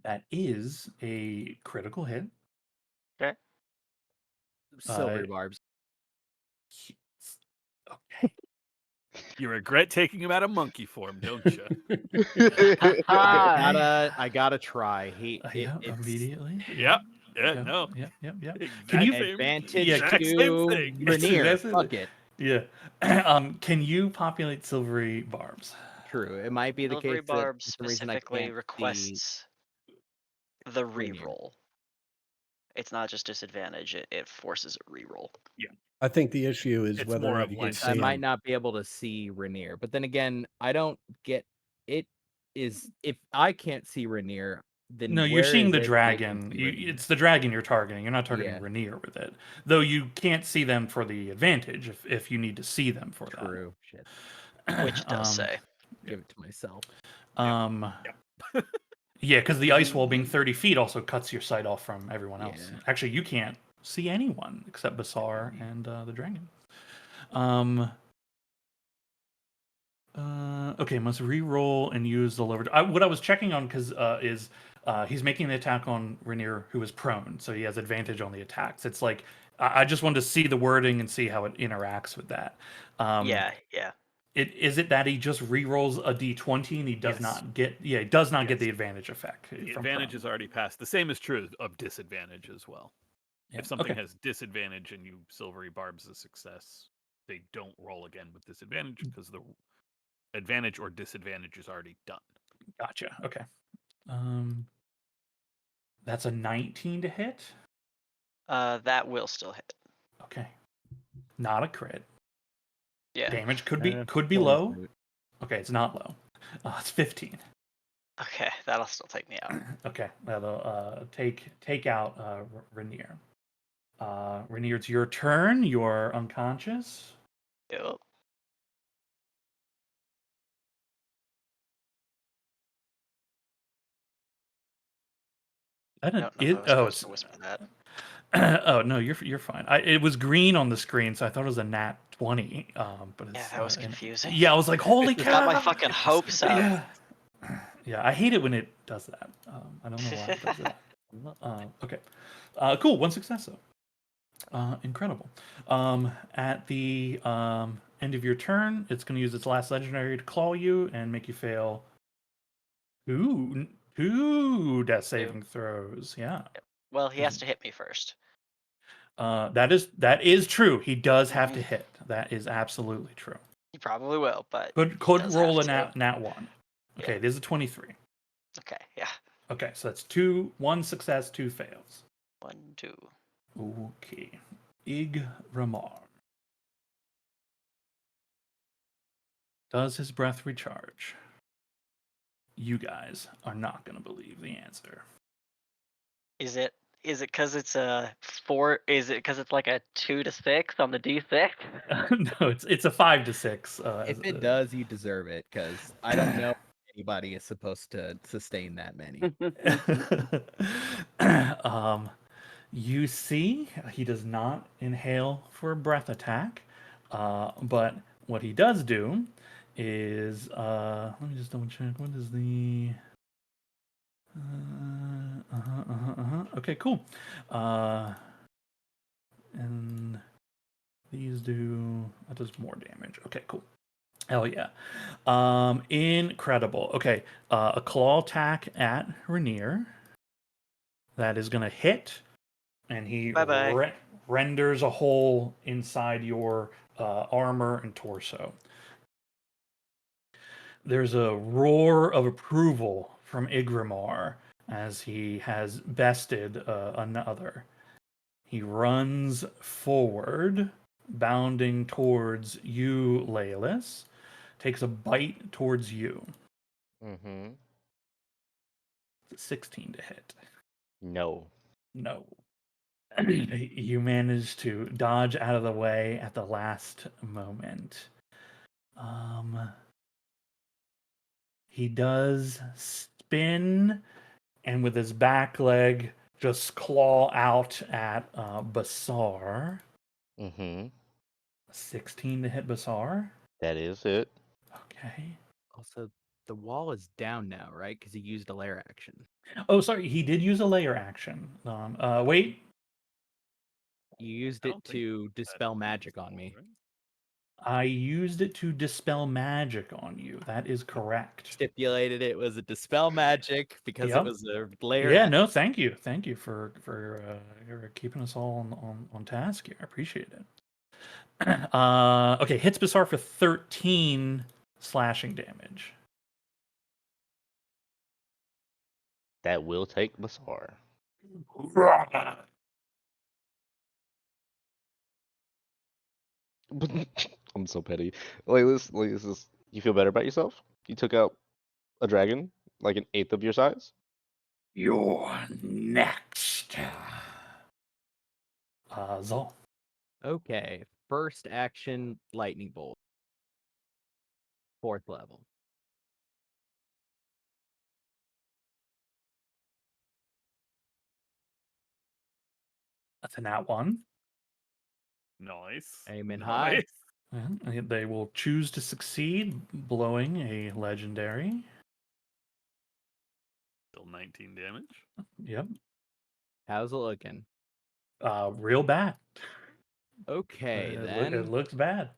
That is a critical hit. Okay. Silvery barbs. Okay. You regret taking him out of monkey form, don't you? I gotta try. Yeah, It's immediately. Yeah. Yeah. Yep, No. Yep. Exact Can you? same, advantage exact same to thing. Rainier. That's Fuck it. Yeah. Can you populate silvery barbs? True. It might be the Silvery case that Barb for some reason I specifically can't see requests the Rainier. reroll. It's not just disadvantage; it forces a reroll. I think the issue is It's whether or more not of you can like- see I might him. not be able to see Rainier. But then again, I don't get it. Is if I can't see Rainier, then No, you're where seeing is the it that I can dragon. see Rainier? It's the dragon you're targeting. You're not targeting Yeah. Rainier with it. Though you can't see them for the advantage if you need to see them for True. Shit. that. Which does say. Give it to myself. Yeah, because the ice wall being 30 feet also cuts your sight off from everyone else. Yeah. Actually, you can't see anyone except Basar and the dragon. Okay, must re-roll and use the lower. What I was checking on is he's making the attack on Rainier, who is prone, so he has advantage on the attacks. It's like I just wanted to see the wording and see how it interacts with that. Yeah. Is it that he just re-rolls a d20 and he does Yes. not get he does not get Yes. the advantage effect? The from advantage prone. is already passed. The same is true of disadvantage as well. Yeah, If something okay. has disadvantage and you silvery barbs a success, they don't roll again with disadvantage because the advantage or disadvantage is already done. Gotcha. Okay. That's a 19 to hit. That will still hit. Okay. Not a crit. Yeah. Damage could be Almost low. moot. Okay, it's not low. It's 15. Okay, that'll still take me out. Okay, that'll take out Rainier. Rainier, it's your turn. You're unconscious. Yep. I I don't. don't know if I was supposed to whisper that. Oh no, you're fine. It was green on the screen, so I thought it was a nat 20. But Yeah, it's that was confusing. yeah, I was like, holy It's got my cow! fucking hopes up. Yeah, yeah. I hate it when it does that. I don't know why it does that. Okay, cool. One success though. Incredible. At the end of your turn, it's going to use its last legendary to claw you and make you fail two death saving throws. Yeah. Well, he has to hit me first. That is true. He does have to hit. That is absolutely true. He probably will, but Could does roll a have to. nat 1. Okay, Yeah. this is a 23. Okay, yeah. Okay, so that's 1 success, 2 fails. 1, 2. Okay. Igramar. Does his breath recharge? You guys are not going to believe the answer. Is it because it's a 4? Is it because it's like a 2 to 6 on the D6? No, it's a 5 to 6. If it does, you deserve it, because I don't know if anybody is supposed to sustain that many. You see, he does not inhale for a breath attack, but what he does do is let me just double check. What is the okay, cool. And these that does more damage. Okay, cool. Hell yeah. Incredible. Okay, a claw attack at Rainier. That is gonna hit, and he Bye-bye. renders a hole inside your armor and torso. There's a roar of approval from Igramar as he has bested another. He runs forward, bounding towards you, Laelis. Takes a bite towards you. Mm-hmm. 16 to hit. No. No. You manage to dodge out of the way at the last moment. He does spin and with his back leg just claw out at Basar. Mm-hmm. 16 to hit Basar. That is it. Okay. Also, the wall is down now, right? Because he used a lair action. Oh, sorry. He did use a layer action. Wait. You used I it don't think to that dispel is magic on small, me. right? I used it to dispel magic on you. That is correct. Stipulated it was a dispel magic because Yep. it was a lair. Yeah, no, thank you for keeping us all on task here. I appreciate it. Okay, hits Basar for 13 slashing damage. That will take Basar. I'm so petty. Laelis, you feel better about yourself? You took out a dragon, like an eighth of your size? You're next. Zal. Okay, first action, lightning bolt. 4th level. That's a nat 1. Nice. Aim in high. And they will choose to succeed, blowing a legendary. Still 19 damage. Yep. How's it looking? Real bad. Okay, It then. looks bad.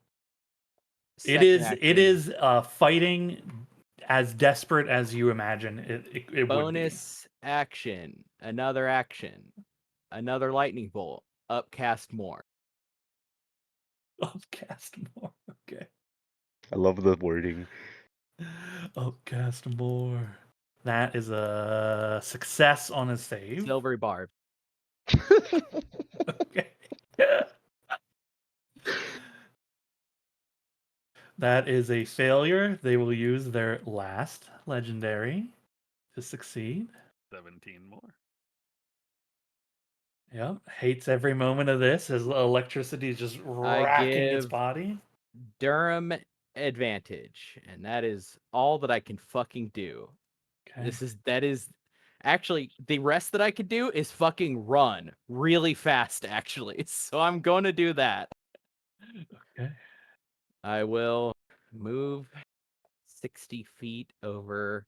It Second is action, fighting as desperate as you imagine it would be. bonus action, another action, another lightning bolt, upcast more. Upcast more. Okay. I love the wording. Upcast more. That is a success on a save. Silvery barb. Okay. That is a failure. They will use their last legendary to succeed. 17 more. Yep. Hates every moment of this as electricity is just racking its give- body. Durham advantage, and that is all that I can fucking do. Okay. That is Actually, the rest that I could do is fucking run really fast, actually. So I'm going to do that. Okay. I will move 60 feet over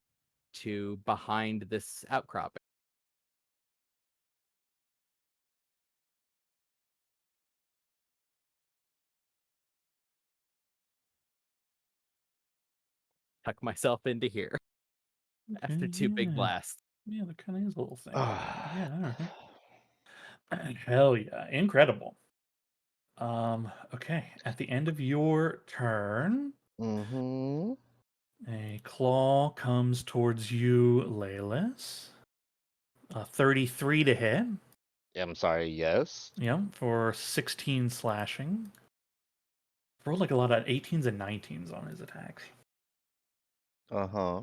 to behind this outcropping. Tuck myself into here after Okay, 2 big yeah. blasts. Yeah, there kind of is a little thing. Ah. Yeah, all right. Hell yeah, incredible. Okay. At the end of your turn, Mm-hmm. a claw comes towards you, Laylis. 33 to hit. I'm sorry, yes. Yeah, for 16 slashing. Rolled like a lot of 18s and 19s on his attacks. Uh-huh.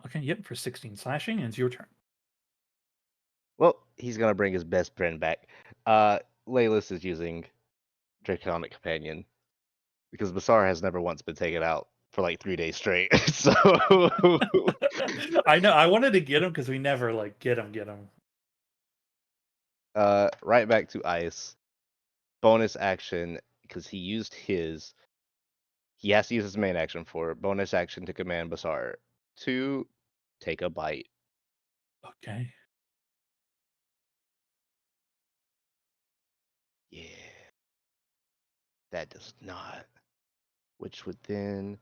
Okay, yep, for 16 slashing, and it's your turn. Well, he's gonna bring his best friend back. Laylis is using Draconic Companion because Basar has never once been taken out for like 3 days straight. So I know, I wanted to get him because we never like get him. right back to ice. Bonus action because he used his. He has to use his main action for it. Bonus action to command Basar to take a bite. Okay. Yeah. That does not. Which would then.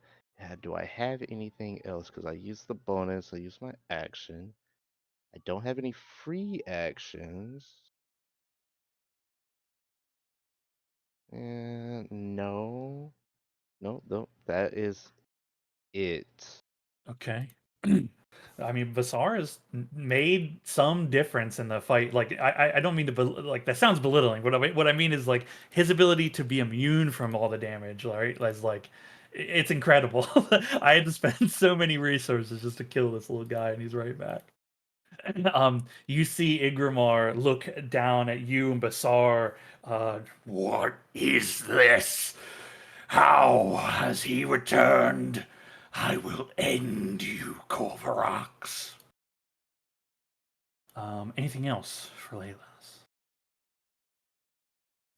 Do I have anything else? Because I used the bonus, I used my action. I don't have any free actions. And no. No, that is it. Okay. I mean, Vasar has made some difference in the fight. Like, I don't mean to like that sounds belittling. What I mean is like his ability to be immune from all the damage. Right? Is like it's incredible. I had to spend so many resources just to kill this little guy, and he's right back. You see Igramar look down at you and Basar. What is this? How has he returned? I will end you, Corvarax. Anything else for Laylas?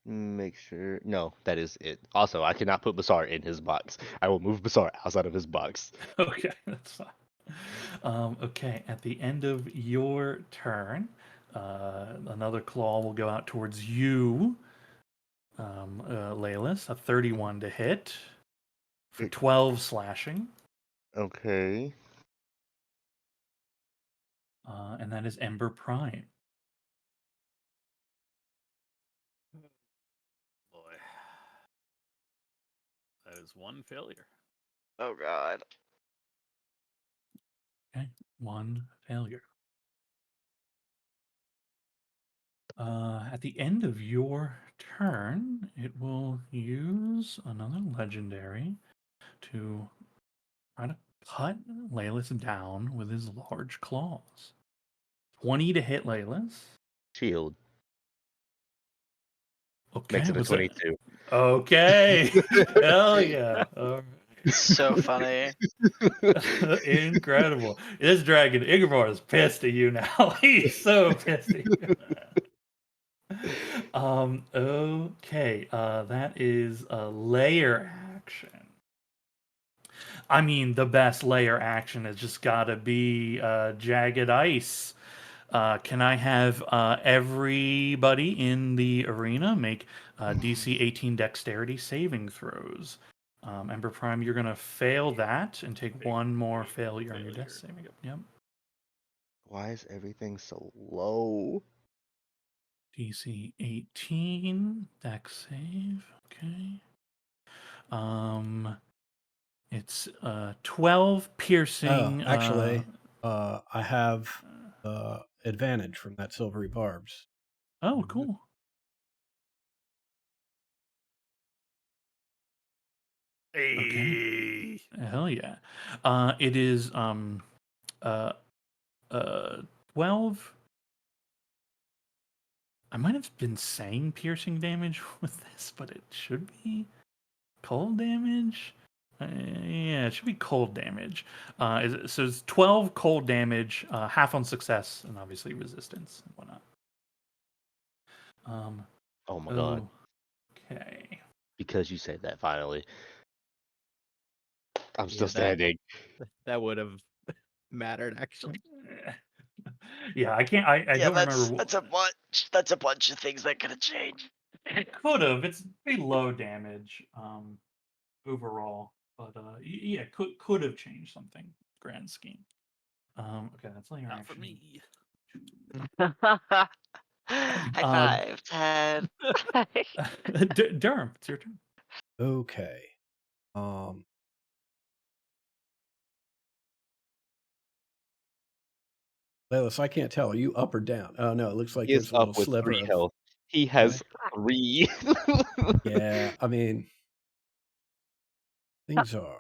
Make sure. No, that is it. Also, I cannot put Basar in his box. I will move Basar outside of his box. Okay, that's fine. Okay, at the end of your turn, another claw will go out towards you, Laylas. A 31 to hit for 12 slashing, Okay. and that is Ember Prime. Boy. That is one failure. Oh god. Okay, one failure. At the end of your turn, it will use another legendary to try to cut Laylas down with his large claws. 20 to hit Laylas. Shield. Okay, Makes it a was that? 22. Okay. Hell yeah. All right. So funny. Incredible. This dragon, Igor, is pissed at you now. He's so pissed at you. Okay. That is a layer action. I mean, the best layer action has just got to be Jagged Ice. Can I have everybody in the arena make DC 18 Dexterity saving throws? Ember Prime, you're gonna fail that and take one more failure on your Dex saving. Yep. Why is everything so low? DC 18 Dex save. Okay. It's 12 piercing. Actually, I have advantage from that silvery barbs. Oh, cool. Okay. Hell yeah. It is 12. I might have been saying piercing damage with this, but it should be cold damage. Yeah, it should be cold damage. So it's 12 cold damage, half on success, and obviously resistance and whatnot. Oh my god. Okay. Because you said that finally. I'm Yeah, still that- standing. That would have mattered actually. Yeah, I can't. I don't remember. That's a bunch of things that could have changed. It could have. It's pretty low damage overall, but yeah, could have changed something. Grand scheme. Okay, that's layer Not for action. me. High five, Ted. Durham, it's your turn. Okay. Lelis, I can't tell. Are you up or down? Oh no, it looks like He is there's a little up with sliver 3 of health. He has 3. Yeah, I mean things are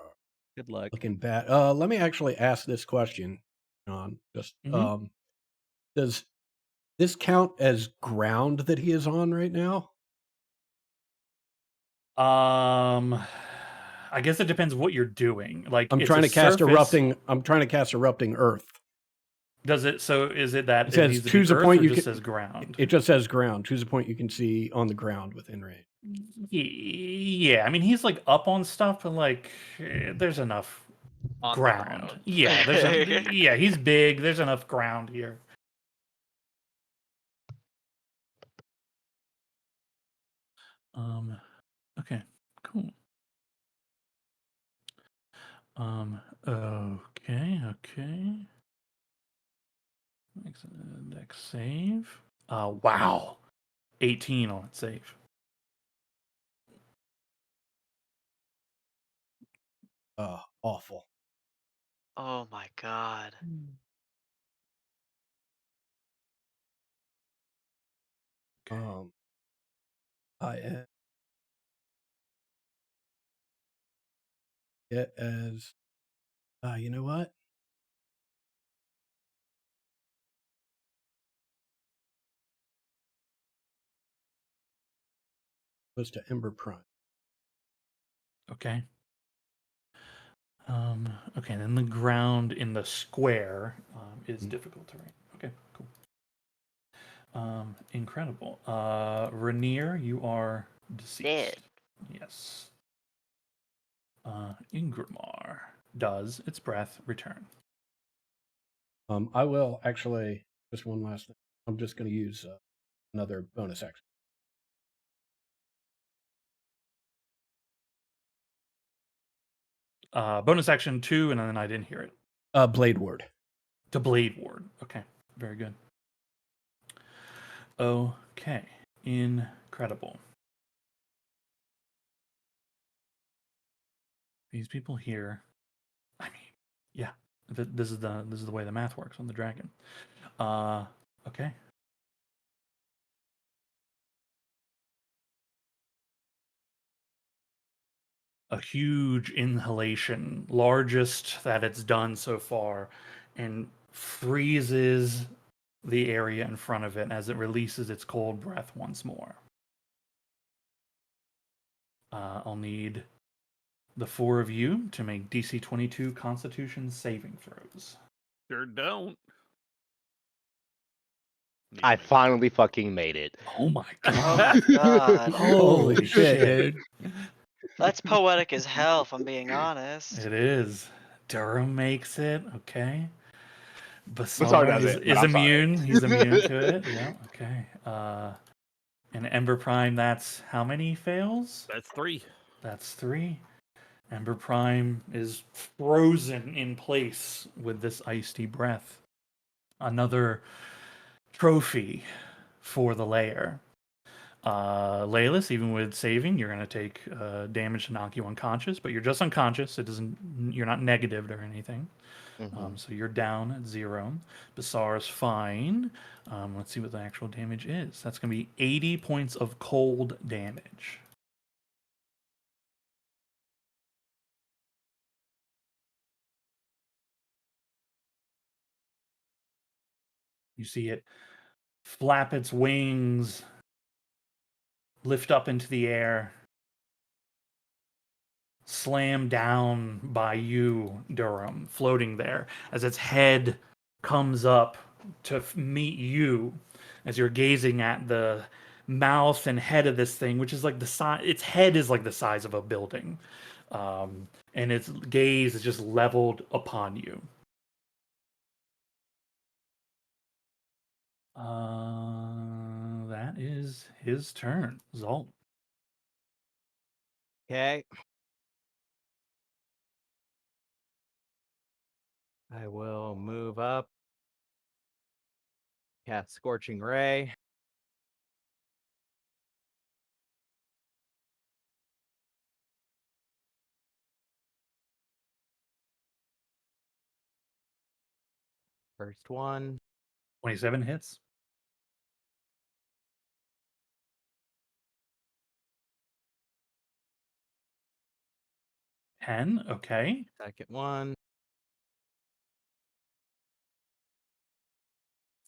Good luck. looking bad. Let me actually ask this question, John. Just does this count as ground that he is on right now? I guess it depends what you're doing. Like I'm it's trying a to cast surface- erupting. I'm trying to cast erupting earth. Does it? So is it that It says needs to choose be a earth, point or you just can- says ground? It just says ground. Choose a point you can see on the ground within range. Yeah, I mean he's like up on stuff, but like there's enough On the ground. Yeah, yeah, he's big. There's enough ground here. Okay, cool. Okay. Makes a dex save. Wow. 18 on its save. Awful. Oh my god. I am it as you know what? Goes to Ember Prime. Okay. Okay, then the ground in the square is difficult terrain. Okay, cool. Incredible. Rainier, you are deceased. Dead. Yes. Ingramar does its breath return. I will actually just one last thing. I'm just going to use another bonus action. Bonus action 2, and then I didn't hear it. Blade Ward. To Blade Ward. Okay, very good. Okay, incredible. These people here. I mean, yeah, this is the way the math works on the dragon. Okay. A huge inhalation, largest that it's done so far, and freezes the area in front of it as it releases its cold breath once more. I'll need the 4 of you to make DC 22 Constitution saving throws. Sure don't. Need I to make- finally fucking made it. Oh my Oh god! my god. Holy shit! dude. That's poetic as hell, if I'm being honest. It is. Durham makes it. Okay. Basar Basar doesn't, but is I'm sorry. immune. He's immune to it. Yeah. Okay. And Ember Prime, that's how many fails? That's 3. That's 3. Ember Prime is frozen in place with this icy breath. Another trophy for the lair. Laylis, even with saving, you're going to take damage to knock you unconscious, but you're just unconscious. You're not negatived or anything. So you're down at 0. Basar's fine. Let's see what the actual damage is. That's going to be 80 points of cold damage. You see it flap its wings, lift up into the air, slam down by you, Durham, floating there, as its head comes up to meet you as you're gazing at the mouth and head of this thing, which is like the size. Its head is like the size of a building, and its gaze is just leveled upon you. That is his turn. Zolt. Okay. I will move up. Cast Scorching Ray. First one. 27 hits. Ten. Okay. Second one.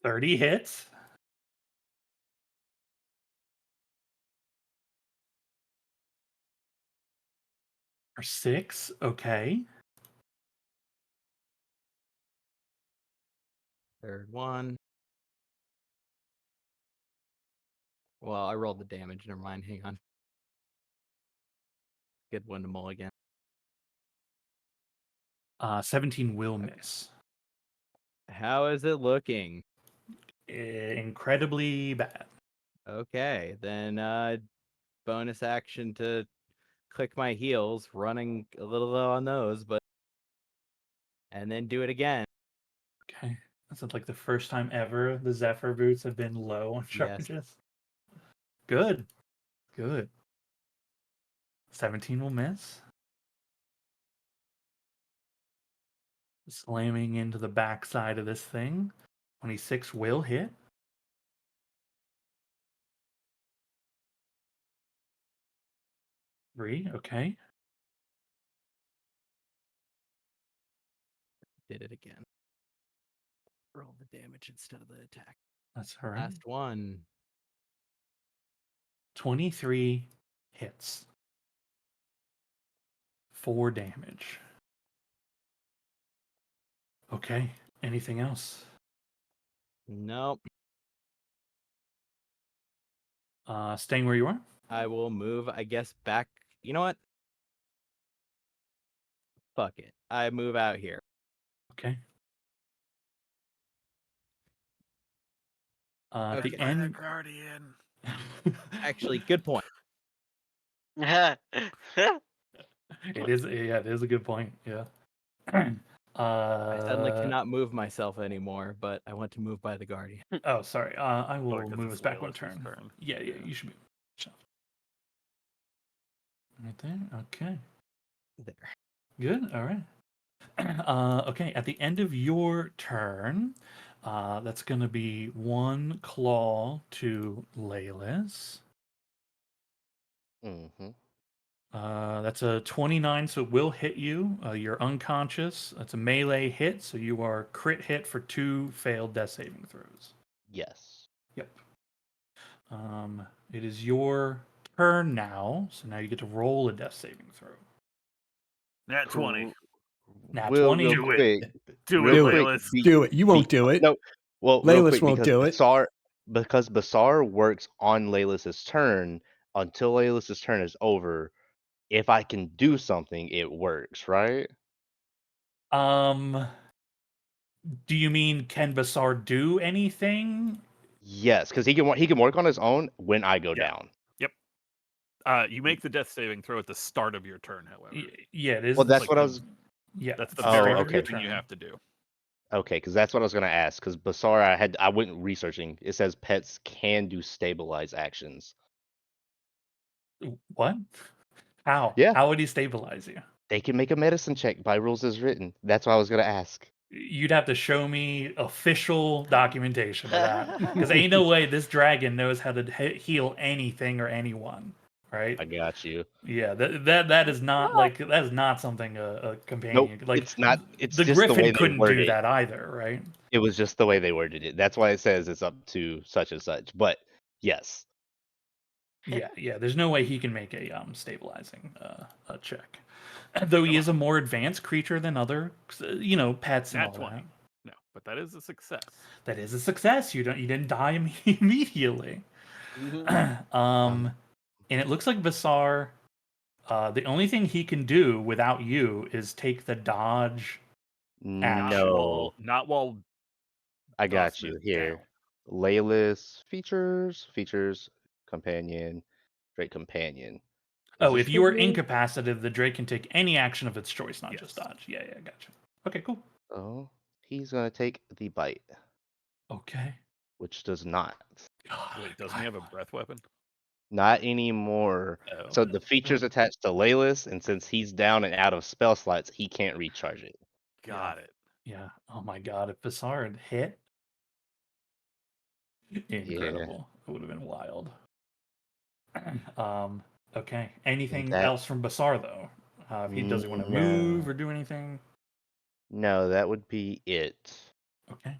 30 hits. For 6. Okay. Third one. Well, I rolled the damage. Never mind. Hang on. Good one to mulligan. 17 will miss. How is it looking? Incredibly bad. Okay, then bonus action to click my heels, running a little low on those, but and then do it again. Okay. This is like the first time ever the Zephyr boots have been low on Yes. charges. Good. Good. 17 will miss. Slamming into the backside of this thing. 26 will hit. Three. Okay. Did it again. Roll the damage instead of the attack. That's all right. Last one. 23 hits. 4 damage. Okay. Anything else? Nope. Staying where you are? I will move, I guess, back. You know what? Fuck it. I move out here. Okay. At Okay. the end. Guardian. Actually, good point. It is. Yeah, it is a good point. Yeah. I suddenly cannot move myself anymore, but I want to move by the guardian. Oh, sorry. I will 'cause move it's us back one Leyless' turn. turn. Yeah, Yeah. you should be. Right there. Okay. There. Good. All right. Okay. At the end of your turn, that's going to be 1 claw to Leyless. Mm-hmm. That's a 29, so it will hit you. You're unconscious. That's a melee hit, so you are crit hit for 2 failed death saving throws. Yes. Yep. It is your turn now, so now you get to roll a death saving throw. Nat 20. Nat Real 20. Do it. quick. Do real it, quick, Leyless. Do it. You won't do it. No. Well, real Leyless quick, won't because do it. because Basar works on Leyless's turn until Leyless's turn is over. If I can do something, it works, right? Do you mean can Basar do anything? Yes, because he can work on his own when I go Yeah. down. You make the death saving throw at the start of your turn, however. Yeah, it is. Well, that's like what I the- was. Yeah, That's the Oh, very okay. first thing you have to do. Okay, because that's what I was gonna ask. Because Basar, I went researching. It says pets can do stabilize actions. What? How? Yeah. How would he stabilize you? They can make a medicine check by rules as written. That's what I was gonna ask. You'd have to show me official documentation of that, because ain't no way this dragon knows how to heal anything or anyone, right? I got you. Yeah, that is not like that is not something a companion Nope, like. it's not. It's The just the way Griffin they couldn't worded do it. that either, right? It was just the way they worded it. That's why it says it's up to such and such. But yes, Yeah. There's no way he can make a stabilizing a check, though he is a more advanced creature than other, pets and Nat all 20. that. No, but that is a success. That is a success. You didn't die immediately. And it looks like Vasar. The only thing he can do without you is take the dodge action. No, Not while I got Dawson you is here. down. Layla's features, companion, great companion. Is Oh, this if the you are one? incapacitated, the Drake can take any action of its choice, not just Yes. dodge. Yeah, gotcha. Okay, cool. Oh, he's gonna take the bite, Okay. which does not. Wait, doesn't he have a breath weapon? Not anymore. Oh. So the feature's attached to Layla's, and since he's down and out of spell slots, he can't recharge it. Got it. Yeah. Oh my god, if Vasar had hit, incredible. It would have been wild. Okay. Anything That- else from Basar though? If he doesn't want to move or do anything. No, that would be it. Okay.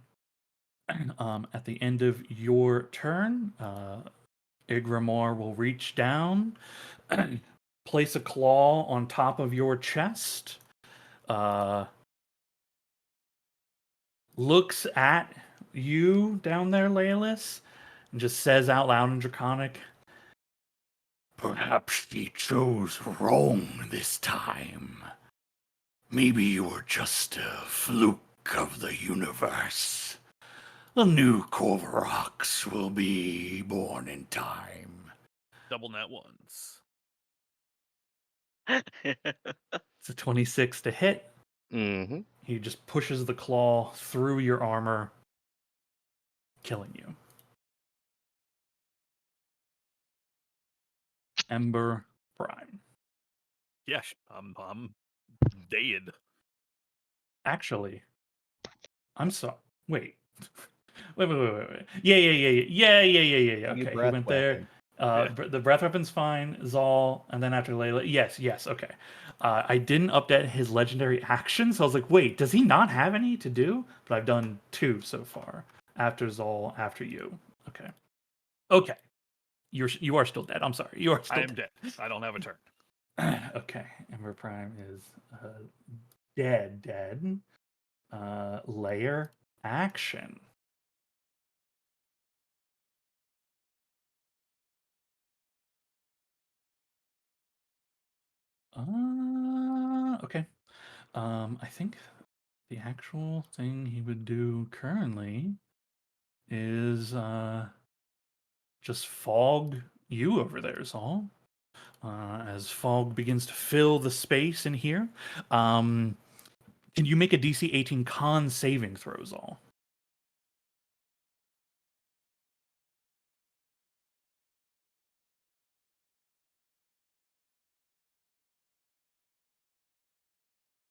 At the end of your turn, Igramor will reach down, place a claw on top of your chest, looks at you down there, Laelis, and just says out loud in Draconic, Perhaps she chose wrong this time. Maybe you were just a fluke of the universe. A new Korvarox will be born in time. Double net ones. it's a 26 to hit. Mm-hmm. He just pushes the claw through your armor, killing you. Ember Prime. Yes, I'm dead. Actually, I'm sorry. Wait. Wait. Yeah. New Okay, he breath went there. weapon. The breath weapon's fine. Zal, and then after Layla. Yes. Okay. I didn't update his legendary action, so I was like, wait, does he not have any to do? But I've done 2 so far. After Zal, after you. Okay. You are still dead. I'm sorry. You are still I am dead. I don't have a turn. Okay. Ember Prime is dead. Layer action. Okay. I think the actual thing he would do currently is just fog you over there, Zal. As fog begins to fill the space in here. Can you make a DC 18 con saving throw, Zal?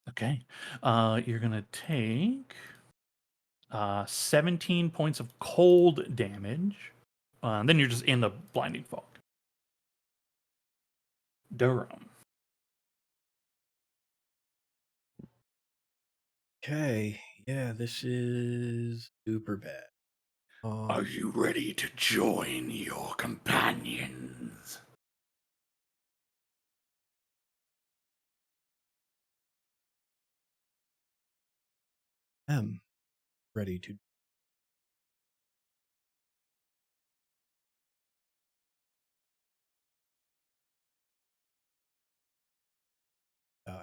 Okay. You're gonna take 17 points of cold damage. Then you're just in the blinding fog. Durham. Okay. Yeah, this is super bad. Are you ready to join your companions? am ready to.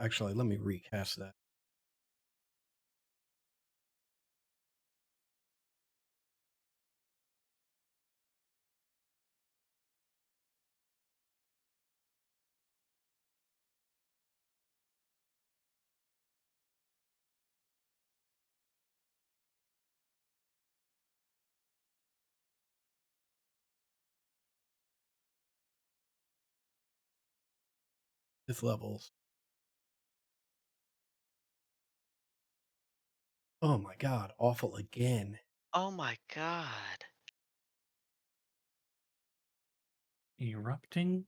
Actually, let me recast that. Fifth levels. Oh my god, awful again. Oh my god. Erupting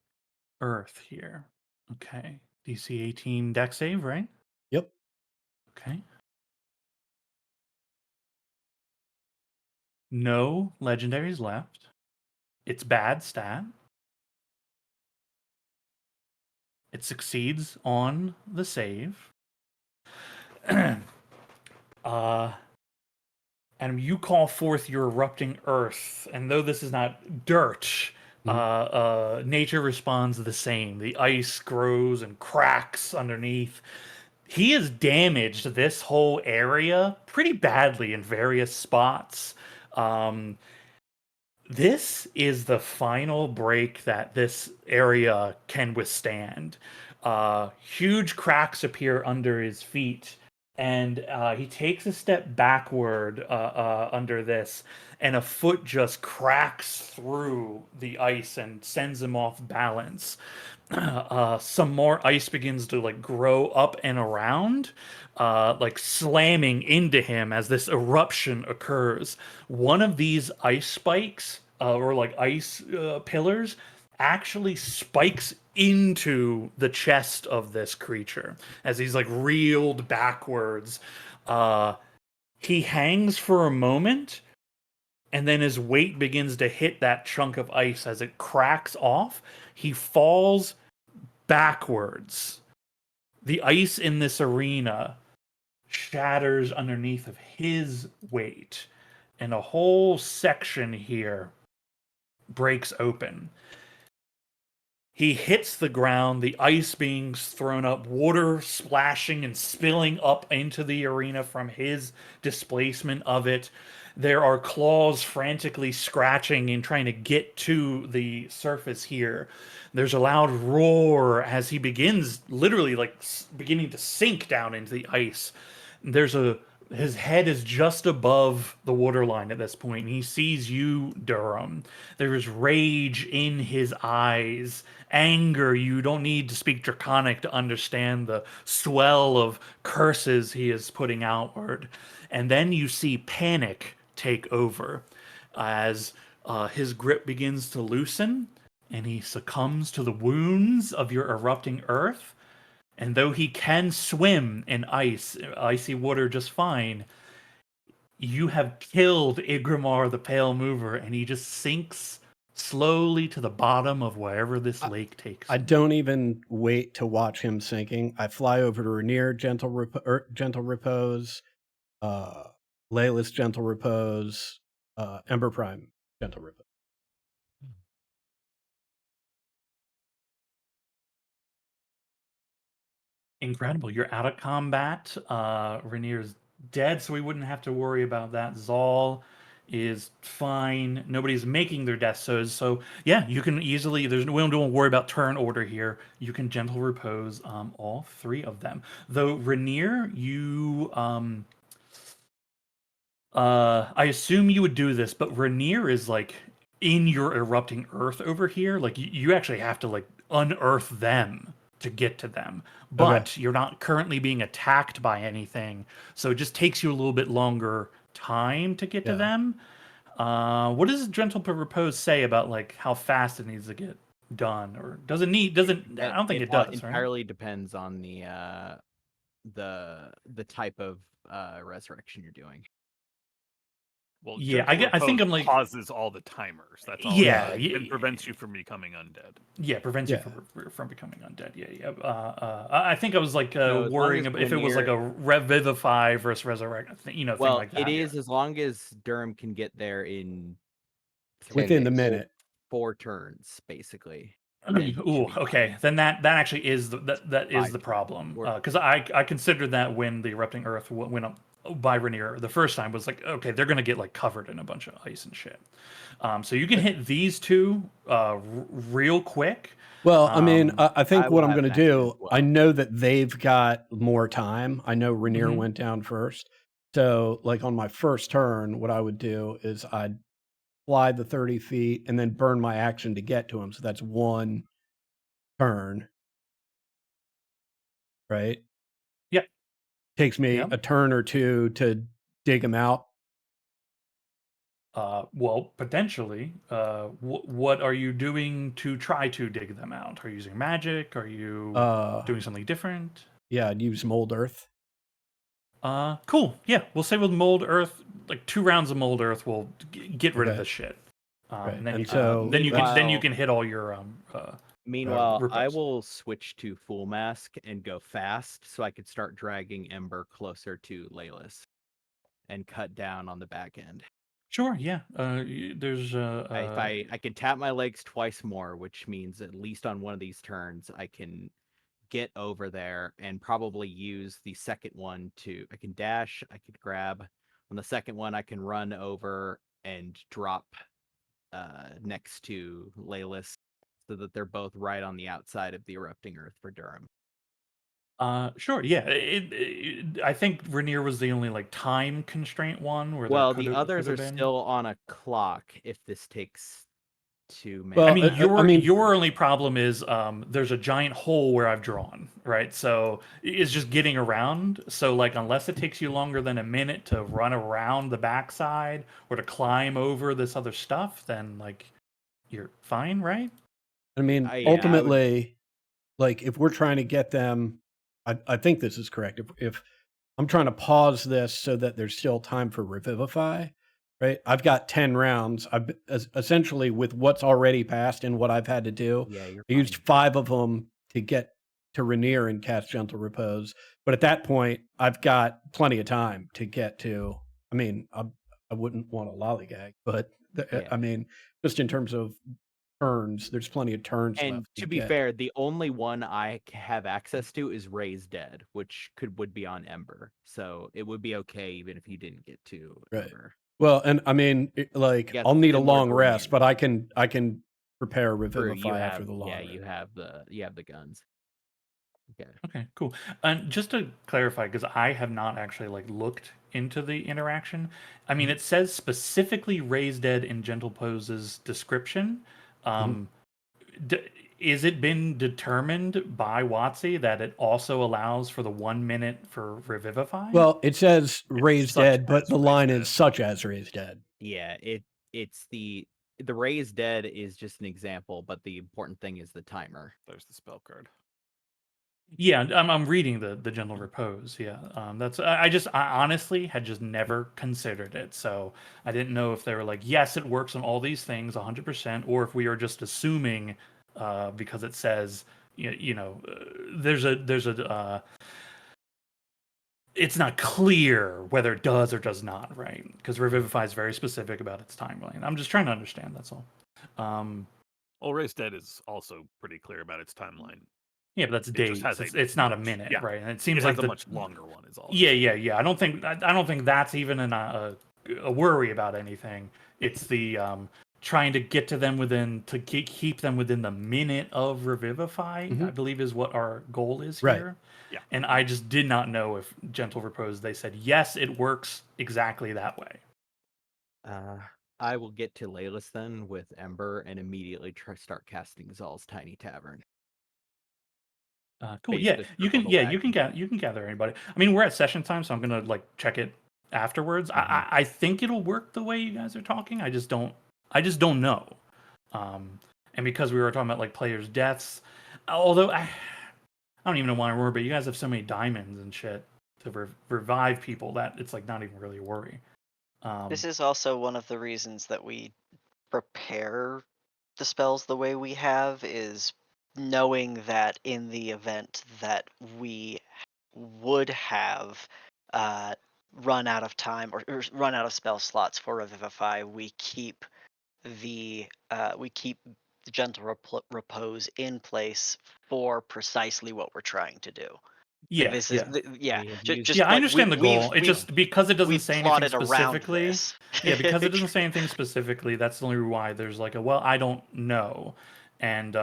Earth here. Okay. DC 18 deck save, right? Yep. Okay. No legendaries left. It's bad stat. It succeeds on the save. And you call forth your erupting earth. And though this is not dirt, nature responds the same. The ice grows and cracks underneath. He has damaged this whole area pretty badly in various spots. This is the final break that this area can withstand. Huge cracks appear under his feet, and he takes a step backward under this, and a foot just cracks through the ice and sends him off balance. Some more ice begins to like grow up and around, like slamming into him as this eruption occurs. One of these ice spikes, or like ice pillars, actually spikes into the chest of this creature as he's like reeled backwards. He hangs for a moment, and then his weight begins to hit that chunk of ice as it cracks off. He falls backwards. The ice in this arena shatters underneath of his weight, and a whole section here breaks open. He hits the ground, the ice being thrown up, water splashing and spilling up into the arena from his displacement of it. There are claws frantically scratching and trying to get to the surface here. There's a loud roar as he begins literally like beginning to sink down into the ice. His head is just above the waterline at this point, and he sees you, Durham. There is rage in his eyes, anger. You don't need to speak Draconic to understand the swell of curses he is putting outward. And then you see panic take over as his grip begins to loosen, and he succumbs to the wounds of your erupting earth. And though he can swim in icy water just fine, you have killed Igramar the Pale Mover, and he just sinks slowly to the bottom of wherever this lake takes I him. don't even wait to watch him sinking. I fly over to Rainier, gentle repose, Layla's gentle repose, Ember Prime, gentle repose. Incredible. You're out of combat. Rainier's dead, so we wouldn't have to worry about that. Zal is fine. Nobody's making their death saves, so yeah, you can easily. We don't worry about turn order here. You can gentle repose all three of them. Though Rainier, you I assume you would do this, but Rainier is like in your erupting earth over here. Like you actually have to like unearth them to get to them. But you're not currently being attacked by anything, so it just takes you a little bit longer time to get to them. What does gentle repose say about like how fast it needs to get done, or does it need? Doesn't I don't think it does. Right? Entirely depends on the type of resurrection you're doing. Well, Yeah, gentle I think repose I'm like pauses all the timers. That's all. Yeah, it prevents you from becoming undead. Yeah, prevents you from becoming undead. Yeah. I think I was like No, as long worrying as about if it was like a revivify versus resurrect, thing like that. It is as long as Durham can get there in within the minute. 4 turns, basically. Ooh, okay. Then that actually is that is the problem, because I considered that when the erupting earth went up by Rainier the first time was like, okay, they're gonna get like covered in a bunch of ice and shit. So you can hit these two real quick. Well, I mean, I think I what will I'm have going to an action do, as well. I know that they've got more time. I know Rainier went down first. So, like on my first turn, what I would do is I'd fly the 30 feet and then burn my action to get to him. So that's 1 turn. Right? Yep. Takes me a turn or 2 to dig him out. Well, potentially. What are you doing to try to dig them out? Are you using magic? Are you doing something different? Yeah, I'd use mold earth. Cool. Yeah, we'll say with mold earth, like 2 rounds of mold earth will get rid of the shit. And then you can hit all your Meanwhile, I repose. will switch to full mask and go fast so I could start dragging Ember closer to Laylis and cut down on the back end. Sure, yeah. There's I can tap my legs twice more, which means at least on one of these turns I can get over there and probably use the second one to I can dash, I could grab. On the second one I can run over and drop next to Laylis so that they're both right on the outside of the erupting earth for Durham. Sure, yeah. I think Rainier was the only like time constraint one where Well, that the others are been. still on a clock if this takes 2 minutes. Well, I mean, I mean- your only problem is there's a giant hole where I've drawn, right? So it's just getting around. So like, unless it takes you longer than a minute to run around the backside or to climb over this other stuff, then like you're fine, right? I mean, yeah, I would- ultimately, like if we're trying to get them, I think this is correct. If I'm trying to pause this so that there's still time for Revivify, right? I've got 10 rounds. Essentially with what's already passed and what I've had to do. Yeah, you're I used fine. 5 of them to get to Rainier and cast Gentle Repose. But at that point, I've got plenty of time to get to. I mean, I wouldn't want a lollygag, but Yeah. I mean, just in terms of turns, there's plenty of turns And left. to be get. fair, the only one I have access to is Raise Dead, which would be on Ember. So it would be okay even if you didn't get to Right. Ember. Well, and I mean, like Yeah, I'll need a similar long to rest, Rainier. but I can prepare True, Revivify after the long yeah, rest. you have the guns. Okay. Okay, cool. And just to clarify, because I have not actually like looked into the interaction. I mean, it says specifically Raise Dead in Gentle Pose's description. Is it been determined by WotC that it also allows for the 1 minute for Revivify? Well, it says Raise such Dead, but as the Raise line Dead. is such as Raise Dead. Yeah, it's the Raise Dead is just an example, but the important thing is the timer. There's the spell card. Yeah, I'm reading the Gentle Repose. Yeah, that's I honestly had just never considered it, so I didn't know if they were like, yes, it works on all these things 100%, or if we are just assuming because it says there's a it's not clear whether it does or does not, right? Because Revivify is very specific about its timeline. I'm just trying to understand. That's all. Well, Raise Dead is also pretty clear about its timeline. Yeah, but that's It days. just has It's not a much- minute, yeah. right? And it It seems has like a much longer one. Is all. I'm Yeah, saying. yeah. I don't think that's even a worry about anything. It's the trying to get to them keep them within the minute of Revivify. I believe is what our goal is Right. here. Yeah. And I just did not know if Gentle Repose. They said yes, it works exactly that way. I will get to Laylis then with Ember and immediately start casting Zal's Tiny Tavern. Cool. Basically Yeah, circle the you can gather anybody. I mean, we're at session time, so I'm gonna like check it afterwards. I think it'll work the way you guys are talking. I just don't know. And because we were talking about like players' deaths, although I don't even know why I remember, but you guys have so many diamonds and shit to revive people that it's like not even really a worry. This is also one of the reasons that we prepare the spells the way we have, is knowing that in the event that we would have run out of time or run out of spell slots for Revivify, we keep the Gentle Repose in place for precisely what we're trying to do. Yeah, This yeah. is yeah. We have ju- used- just Yeah, I like, understand the goal. It's we've- just because it doesn't we've say anything plotted around specifically. this. Yeah, because it doesn't say anything specifically. That's the only why there's like a I don't know, and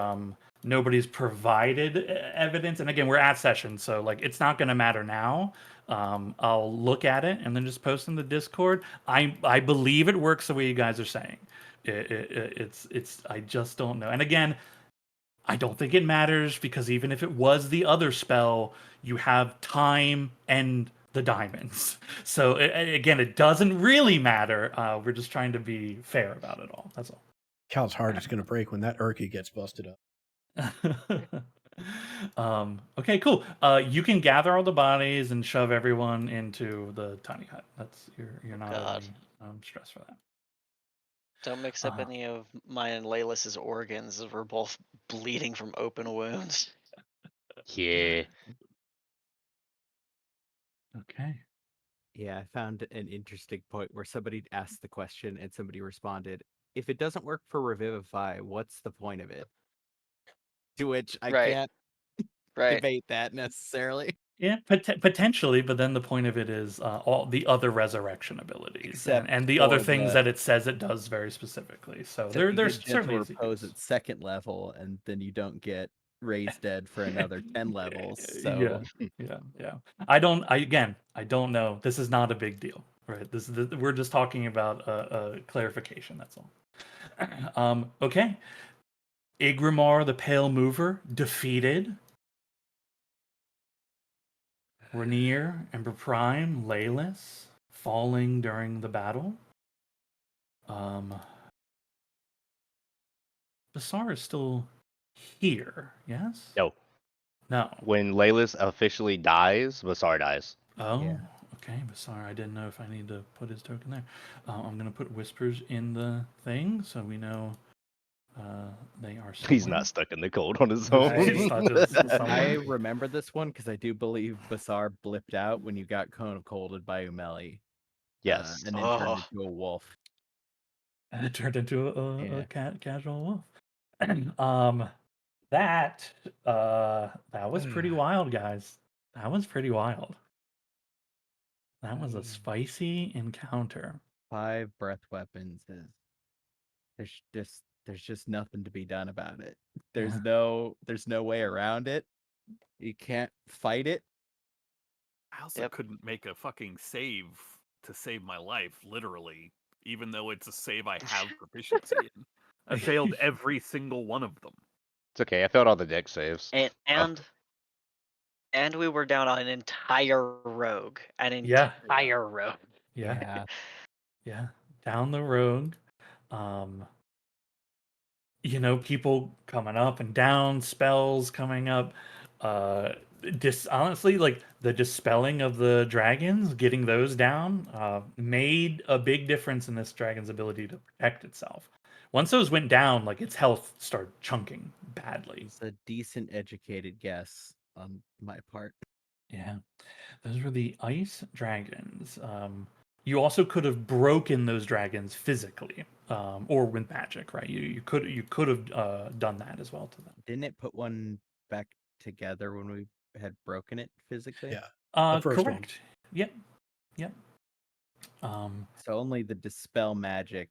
nobody's provided evidence. And again, we're at session, so like it's not going to matter now. I'll look at it and then just post in the Discord. I believe it works the way you guys are saying. It's I just don't know. And again, I don't think it matters because even if it was the other spell, you have time and the diamonds. So again, it doesn't really matter. We're just trying to be fair about it all. That's all. Cal's heart is going to break when that Urki gets busted up. Okay, cool. You can gather all the bodies and shove everyone into the tiny hut. That's you're not God. stressed for that. Don't mix up Uh, any of mine and Laylis's organs, as we're both bleeding from open wounds. Yeah. Okay. Yeah, I found an interesting point where somebody asked the question and somebody responded, "If it doesn't work for Revivify, what's the point of it?" To which I Right. can't Right. debate that necessarily. Yeah, potentially, but then the point of it is all the other resurrection abilities Except and the other for things the that it says it does very specifically. So except there, you there's get gentle certainly easy repose use. at second level, and then you don't get raised dead for another 10 levels. Yeah, So yeah. I don't know. This is not a big deal, right? We're just talking about a clarification. That's all. Okay. Igramar the Pale Mover defeated. Rainier, Ember Prime, Laelis falling during the battle. Basar is still here, yes? No. No. When Laylis officially dies, Basar dies. Oh, Yeah. okay. Basar, I didn't know if I need to put his token there. I'm going to put Whispers in the thing so we know they are somewhere. He's not stuck in the cold on his He's own. not just I somewhere. remember this one because I do believe Basar blipped out when you got Cone of Colded by Umeli. Yes. And then turned Oh. into a wolf. And it turned into Yeah. a casual wolf. That was pretty wild, guys. That was pretty wild. That was a spicy encounter. 5 breath weapons is there's just nothing to be done about it. There's no way around it. You can't fight it. I also Yep. couldn't make a fucking save to save my life, literally, even though it's a save I have proficiency in. I failed every single one of them. It's okay. I failed all the deck saves. And we were down on an entire rogue. Yeah. Entire rogue. Yeah. Yeah. Down the road. People coming up and down, spells coming up. Honestly, like the dispelling of the dragons, getting those down, made a big difference in this dragon's ability to protect itself. Once those went down, like its health started chunking badly. It's a decent educated guess on my part. Yeah, those were the ice dragons. You also could have broken those dragons physically, or with magic, right? You could have done that as well to them. Didn't it put one back together when we had broken it physically? Yeah. The first one. Correct. Yep. Um, So only the dispel magic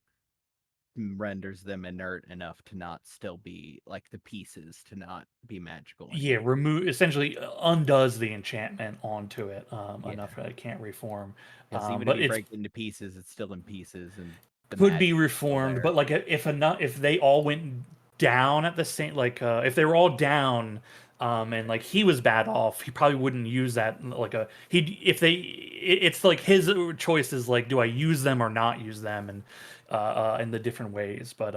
renders them inert enough to not still be like the pieces to not be magical. yeah, essentially undoes the enchantment onto it Yeah. enough that it can't reform. Because even But if you it's break it into pieces, it's still in pieces, and the could be magic's still reformed. there. But like if they all went down at the same, like if they were all down, and like he was bad off, he probably wouldn't use that. Like it's like his choice is like, do I use them or not use them, and in the different ways. But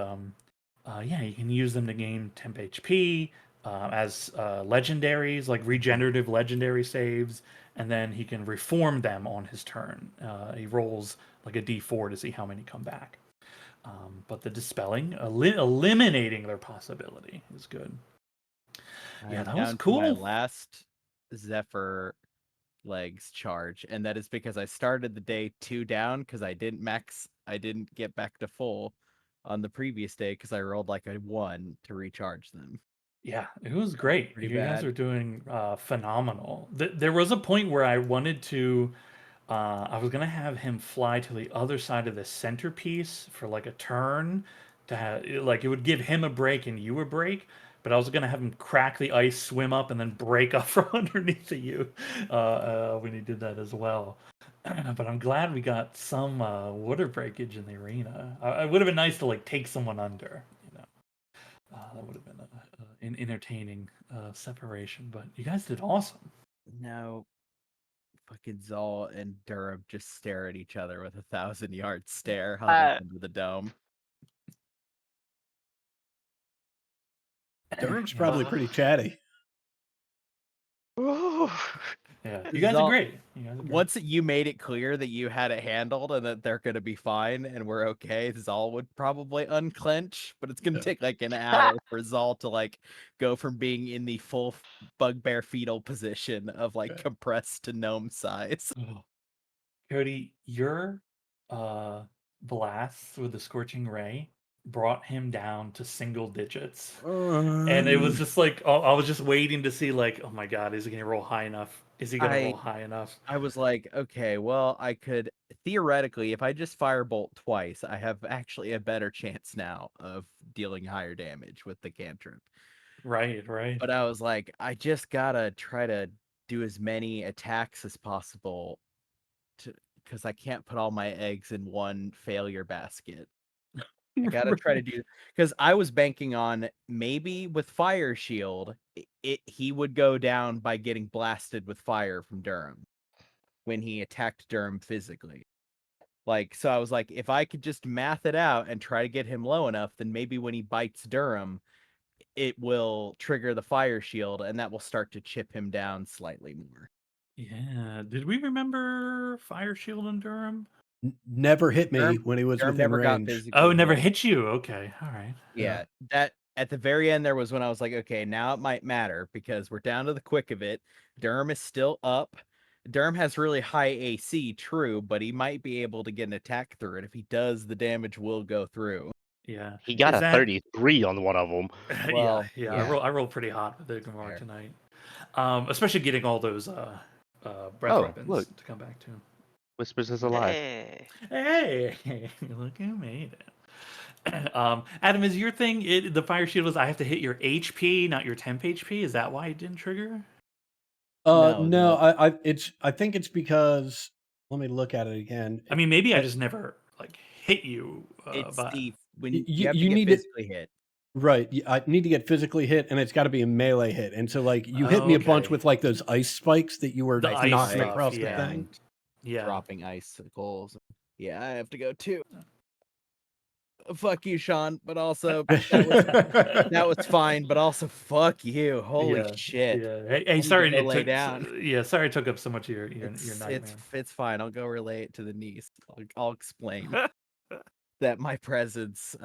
yeah, you can use them to gain temp HP as legendaries, like regenerative legendary saves, and then he can reform them on his turn. He rolls like a d4 to see how many come back. But the dispelling, eliminating their possibility is good. Yeah, I'm that was down to cool. my last Zephyr legs charge, and that is because I started the day 2 down because I didn't get back to full on the previous day because I rolled like a 1 to recharge them. Yeah, it was great. Pretty You guys bad. are doing phenomenal. There was a point where I wanted to. I was gonna have him fly to the other side of the centerpiece for like a turn to have like it would give him a break and you a break. But I was gonna have him crack the ice, swim up, and then break up from underneath of you when he did that as well. But I'm glad we got some water breakage in the arena. It would have been nice to like take someone under, that would have been an entertaining separation. But you guys did awesome. Now, fucking Zol and Durham just stare at each other with 1,000-yard stare huddled into the dome. Durham's probably pretty chatty. Ooh. Yeah, This you is guys are all- great. You guys are great. Once you made it clear that you had it handled and that they're gonna be fine and we're okay, Zal would probably unclench, but it's gonna Yeah. take like an hour for Zal to like go from being in the full bugbear fetal position of like Okay. compressed to gnome size. Oh. Cody, your blast with the scorching ray brought him down to single digits. And it was just like I was just waiting to see like, oh my god, is he gonna roll high enough? Is he gonna roll high enough? I was like, okay, well, I could theoretically, if I just firebolt twice, I have actually a better chance now of dealing higher damage with the cantrip. Right, right. But I was like, I just gotta try to do as many attacks as possible because I can't put all my eggs in one failure basket. I gotta try to do because I was banking on maybe with Fire Shield, he would go down by getting blasted with fire from Durham when he attacked Durham physically. Like, so I was like, if I could just math it out and try to get him low enough, then maybe when he bites Durham, it will trigger the Fire Shield, and that will start to chip him down slightly more. Yeah. Did we remember Fire Shield and Durham? Never hit me Durham- when he was Durham within never got range. physically Oh, it never hit. hit you. Okay. All right. Yeah, that at the very end there was when I was like, okay, now it might matter because we're down to the quick of it. Durham is still up. Durham has really high AC, true, but he might be able to get an attack through it. If he does, the damage will go through. Yeah. He got Is a that- 33 on one of them. Well, yeah. yeah. I rolled pretty hot with the Gamar Fair. tonight. Especially getting all those breath Oh, weapons look. to come back to. Whispers is alive. Hey. Hey, look who made it. Adam, is your thing the Fire Shield was I have to hit your HP, not your temp HP? Is that why it didn't trigger? No, I think it's because let me look at it again. I mean, maybe I Uh, just never like hit you. It's but the when Y- you have you to need get to- physically hit. Right. I need to get physically hit, and it's got to be a melee hit. And so, like, you hit me a bunch Okay. with like those ice spikes that you were The ice knocking stuff, across yeah. the thing. yeah, Dropping icicles. Yeah, I have to go too. Fuck you, Sean, but also that was fine, but also fuck you. Holy yeah, shit. Yeah. I Hey, need sorry to go it lay took. down. Yeah, sorry it took up so much of your night, man. It's fine. I'll go relay it to the niece. I'll explain that my presence,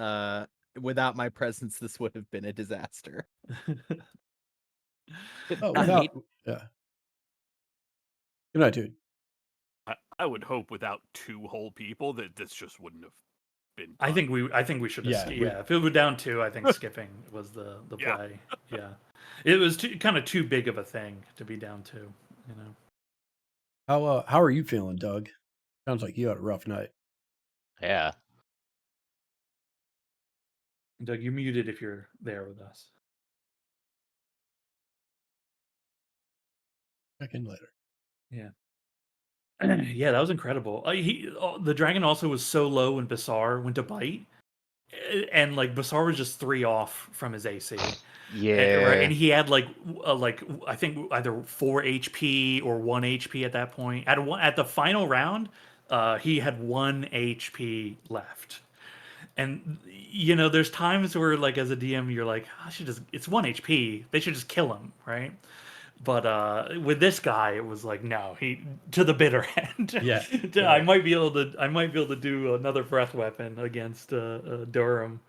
without my presence, this would have been a disaster. Oh, I without hate- yeah. Good night, dude. I would hope without two whole people that this just wouldn't have been. I done. think we should have. Yeah, Yeah, if it were down 2, I think skipping was the Yeah. play. Yeah, it was kind of too big of a thing to be down 2. You know. How are you feeling, Doug? Sounds like you had a rough night. Yeah. Doug, you're muted if you're there with us. Check in later. Yeah, that was incredible. The dragon also was so low when Basar went to bite, and like Basar was just 3 off from his AC. Yeah. Right, and he had like I think either 4 HP or 1 HP at that point. At the final round, he had 1 HP left. And you know, there's times where like as a DM, you're like, it's 1 HP. They should just kill him, right? But with this guy, it was like, no, he to the bitter end. Yeah, I might be able to do another breath weapon against Durham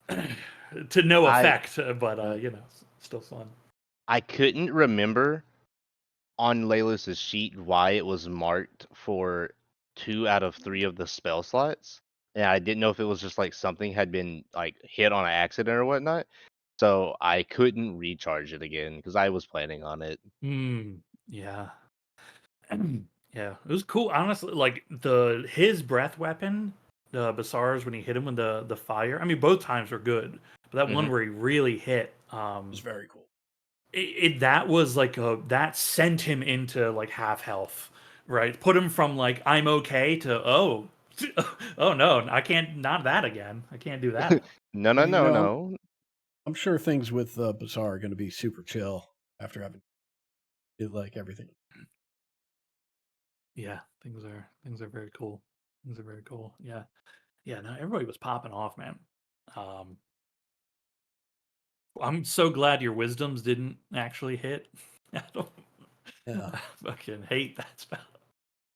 to no effect, but you know, still fun. I couldn't remember on Laylus's sheet why it was marked for 2 out of 3 of the spell slots. And I didn't know if it was just like something had been like hit on an accident or whatnot. So I couldn't recharge it again because I was planning on it. Yeah. Yeah, it was cool. Honestly, like his breath weapon, the Basar's when he hit him with the fire. I mean, both times were good, but that one where he really hit, It was very cool. that was like that sent him into like half health, right? Put him from like I'm okay to oh no, I can't, not that again. I can't do that. No. You know, I'm sure things with Bazaar are going to be super chill after having did like everything. Yeah, things are very cool. Things are very cool. Yeah. Yeah, no, everybody was popping off, man. I'm so glad your wisdoms didn't actually hit. Yeah. I fucking hate that spell.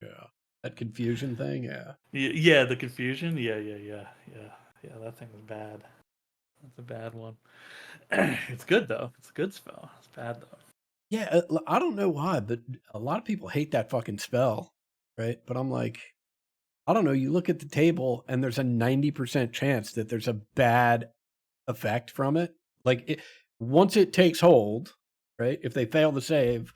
Yeah. That confusion thing. Yeah. Yeah, the confusion. Yeah. That thing was bad. That's a bad one. It's good though. It's a good spell. It's bad though. Yeah. I don't know why, but a lot of people hate that fucking spell. Right. But I'm like, I don't know. You look at the table and there's a 90% chance that there's a bad effect from it. Like once it takes hold, right? If they fail to save,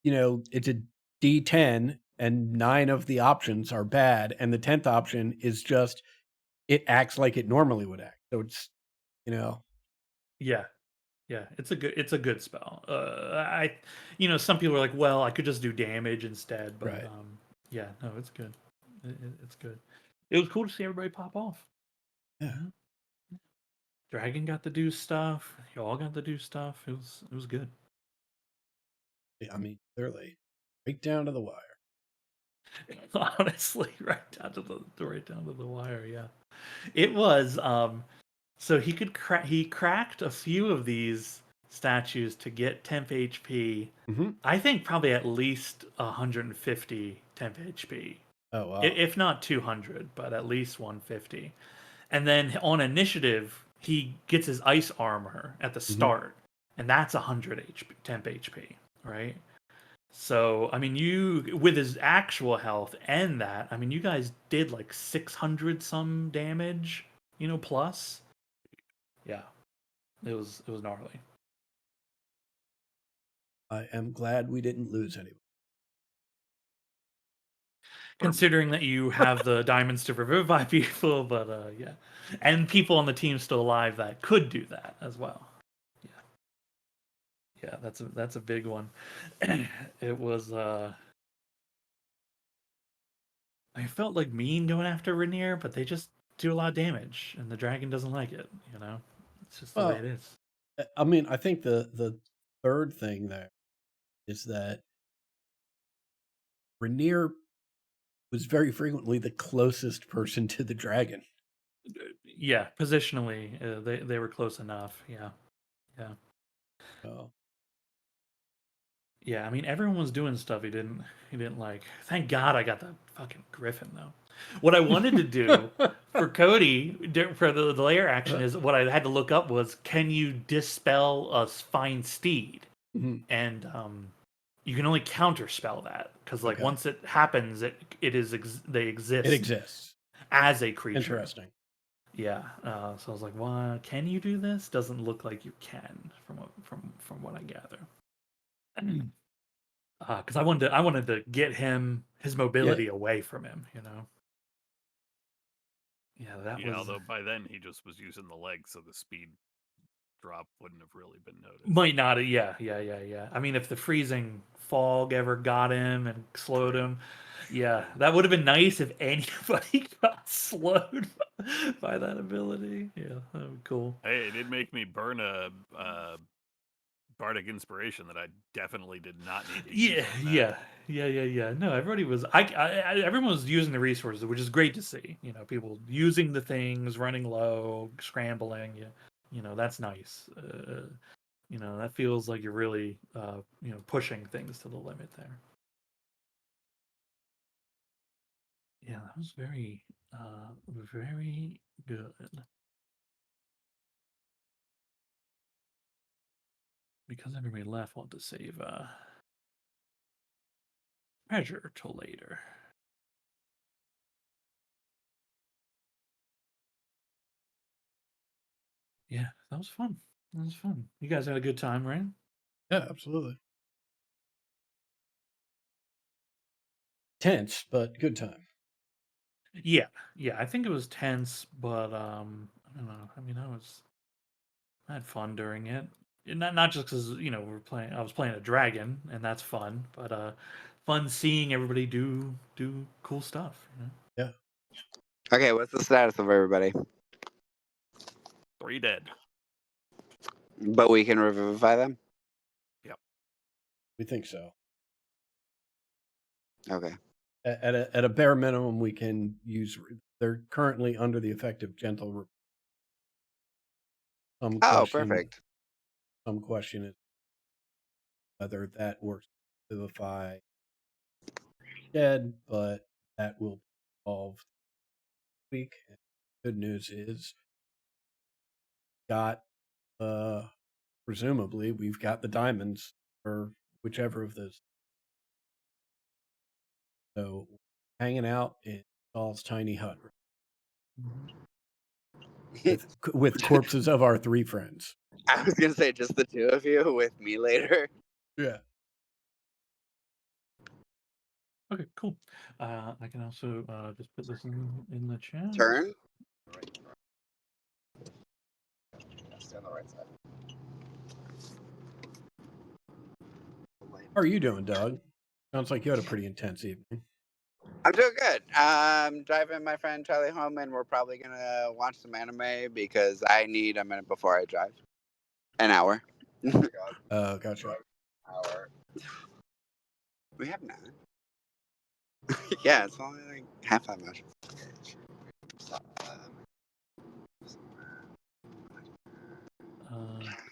it's a D10 and 9 of the options are bad. And the 10th option is just, it acts like it normally would act. So it's, Yeah. It's a good spell. Some people are like, well, I could just do damage instead, but Right. yeah, no, it's good. It's good. It was cool to see everybody pop off. Yeah. Dragon got to do stuff. You all got to do stuff. It was good. I mean, clearly, right down to the wire. Honestly, right down to the wire. Yeah, it was. So he cracked a few of these statues to get temp HP. Mhm. I think probably at least 150 temp HP, Oh, wow. if not 200, but at least 150. And then on initiative, he gets his ice armor at the start, and that's 100 temp HP, right? So, I mean, you with his actual health and that, I mean, you guys did like 600 some damage, plus. Yeah, it was gnarly. I am glad we didn't lose anyone. Considering that you have the diamonds to revivify people, but yeah, and people on the team still alive that could do that as well. Yeah, that's a big one. It was I felt like mean going after Rainier, but they just do a lot of damage, and the dragon doesn't like it. It's just the way Well, it is. I mean, I think the third thing there is that Rainier was very frequently the closest person to the dragon. Yeah, positionally, they were close enough. Yeah. Oh. Yeah, I mean everyone was doing stuff he didn't like. Thank God I got the fucking griffin though. What I wanted to do for Cody for the layer action is what I had to look up was, can you dispel a fine steed? Mhm. And you can only counterspell that because like Okay. once it happens, they exist. It exists. As a creature. Interesting. Yeah. So I was like, well, can you do this? Doesn't look like you can from what I gather. Because I wanted to get his mobility away from him. Yeah, that was. Although by then he just was using the legs, so the speed drop wouldn't have really been noticed. Might not. Yeah. I mean, if the freezing fog ever got him and slowed him, yeah, that would have been nice if anybody got slowed by that ability. Yeah, that would be cool. Hey, it did make me burn a bardic inspiration that I definitely did not need to use on that. Yeah. No, everybody was. Everyone was using the resources, which is great to see. People using the things, running low, scrambling. That's nice. That feels like you're really, pushing things to the limit there. Yeah, that was very, very good. Because everybody left, we'll have to save treasure till later. Yeah, that was fun. You guys had a good time, right? Yeah, absolutely. Tense, but good time. Yeah. I think it was tense, but I don't know. I mean, I had fun during it. Not just because I was playing a dragon, and that's fun, but fun seeing everybody do cool stuff. Yeah. Okay, what's the status of everybody? 3 dead. But we can revivify them? We think so. Okay. At a bare minimum, we can use. They're currently under the effect of gentle. Oh, perfect. Some question is whether that works to vivify dead, but that will be solved this week. And good news is, got presumably we've got the diamonds for whichever of those. So hanging out in Saul's tiny hut with corpses of our 3 friends. I was gonna say just the 2 of you with me later. Yeah. Okay, cool. I can also just put this in the chat. Turn. Stay on the right side. How are you doing, Doug? Sounds like you had a pretty intense evening. I'm doing good. I'm driving my friend Charlie home, and we're probably gonna watch some anime because I need a minute before I drive. An hour. Gotcha. Hour. We have 9. Yeah, it's only like half that much.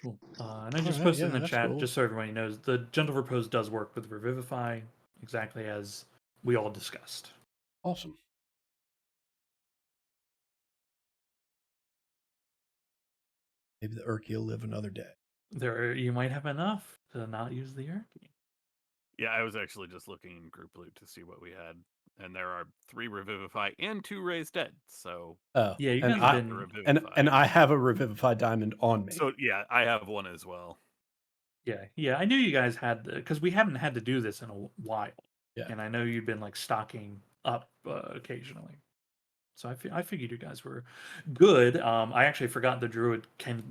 Cool. And I just Alright, posted yeah, in the that's chat, cool. just so everybody knows, the Gentle Repose does work with Revivify exactly as we all discussed. Awesome. Maybe the Urki will live another day. You might have enough to not use the Urki. Yeah, I was actually just looking in Group Loot to see what we had, and there are 3 Revivify and 2 Raise Dead. So Oh, Yeah, you and guys I, have been Revivify. and I have a Revivify diamond on me. So yeah, I have one as well. Yeah. I knew you guys had because we haven't had to do this in a while. Yeah. And I know you've been like stocking up occasionally. So I figured you guys were good. I actually forgot the druid can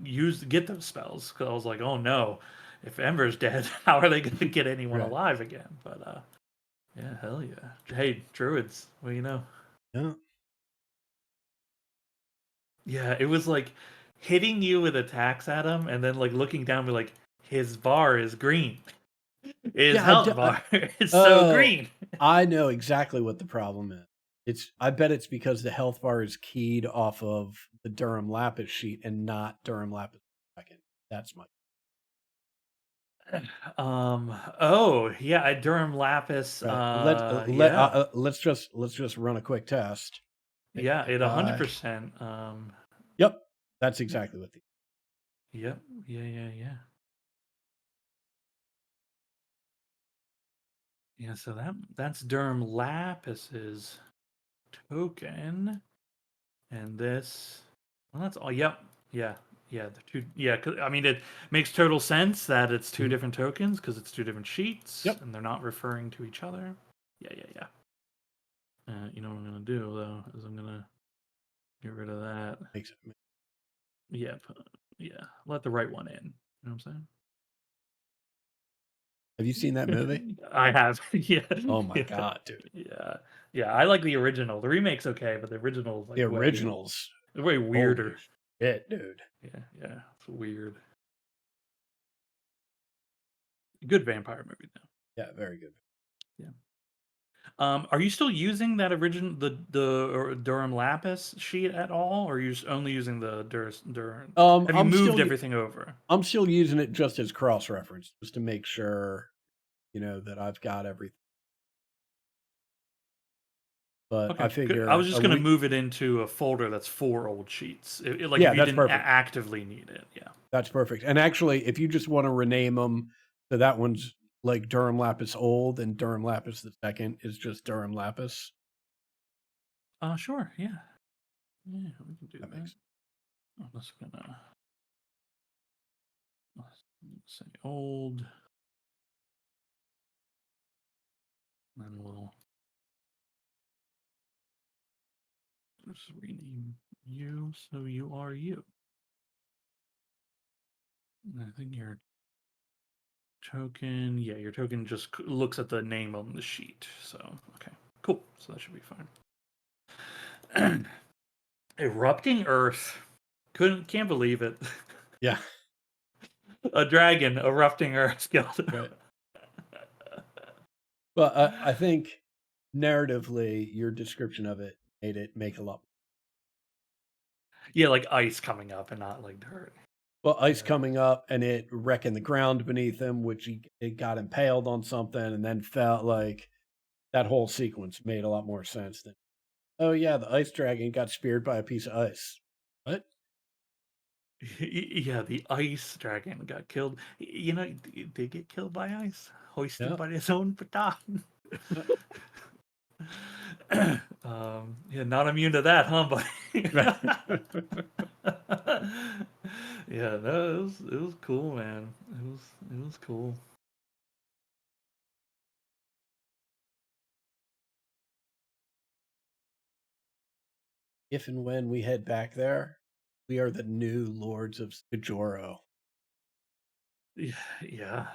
get those spells because I was like, oh no, if Ember's dead, how are they going to get anyone Right. alive again? But yeah, hell yeah. Hey, druids, what do you know? Yeah. Yeah, it was like hitting you with attacks at him, and then like looking down, be like, his bar is green. His Yeah, health bar is so green. I know exactly what the problem is. I bet it's because the health bar is keyed off of the Durham Lapis sheet and not Durham Lapis second. That's my Oh yeah, Durham Lapis. right. Let's just run a quick test. Yeah, it 100%. Yep, that's exactly what the. Yep. Yeah. Yeah, so that's Durham Lapis's token, and this. Well, that's all. Yep. Yeah. The 2. Yeah. I mean, it makes total sense that it's 2 different tokens because it's 2 different sheets, Yep. and they're not referring to each other. Yeah. You know what I'm gonna do though is I'm gonna get rid of that. Makes it. Yep. Yeah. Let the right one in. You know what I'm saying? Have you seen that movie? I have. Yeah. Oh my Yeah. god, dude! Yeah. I like the original. The remake's okay, but the original is like The originals, way weirder. holy shit, dude. Yeah. It's weird. Good vampire movie though. Yeah, very good. Are you still using that original the Durham Lapis sheet at all, or are you only using the Durham? Have you I'm moved still, everything over? I'm still using it just as cross reference, just to make sure, that I've got everything. But Okay, I good. figure I was just going to move it into a folder that's 4 old sheets. Like Yeah, if you that's didn't perfect. actively need it. Yeah. That's perfect. And actually, if you just want to rename them, so that one's like Durham Lapis Old and Durham Lapis the second is just Durham Lapis. Sure. Yeah. Yeah, we can do That that. makes I'm just gonna say old, then we'll just rename you so you are you. And I think your token, your token just looks at the name on the sheet. So okay, cool. So that should be fine. Erupting Earth. Can't believe it. Yeah. A dragon erupting Earth skeleton. Right. Well, I think narratively, your description of it made it make a lot. Yeah, like ice coming up and not like dirt. Well, ice Yeah. coming up and it wrecking the ground beneath him, which it got impaled on something and then felt like that whole sequence made a lot more sense than, oh yeah, the ice dragon got speared by a piece of ice. What? Yeah, the ice dragon got killed. You know, it did get killed by ice, hoisted Yeah. by his own baton. Yeah, not immune to that, huh, buddy? Yeah, no, it was cool, man. It was cool. If and when we head back there, we are the new lords of Skajoro. Yeah.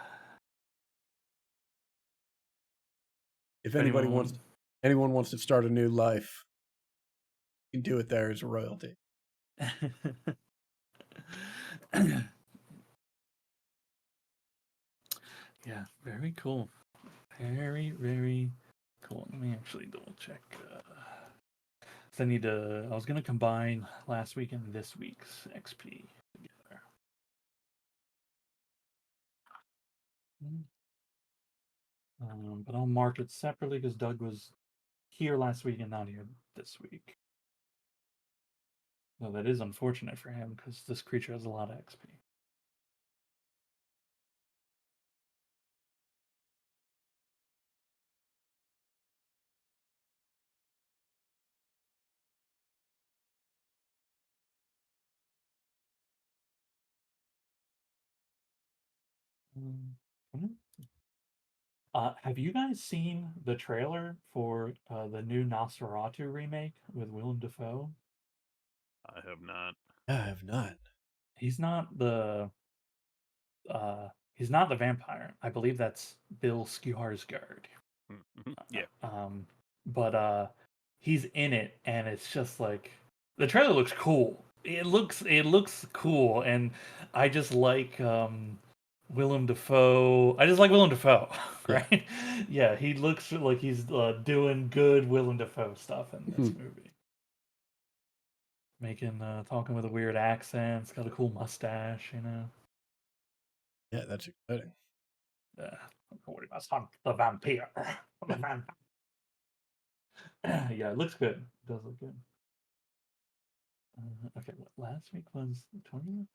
If If anyone wants to start a new life, you can do it there as a royalty. Yeah, very cool. Very, very cool. Let me actually double check. So I was gonna combine last week and this week's XP together. But I'll mark it separately because Doug was here last week and not here this week. Well, that is unfortunate for him because this creature has a lot of XP. Have you guys seen the trailer for the new Nosferatu remake with Willem Dafoe? I have not. I have not. He's not the vampire. I believe that's Bill Skarsgård. Yeah. But he's in it, and it's just like the trailer looks cool. It looks cool, and I just like Willem Dafoe. I just like Willem Dafoe, Yeah. right? Yeah, he looks like he's doing good Willem Dafoe stuff in this movie. Talking with a weird accent. It's got a cool mustache, you know. Yeah, that's exciting. We must hunt the vampire. The vampire. Yeah, it looks good. It does look good. Okay, what last week was the 20th?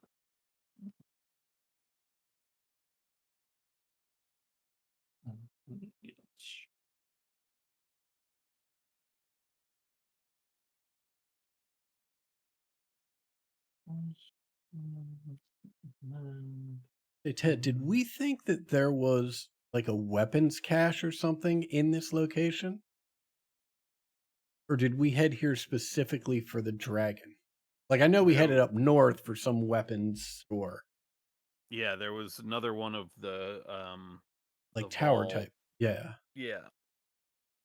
Hey Ted, did we think that there was like a weapons cache or something in this location? Or did we head here specifically for the dragon? Like I know we headed up north for some weapons store, Yeah, there was another one of the like the tower vault. type. Yeah. Yeah.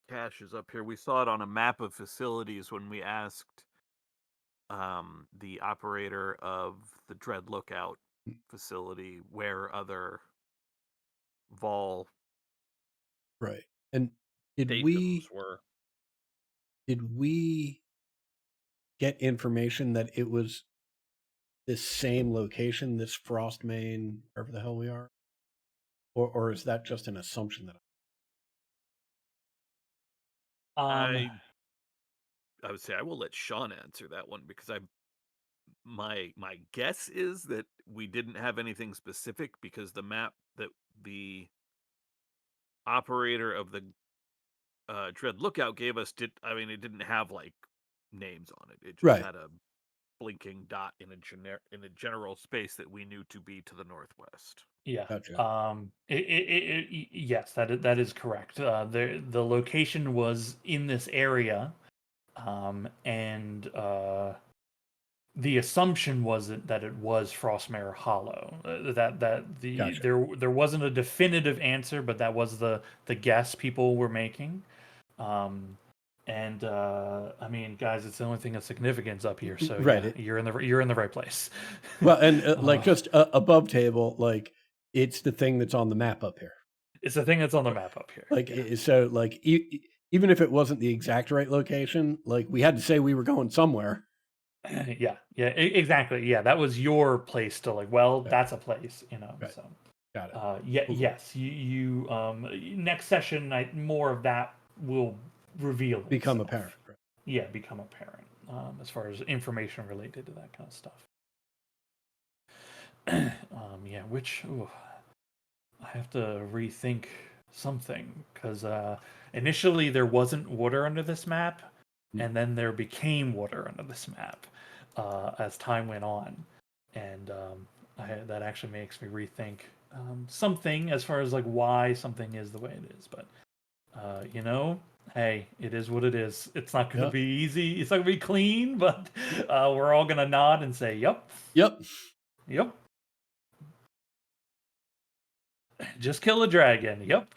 Cache is up here. We saw it on a map of facilities when we asked the operator of the Dread Lookout facility where other Vol Right. And did stations were. we get information that it was this same location, this Frostmane, wherever the hell we are? Or is that just an assumption that I would say I will let Sean answer that one because my guess is that we didn't have anything specific because the map that the operator of the Dread Lookout gave us it didn't have like names on it. It just Right. had a blinking dot in a general space that we knew to be to the northwest. Yeah. Gotcha. Yes, that is correct. The location was in this area, and the assumption was that it was Frostmare Hollow. Gotcha. There wasn't a definitive answer, but that was the guess people were making. And I mean, guys, it's the only thing of significance up here. So Right. yeah, you're in the right place. Well, and like just above table, like it's the thing that's on the map up here. It's the thing that's on the map up here. Like Yeah. so, like even if it wasn't the exact right location, like we had to say we were going somewhere. Yeah, exactly. Yeah, that was your place to like. Well, Yeah. that's a place, Right. So, Got it. yeah, Cool. yes. Next session, more of that will reveal Become itself. apparent. Right. Yeah, become apparent. As far as information related to that kind of stuff. Yeah, I have to rethink something because initially there wasn't water under this map, and then there became water under this map as time went on, and that actually makes me rethink something as far as like why something is the way it is. But hey, it is what it is. It's not going to Yep. be easy. It's not going to be clean, but we're all going to nod and say, "Yep, Yep. yep." Just kill a dragon. Yep.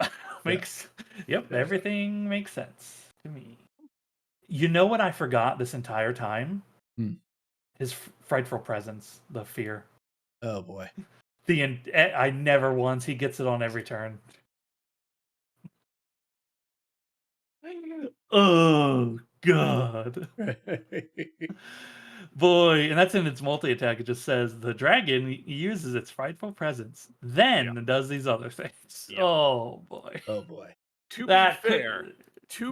Everything makes sense to me. You know what I forgot this entire time? His frightful presence, the fear. Oh boy. I never once. He gets it on every turn. Oh god. Boy, and that's in its multi-attack. It just says the dragon uses its frightful presence, then does these other things. Yep. Oh boy. Oh boy. To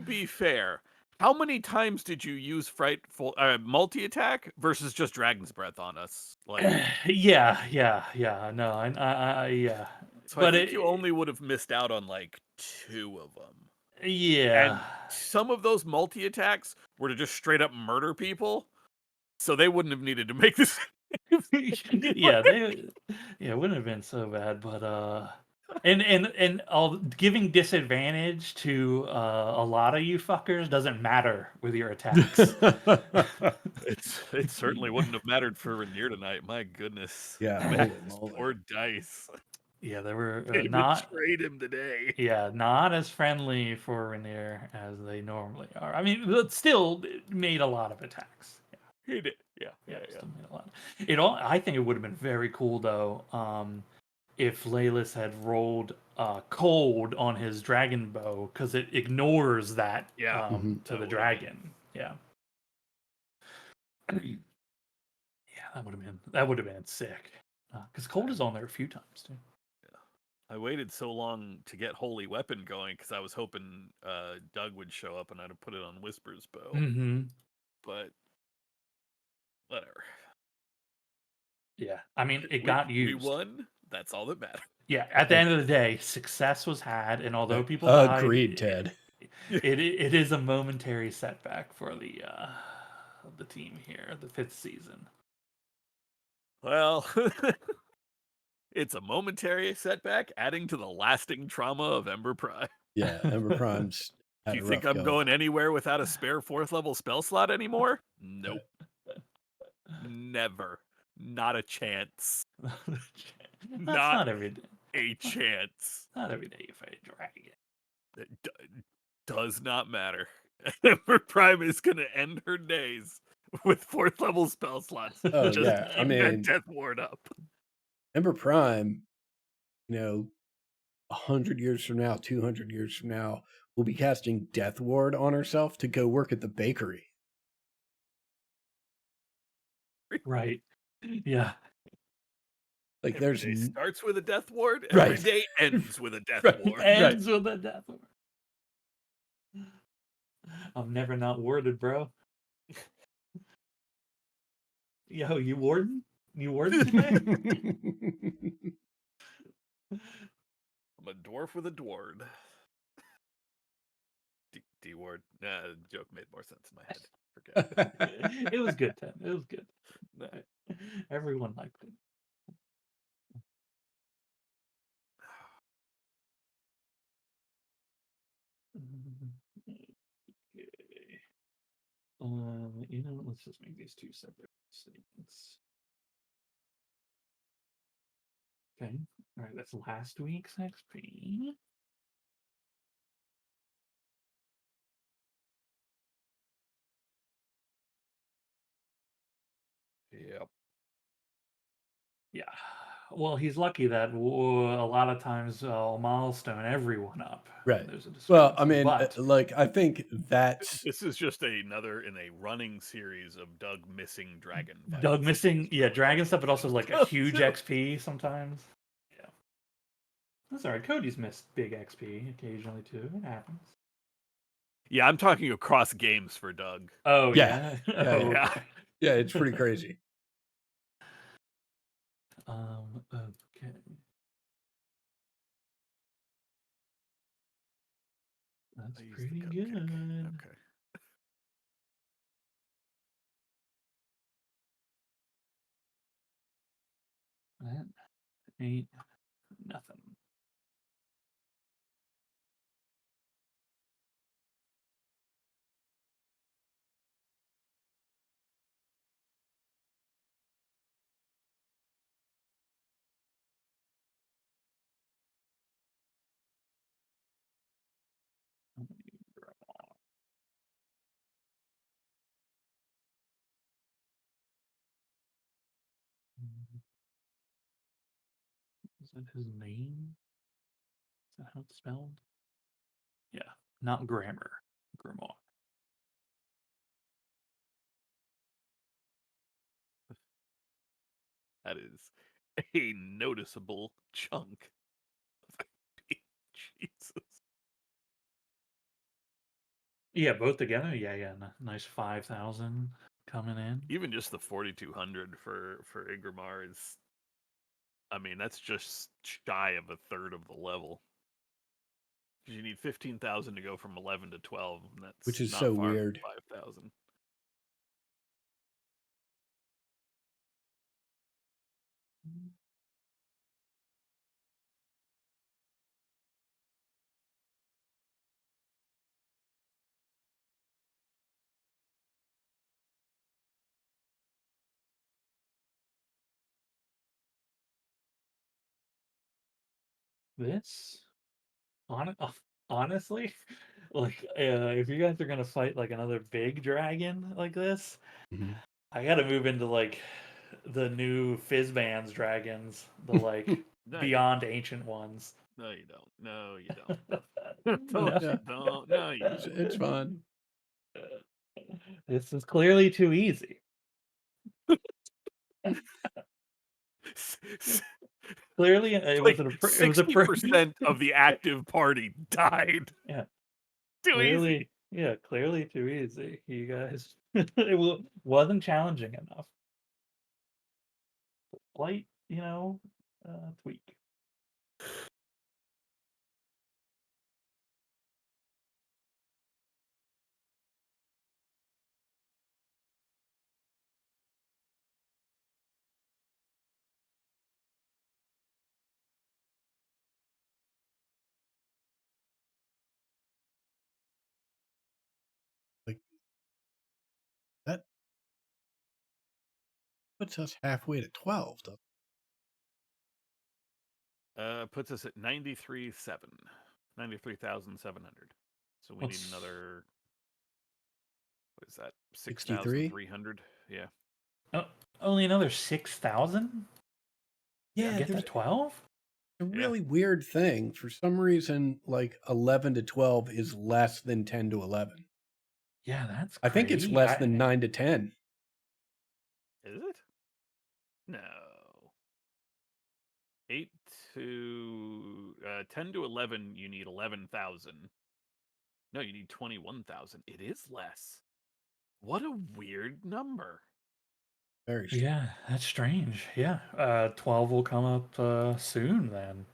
be fair, how many times did you use frightful multi-attack versus just Dragon's Breath on us? Like, yeah. No, yeah. so I think you only would have missed out on like 2 of them. Yeah. And some of those multi-attacks were to just straight up murder people, so they wouldn't have needed to make this. Yeah, it wouldn't have been so bad, but and all giving disadvantage to a lot of you fuckers doesn't matter with your attacks. It certainly wouldn't have mattered for Rainier tonight. My goodness. Yeah, Man, holy these moly. poor dice. Yeah, they were They not betrayed him today. Yeah, not as friendly for Rainier as they normally are. I mean, but still it made a lot of attacks. He did. Yeah. Still made a lot. I think it would have been very cool though, if Leyless had rolled cold on his dragon bow because it ignores that Yeah. to the dragon. Yeah. Yeah, that would have been sick. Because cold is on there a few times too. I waited so long to get Holy Weapon going because I was hoping Doug would show up and I'd have put it on Whisper's bow. Mm-hmm. But whatever. Yeah, I mean, it got used. We won. That's all that matters. Yeah, at the end of the day, success was had, and although people died, agreed, Ted. It is a momentary setback for the team here, the 5th season. Well, it's a momentary setback, adding to the lasting trauma of Ember Prime. Yeah, Ember Prime's. Do you think I'm going anywhere without a spare 4th level spell slot anymore? Nope. Never. Not a chance. Not every day. A chance. Not every day you fight a dragon. It does not matter. Ember Prime is going to end her days with 4th level spell slots. Oh, Just yeah. I keep mean, that Death Ward up. Ember Prime, 100 years from now, 200 years from now, will be casting Death Ward on herself to go work at the bakery. Right. Yeah. Like Every day starts with a Death Ward. Right. Every day ends with a Death Right. Ward. Ends with a Death Ward. I'm never not warded, bro. Yo, you warden? You warden today? I'm a dwarf with a dward. D-ward. Nah, the joke made more sense in my head. Forget it. It was good, Ted. It was good. Everyone liked it. Okay. Let's just make these 2 separate statements. Okay. All right, that's last week's XP. Yep. Yeah. Well, he's lucky that a lot of times I'll milestone everyone up. when Right. There's a Well, I discrepancy, mean, but like, I think that's This is just another in a running series of Doug missing dragon fights. Doug missing, That's yeah, really dragon what stuff, but also this like a comes huge to. XP sometimes. Yeah, that's all right. Cody's missed big XP occasionally too. It happens. Yeah, I'm talking across games for Doug. Oh Yeah. yeah. Yeah, Oh, yeah. okay. yeah, it's pretty crazy. Okay. That's I used the pretty cupcake. good. Okay. That ain't nothing. Is that his name? Is that how it's spelled? Yeah, not grammar. Grimoire. That is a noticeable chunk of XP. Jesus. Yeah, both together. Yeah, yeah. Nice 5,000 coming in. Even just the 4,200 for Igramar is, I mean, that's just shy of a third of the level. 'Cause you need 15,000 to go from 11 to 12. And that's Which is not so far from weird. 5,000. This, honestly, like, if you guys are gonna fight like another big dragon like this, Mhm. I gotta move into like the new Fizzbands dragons, the like No, beyond ancient ones. no, you don't. No, you don't. No. No, you don't. No, you It's fun. This is clearly too easy. Clearly, it was Like it was a 60% of the active party died. Yeah. Too Clearly, easy. yeah, clearly too easy. You guys, it wasn't challenging enough. Slight, tweak. Like that puts us halfway to 12. Puts us at 93,700. So we need What's- another. What is that? 63? 6,300. Yeah. Oh, only another 6,000? Yeah, Get to there's 12? a really weird thing. For some reason, like 11 to 12 is less than 10 to 11. Yeah, that's I think it's crazy. less than 9 to 10. Is it? No. 8 to 10 to 11, you need 11,000. No, you need 21,000. It is less. What a weird number. Very strange. Yeah, that's strange. Yeah, 12 will come up soon then.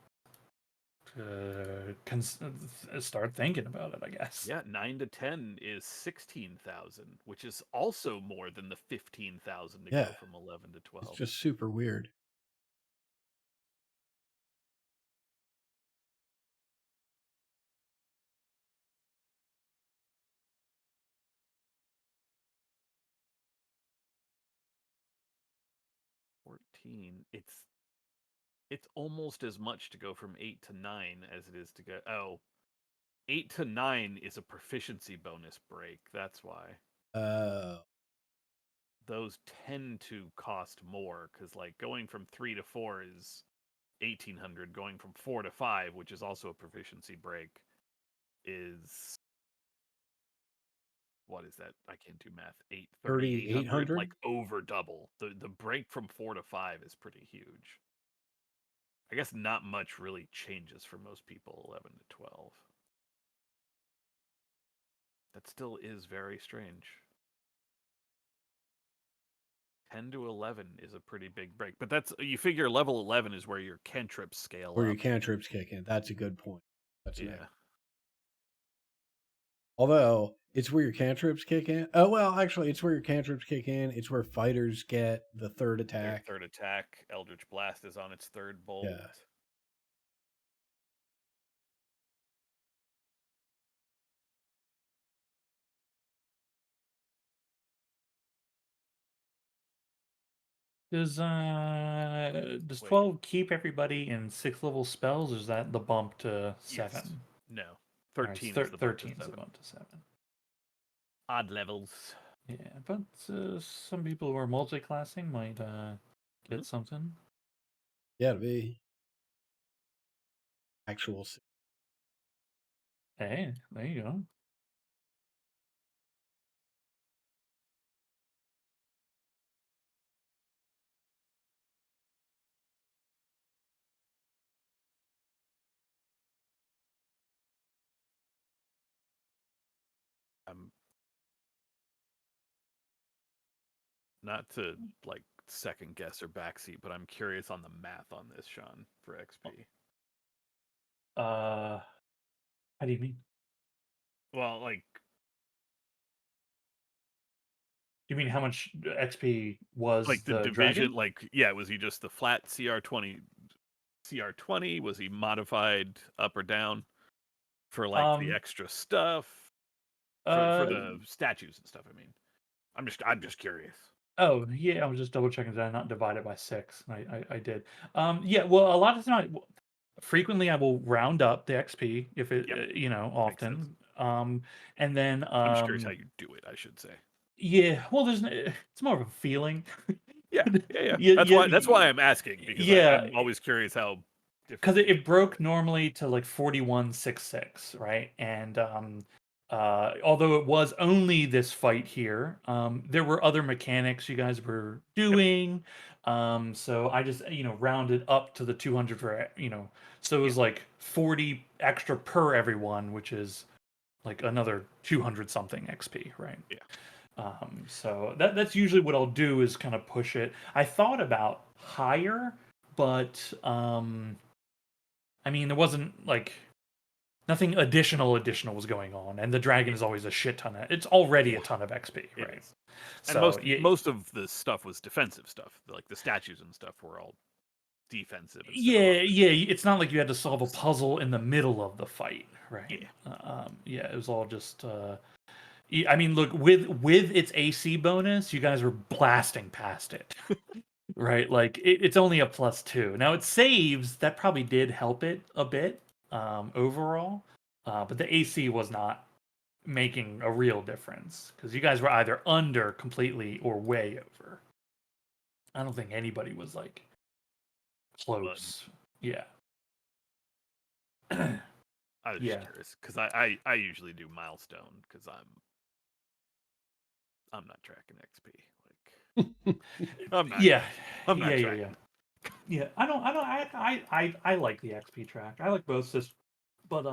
Start thinking about it, I guess. Yeah, 9 to 10 is 16,000, which is also more than the 15,000 to Yeah. go from 11 to 12. It's just super weird. It's almost as much to go from 8 to 9 as it is to go. Oh, 8 to 9 is a proficiency bonus break. That's why. Those tend to cost more because, like, going from 3 to 4 is 1800 going from 4 to 5, which is also a proficiency break, is what is that? I can't do math. 3,800, like over double. The break from 4 to 5 is pretty huge. I guess not much really changes for most people 11 to 12. That still is very strange. 10 to 11 is a pretty big break, but that's, you figure level 11 is where your cantrips scale Where up. your cantrips kick in. That's a good point. That's Yeah. nice. Although it's where your cantrips kick in. Oh well, actually, it's where your cantrips kick in. It's where fighters get the third Their attack. third attack, Eldritch Blast is on its third bolt. Yeah. Does Wait. 12 keep everybody in 6th level spells, or is that the bump to 7? Yes. No. All right, 13 is the bump to 13 is the 7. bump to 7. Odd levels. Yeah, but some people who are multi-classing might get Mhm. something. Yeah, to be actual. Hey, there you go. Not to like second guess or backseat, but I'm curious on the math on this, Sean, for XP. How do you mean? Well, like, You mean how much XP was like the division? dragon? Like, yeah, was he just the flat CR20? CR20? Was he modified up or down for like the extra stuff for the statues and stuff? I mean, I'm just curious. Oh yeah, I was just double checking. Did I not divide it by 6? I did. Yeah, well, a lot of times, frequently I will round up the XP if it, Yep. you know, Makes sense. often. And then I'm just curious how you do it, I should say. yeah, well, it's more of a feeling. Yeah. Yeah, That's why I'm asking, because yeah. I'm always curious how Because different. it broke normally to like 4166, right? And although it was only this fight here, there were other mechanics you guys were doing. So I just, rounded up to the 200 for, so it was like 40 extra per everyone, which is like another 200 something XP, right? Yeah. So that's usually what I'll do, is kind of push it. I thought about higher, but I mean, there wasn't like nothing additional was going on, and the dragon is always a shit ton of. It's already a ton of XP, It right? is. And So most of the stuff was defensive stuff. Like the statues and stuff were all defensive. Yeah. It's not like you had to solve a puzzle in the middle of the fight, right? Yeah. It was all just. I mean, look, with its AC bonus, you guys were blasting past it. Right, like it's only a +2. Now it saves, that probably did help it a bit overall, but the AC was not making a real difference because you guys were either under completely or way over. I don't think anybody was like close. Yeah. I was Yeah. just curious because I usually do milestone because I'm not tracking XP. Like I'm not. Yeah. I'm not Yeah. tracking. Yeah. I like the XP track. I like both systems, but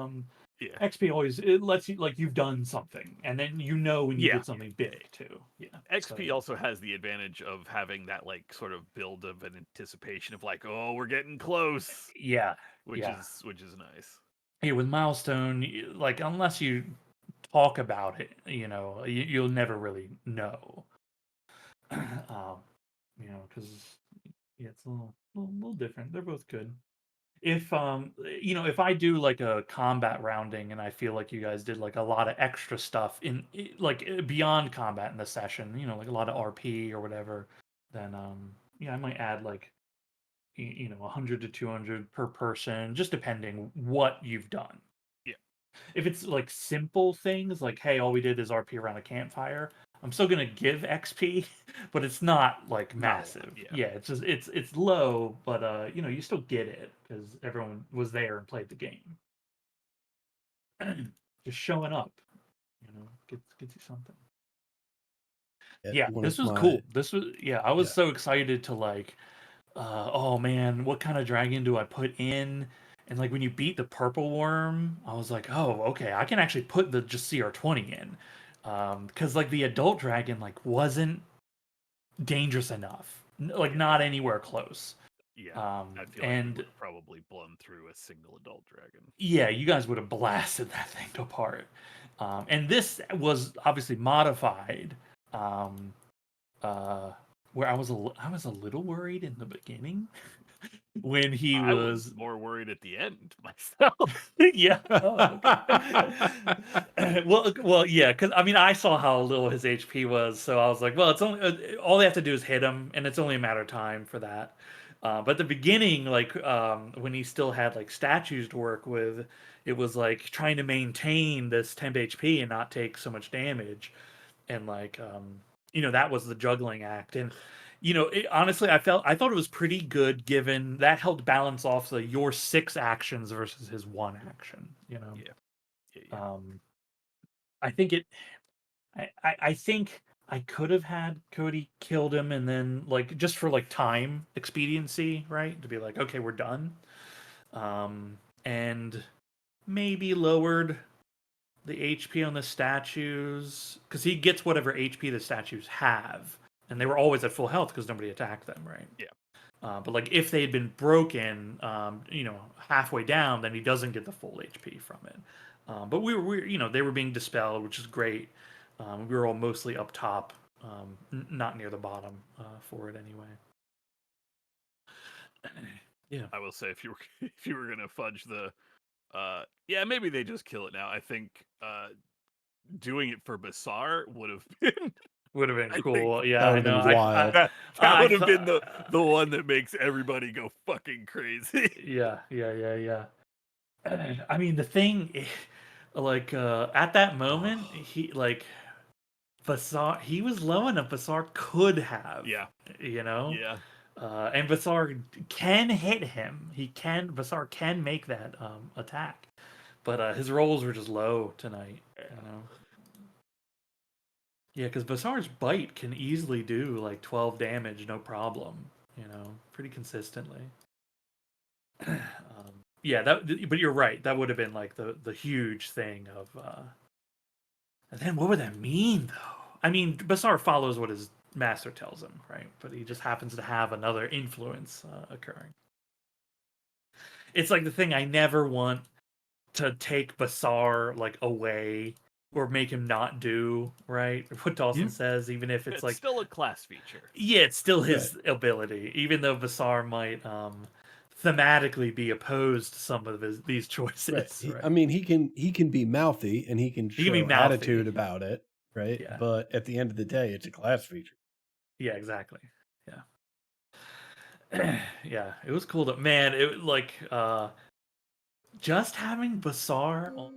Yeah. XP always, it lets you, like, you've done something, and then when you Yeah. did something big too. Yeah. XP So- also has the advantage of having that like sort of build of an anticipation of like, oh, we're getting close, Yeah. which Yeah. is nice. Yeah, with milestone, like, unless you talk about it, you'll never really know. Because it's a little different. They're both good. If if I do like a combat rounding and I feel like you guys did like a lot of extra stuff beyond combat in the session, like a lot of RP or whatever, then I might add like 100 to 200 per person, just depending what you've done. Yeah. If it's like simple things like, hey, all we did is RP around a campfire, I'm still gonna give XP, but it's not like Not a lot, massive. yeah. Yeah, it's just it's low, but you know, you still get it because everyone was there and played the game. Just showing up, you know, gets you something. Yeah, one this of was my cool. This was I was Yeah. so excited to like oh man, what kind of dragon do I put in? And like when you beat the purple worm, I was like, oh, okay, I can actually put the just CR20 in. Because like the adult dragon like wasn't dangerous enough. Like Yeah. not anywhere close. Yeah, Um I feel like we and would have probably blown through a single adult dragon. yeah, you guys would have blasted that thing apart. And this was obviously modified. Um, where I was a little worried in the beginning when he I was was more worried at the end myself. yeah. Oh, okay. well, yeah, because I mean, I saw how little his HP was, so I was like, well, it's only all they have to do is hit him, and it's only a matter of time for that. But at the beginning, like when he still had like statues to work with, it was like trying to maintain this temp HP and not take so much damage, and like you know, that was the juggling act. And you know, honestly, I thought it was pretty good given that helped balance off your 6 actions versus his 1 action, you know. Yeah. I think I think I could have had Cody killed him and then like just for like time expediency, right? To be like, okay, we're done. And maybe lowered the HP on the statues because he gets whatever HP the statues have, and they were always at full health because nobody attacked them, right? Yeah. But like if they had been broken, you know, halfway down, then he doesn't get the full HP from it. But we were, you know, they were being dispelled, which is great. We were all mostly up top, not near the bottom for it anyway. Yeah. I will say if you were gonna fudge the yeah, maybe they just kill it now. I think doing it for Basar would have been Would have been I cool. think Yeah, that I would have know. been wild. that I would have been thought- the one that makes everybody go fucking crazy. Yeah. I mean, the thing, like, at that moment, he like Basar, he was low enough. Basar could have, Yeah. you know, Yeah. and Basar can hit him. Basar can make that attack, but his rolls were just low tonight. You know. Yeah, because Basar's bite can easily do like 12 damage, no problem. You know, pretty consistently. Yeah, but you're right. That would have been like the huge thing of. And then what would that mean though? I mean, Basar follows what his master tells him, right? But he just happens to have another influence occurring. It's like the thing I never want to take Basar like away or make him not do, right? What Dawson says, even if it's like still a class feature. yeah, it's still his ability, even though Basar might thematically be opposed to some of these choices. Right. Right. I mean, he can be mouthy and he can He show can be mouthy. attitude about it, right? Yeah. But at the end of the day, it's a class feature. Yeah, exactly. Yeah. Yeah, it was cool to man, it like just having Basar on